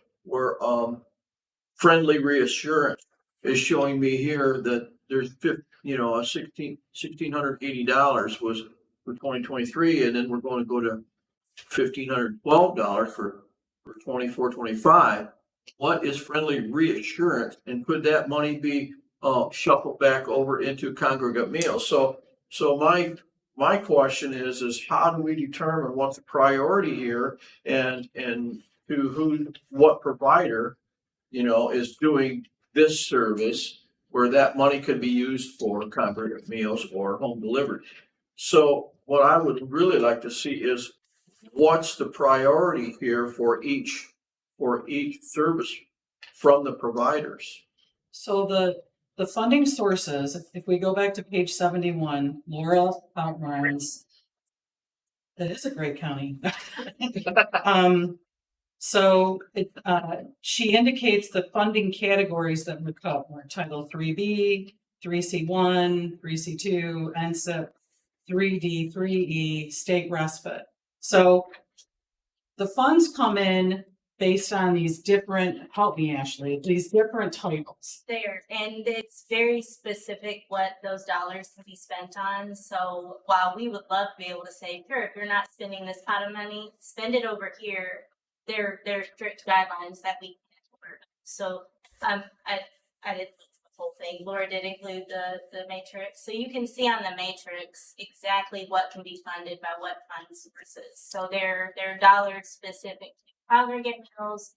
friendly reassurance is showing me here that there's $1,680 was for 2023, and then we're going to go to $1,512 for 24-25. What is friendly reassurance, and could that money be shuffled back over into congregate meals? So my question is how do we determine what's the priority here, and to what provider, is doing this service where that money could be used for comprehensive meals or home delivery. So what I would really like to see is what's the priority here for each service from the providers? So the funding sources, if we go back to page 71, Laura outlines, that is a great county. So she indicates the funding categories that would cover Title 3B, 3C1, 3C2, NSIP, 3D, 3E, state respite. So the funds come in based on these different, help me Ashley, these different titles. There, and it's very specific what those dollars can be spent on. So while we would love to be able to say, sure, if you're not spending this pot of money, spend it over here. There are strict guidelines that we can work. So I did the whole thing. Laura did include the matrix. So you can see on the matrix exactly what can be funded by what fund sources. So there are dollars specific to congregate meals,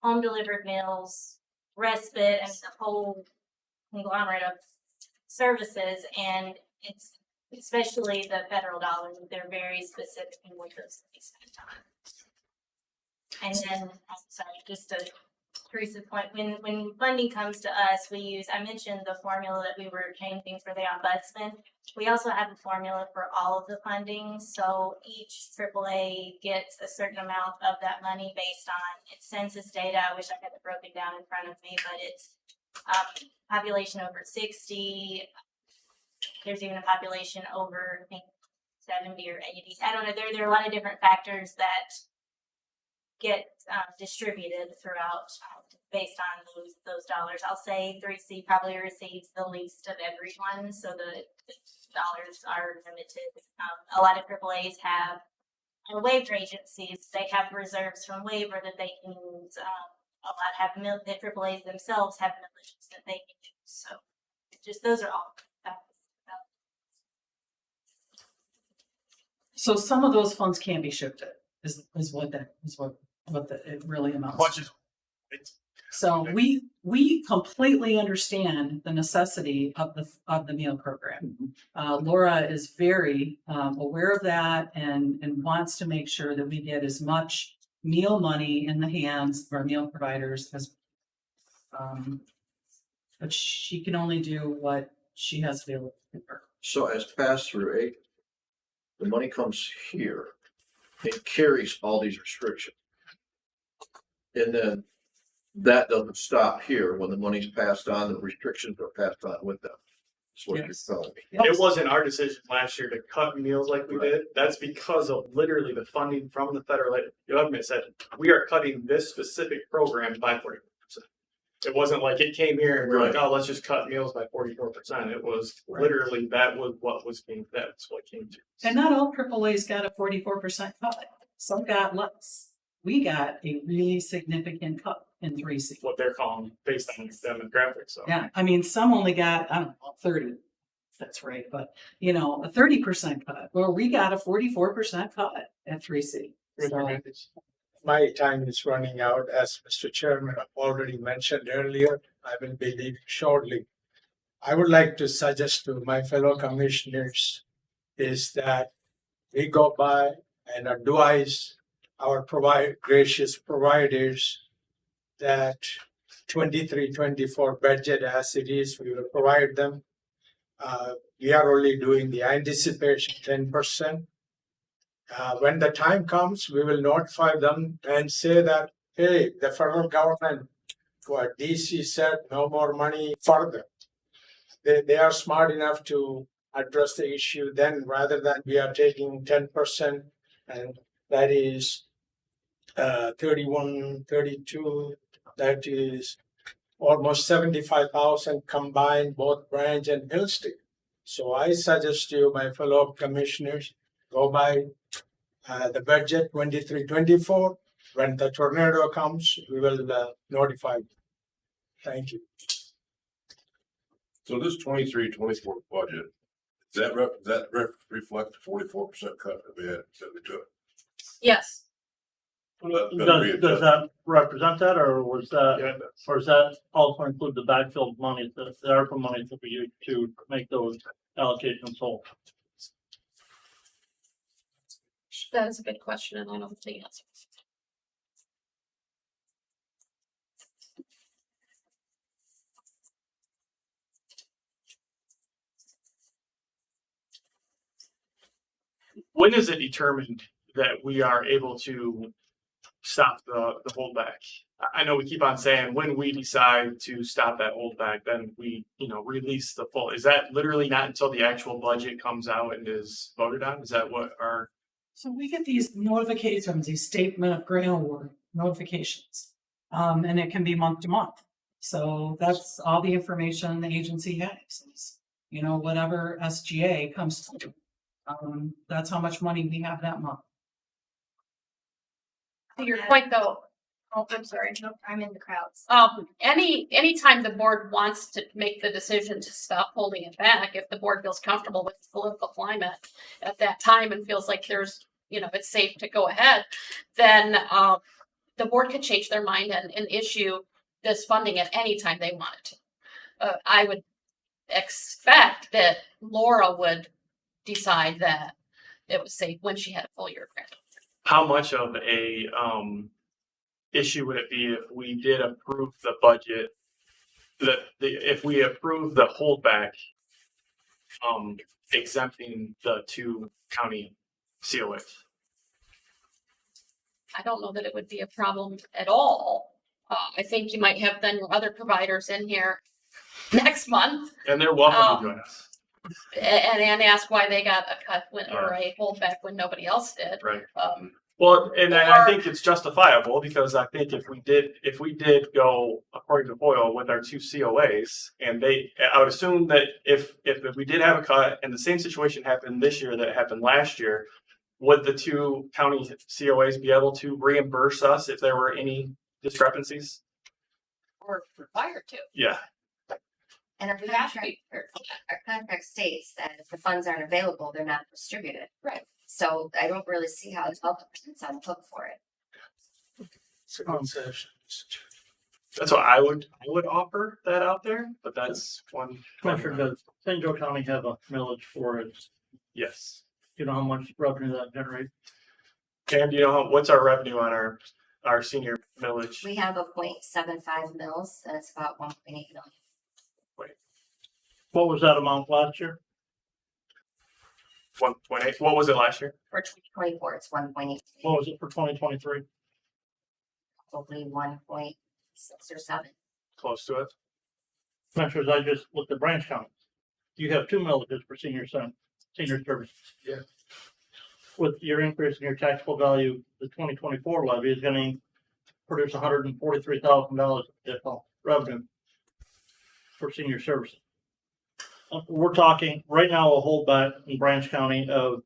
home delivered meals, respite, and the whole conglomerate of services. And it's especially the federal dollars, they're very specific in what those things spent on. And then, I'm sorry, just to Teresa's point, when funding comes to us, we use, I mentioned the formula that we were changing for the ombudsman. We also have a formula for all of the funding. So each AAA gets a certain amount of that money based on its census data. I wish I had it broken down in front of me, but it's population over 60. There's even a population over, I think, 70 or 80. I don't know. There are a lot of different factors that get distributed throughout based on those dollars. I'll say 3C probably receives the least of everyone, so the dollars are limited. A lot of AAAs have waiver agencies. They have reserves from waiver that they can use. A lot have the AAAs themselves have militias that they can use. So just those are all. So some of those funds can be shifted, is what it really amounts Much to. as it's So we completely understand the necessity of the meal program. Laura is very aware of that and wants to make sure that we get as much meal money in the hands of our meal providers as but she can only do what she has available to her. So as pass-through aid, the money comes here, it carries all these restrictions. And then that doesn't stop here. When the money's passed on, the restrictions are passed on with them. That's what Yes. you're telling me. It wasn't our decision last year to cut meals like we did. That's because of literally the funding from the federal government said, we are cutting this specific program by 40%. It wasn't like it came here and we're like, oh, let's just cut meals by 44%. It was literally, that's what came to. And not all AAA's got a 44% cut. Some got less. We got a really significant cut in 3C. What they're calling based on demographics. So. Yeah, I mean, some only got, I don't know, 30. That's right, but a 30% cut. Well, we got a 44% cut at 3C. So, My time is running out. As Mr. Chairman already mentioned earlier, I will be leaving shortly. I would like to suggest to my fellow commissioners is that we go by and advise our gracious providers that 23-24 budget as it is, we will provide them. We are only doing the anticipation 10%. When the time comes, we will notify them and say that, hey, the federal government, what DC said, no more money further. They are smart enough to address the issue then, rather than we are taking 10%, and that is 31, 32, that is almost 75,000 combined, both Branch and Hillsdale. So I suggest you, my fellow commissioners, go by the budget 23-24. When the tornado comes, we will notify you. Thank you. So this 23-24 budget, does that reflect the 44% cut that we took? Yes. Does that represent that, or was that, Yeah, or does that also include the backfill money, the ARPA money that we use to make those allocations whole? That is a good question, and I don't know the answer. when is it determined that we are able to stop the holdback? I know we keep on saying when we decide to stop that holdback, then we, release the full. Is that literally not until the actual budget comes out and is voted on? Is that what our? So we get these notifications, these statement of grant award notifications. And it can be month to month. So that's all the information the agency has. Is, whatever SGA comes through. That's how much money we have that month. To your point though, oh, I'm sorry. Nope, I'm in the crowds. Anytime the board wants to make the decision to stop holding it back, if the board feels comfortable with the political climate at that time and feels like there's, it's safe to go ahead, then the board could change their mind and issue this funding at any time they wanted to. I would expect that Laura would decide that it was safe when she had a full year grant. How much of a issue would it be if we did approve the budget? If we approve the holdback, exempting the 2 county COAs? I don't know that it would be a problem at all. I think you might have then your other providers in here next month And they're welcome to join us. and ask why they got a cut or a holdback when nobody else did. Right. Well, and I think it's justifiable because I think if we did go according to Boyle with our 2 COAs, and I would assume that if we did have a cut and the same situation happened this year that happened last year, would the 2 county COAs be able to reimburse us if there were any discrepancies? Or required to. Yeah. And our contract states that if the funds aren't available, they're not distributed. Right. So I don't really see how it's up on the hook for it. That's what I would offer that out there, but that's one. Commissioner, does St. Joe County have a millage for it? Yes. You know how much revenue that generates? Cam, do you know what's our revenue on our senior millage? We have a 0.75 mils, and it's about 1.8 million. What was that amount last year? 1.8. What was it last year? For 2024, it's 1.8. What was it for 2023? Probably 1.6 or 7. Close to it. Commissioners, I just looked at Branch County. You have 2 millages for senior services. Yeah. With your increase in your taxable value, the 2024 levy is going to produce $143,000 additional revenue for senior services. We're talking right now a holdback in Branch County of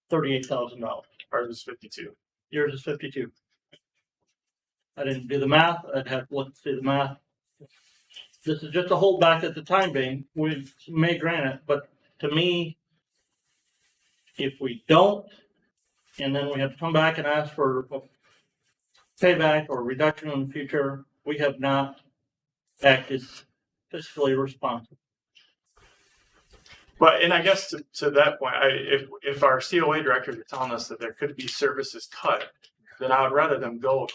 $38,000. Ours is 52. Yours is 52. I didn't do the math. I'd have to look to see the math. This is just a holdback at the time being. We may grant it, but to me, if we don't, and then we have to come back and ask for a payback or reduction in the future, we have not acted fiscally responsible. But, and I guess to that point, if our COA directors are telling us that there could be services cut, then I would rather them go,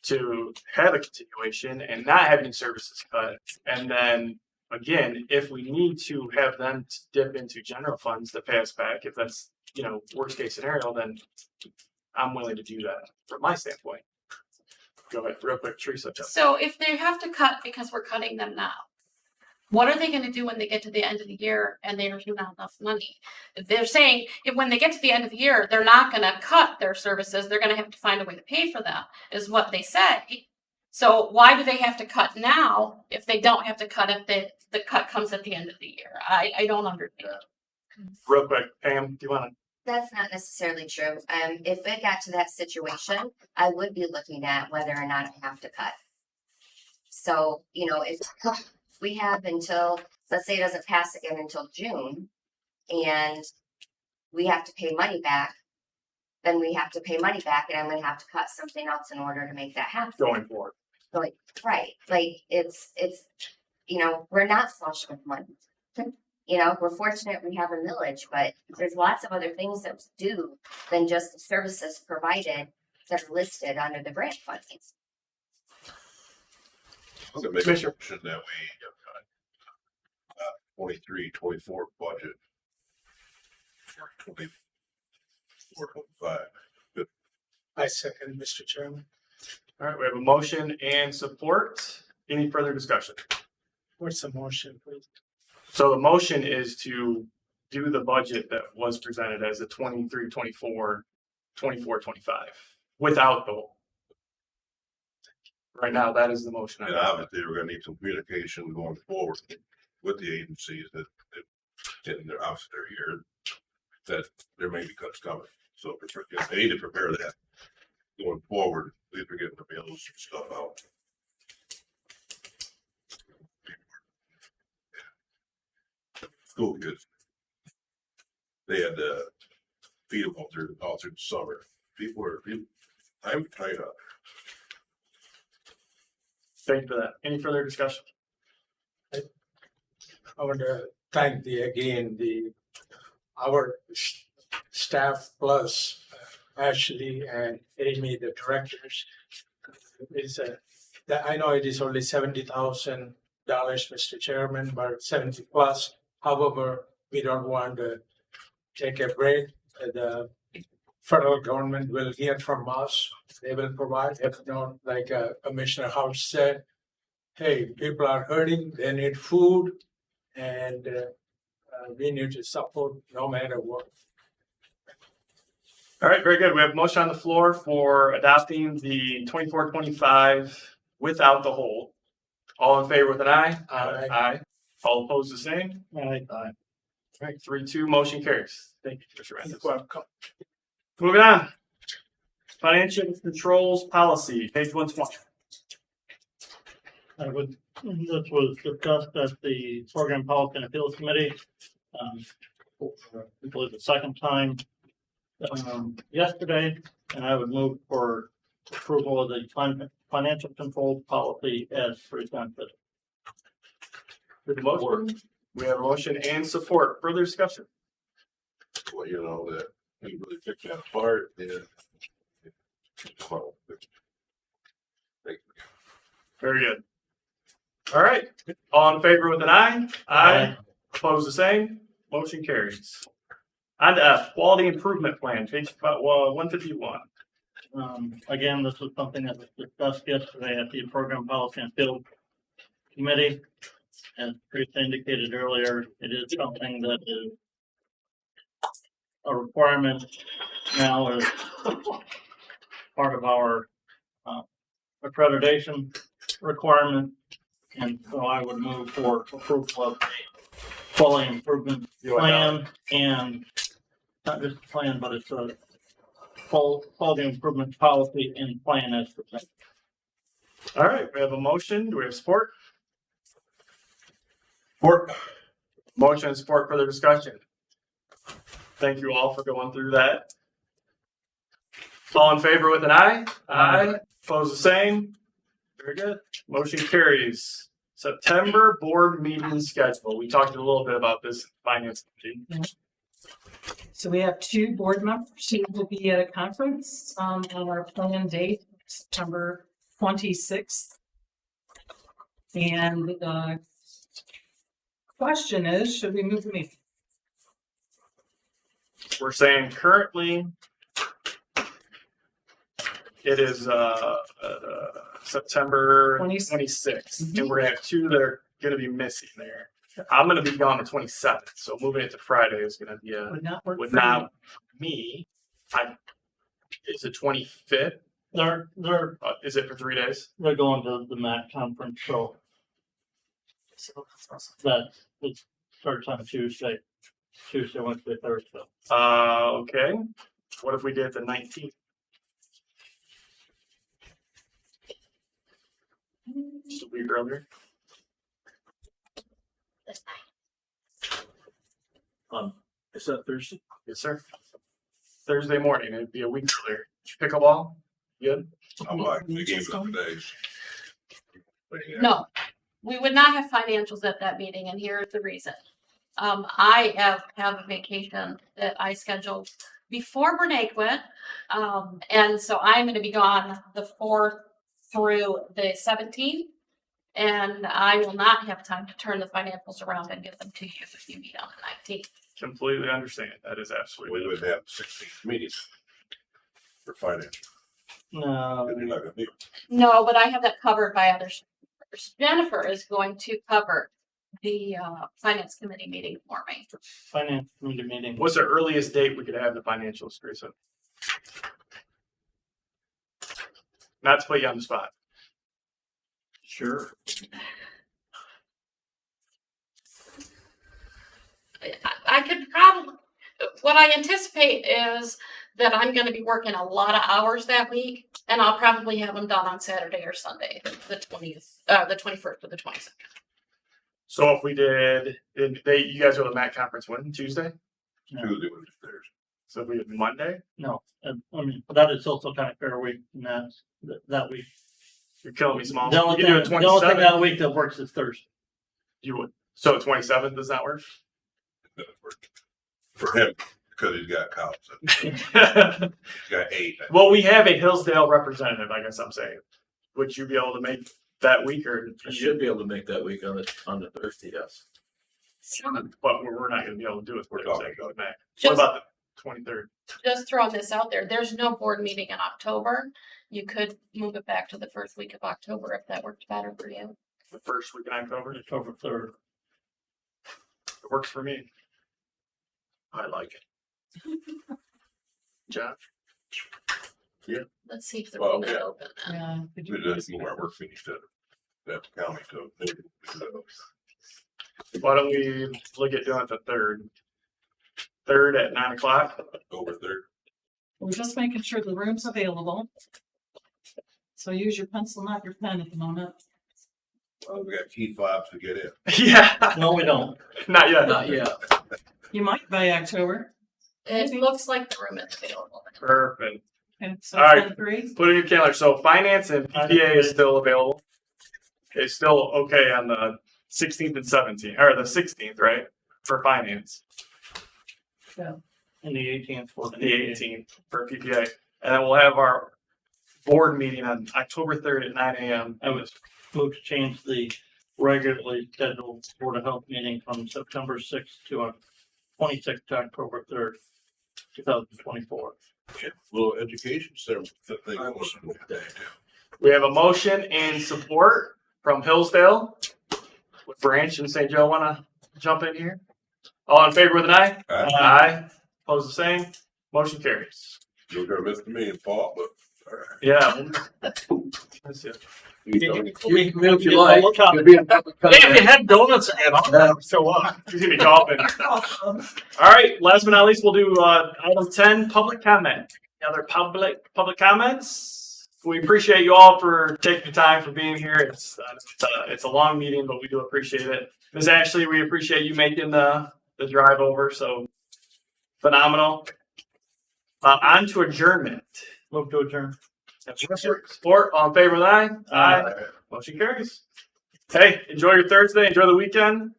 to have a continuation and not having services cut. And then again, if we need to have them dip into general funds to pay us back, if that's, worst case scenario, then I'm willing to do that from my standpoint. Go ahead, real quick, Teresa. So if they have to cut because we're cutting them now, what are they going to do when they get to the end of the year and there's not enough money? They're saying if when they get to the end of the year, they're not going to cut their services. They're going to have to find a way to pay for them, is what they say. So why do they have to cut now if they don't have to cut if the cut comes at the end of the year? I don't understand. Real quick, Pam, do you want to? That's not necessarily true. If it got to that situation, I would be looking at whether or not I have to cut. So, if we have until, let's say it doesn't pass again until June, and we have to pay money back, then we have to pay money back and I'm gonna have to cut something else in order to make that happen. Going forward. Like, right, like, it's, you know, we're not flush with money. You know, we're fortunate we have a millage, but there's lots of other things that we do than just the services provided that are listed under the grant funding. I'm gonna make a Commissioner. motion that we, 23-24 budget for 24-25. I second, Mr. Chairman. All right, we have a motion and support. Any further discussion? What's the motion, please? So the motion is to do the budget that was presented as a 23-24, 24-25 without the whole. Right now, that is the motion. And obviously, we're gonna need some communication going forward with the agencies that in their office they're here, that there may be cuts coming. So they need to prepare that going forward. If we're getting the bills and stuff out. School kids, they had to feed them all through the summer. I'm tied up. Thank you for that. Any further discussion? I want to thank our staff plus Ashley and Amy, the directors. I know it is only $70,000, Mr. Chairman, but 70 plus. However, we don't want to take a break. The federal government will hear from us. They will provide. If not, like Commissioner House said, hey, people are hurting. They need food, and we need to support no matter what. All right, very good. We have a motion on the floor for adopting the 24-25 without the whole. All in favor with an aye? Aye. Aye. All opposed, the same? Aye. All right, 3-2, motion carries. Thank you, Mr. Randall. Welcome. Moving on. Financial controls policy, page 120. This was discussed at the Program Policy and Appeals Committee. For, I believe the second time yesterday, and I would move for approval of the financial control policy as presented. With the motion, we have a motion and support. Further discussion? Well, you know, that we really picked that apart. And thank you. Very good. All right, all in favor with an aye? Aye. Opposed, the same? Motion carries. On to F, quality improvement plan, page 151. Again, this was something that was discussed yesterday at the Program Policy and Field Committee. As Chris indicated earlier, it is something that is a requirement now as part of our accreditation requirement. And so I would move for approval of the quality improvement plan, and not just a plan, but it's a full quality improvement policy and plan as presented. All right, we have a motion. Do we have support? Support. Motion and support, further discussion. Thank you all for going through that. All in favor with an aye? Aye. Opposed, the same? Very good. Motion carries. September board meeting schedule. We talked a little bit about this finance committee. So we have 2 board members who will be at a conference on our planned date, September 26th. And the question is, should we move the meeting? We're saying currently it is September 26th, and we're gonna have 2 that are gonna be missing there. I'm gonna be gone the 27th, so moving it to Friday is gonna be Would not work would for not me. It's the 25th. They're Is it for 3 days? they're going to the MAC conference, so that it starts on Tuesday, Wednesday, Thursday. Okay. What if we did the 19th? Just a week earlier. Is that Thursday? Yes, sir. Thursday morning. It'd be a week earlier. Pickleball, good? I'm like, they gave it up today. No, we would not have financials at that meeting, and here's the reason. I have a vacation that I scheduled before Renee quit. And so I'm gonna be gone the 4th through the 17th. And I will not have time to turn the financials around and get them to you if you meet on the 19th. Completely understand. That is absolutely. We would have 16 meetings for finance. No, And you're not gonna be. No, but I have that covered by others. Jennifer is going to cover the finance committee meeting for me. finance committee meeting. What's the earliest date we could have the financials, Teresa? Not to put you on the spot. Sure. I could probably, what I anticipate is that I'm gonna be working a lot of hours that week, and I'll probably have them done on Saturday or Sunday, the 20th, the 21st or the 22nd. So if we did, you guys are the MAC conference when? Tuesday? Tuesday, Wednesday, Thursday. So if we did Monday, No, I mean, that is also kind of fair week, and that week. you're killing me small. The only You thing, could do a the only thing 27th. that week that works is Thursday. You would. So 27th does not work? For him, because he's got cops. He's got 8. Well, we have a Hillsdale representative, I guess I'm saying. Would you be able to make that week or? I should be able to make that week on the Thursday, yes. But we're not gonna be able to do it. We're talking going about back. What Just- about the 23rd? Just throwing this out there, there's no board meeting in October. You could move it back to the first week of October if that worked better for you. The first week in October? October 3rd. It works for me. I like it. Josh? Let's see if the Well, room is yeah. open. then. Yeah. could you We just move our work finished at the county, so. Why don't we look at doing it the 3rd? 3rd at 9 o'clock? Over 3rd. We're just making sure the room's available. So use your pencil, not your pen at the moment. Well, we got key fobs to get in. Yeah, No, we don't. not yet. Not yet. You might by October. It looks like the room is available. Perfect. Okay, so All right. 10-3. Put it in your calendar. So finance and PPA is still available. It's still okay on the 16th and 17th, or the 16th, right? For finance. And the 18th for The 18th for PPA. And then we'll have our board meeting on October 3rd at 9 a.m. I would move to change the regularly scheduled Board of Health meeting from September 6th to 26th to October 3rd, 2024. Little education center thing. We have a motion and support from Hillsdale. Would Branch and St. Joe want to jump in here? All in favor with an eye? Aye. Aye. Opposed the same? Motion carries. You're gonna miss me and Paul, but. All right. Yeah. That's it. If you like. You'll be in public Hey, if you comment. had donuts and all, so what? He's gonna be golfing. All right, last but not least, we'll do item 10, public comment. Any other public comments? We appreciate you all for taking the time for being here. It's a long meeting, but we do appreciate it. Ms. Ashley, we appreciate you making the drive over, so phenomenal. On to adjournment. Move to adjourn. Support, all in favor of aye? Aye. Motion carries. Hey, enjoy your Thursday, enjoy the weekend.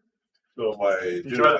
So my. Enjoy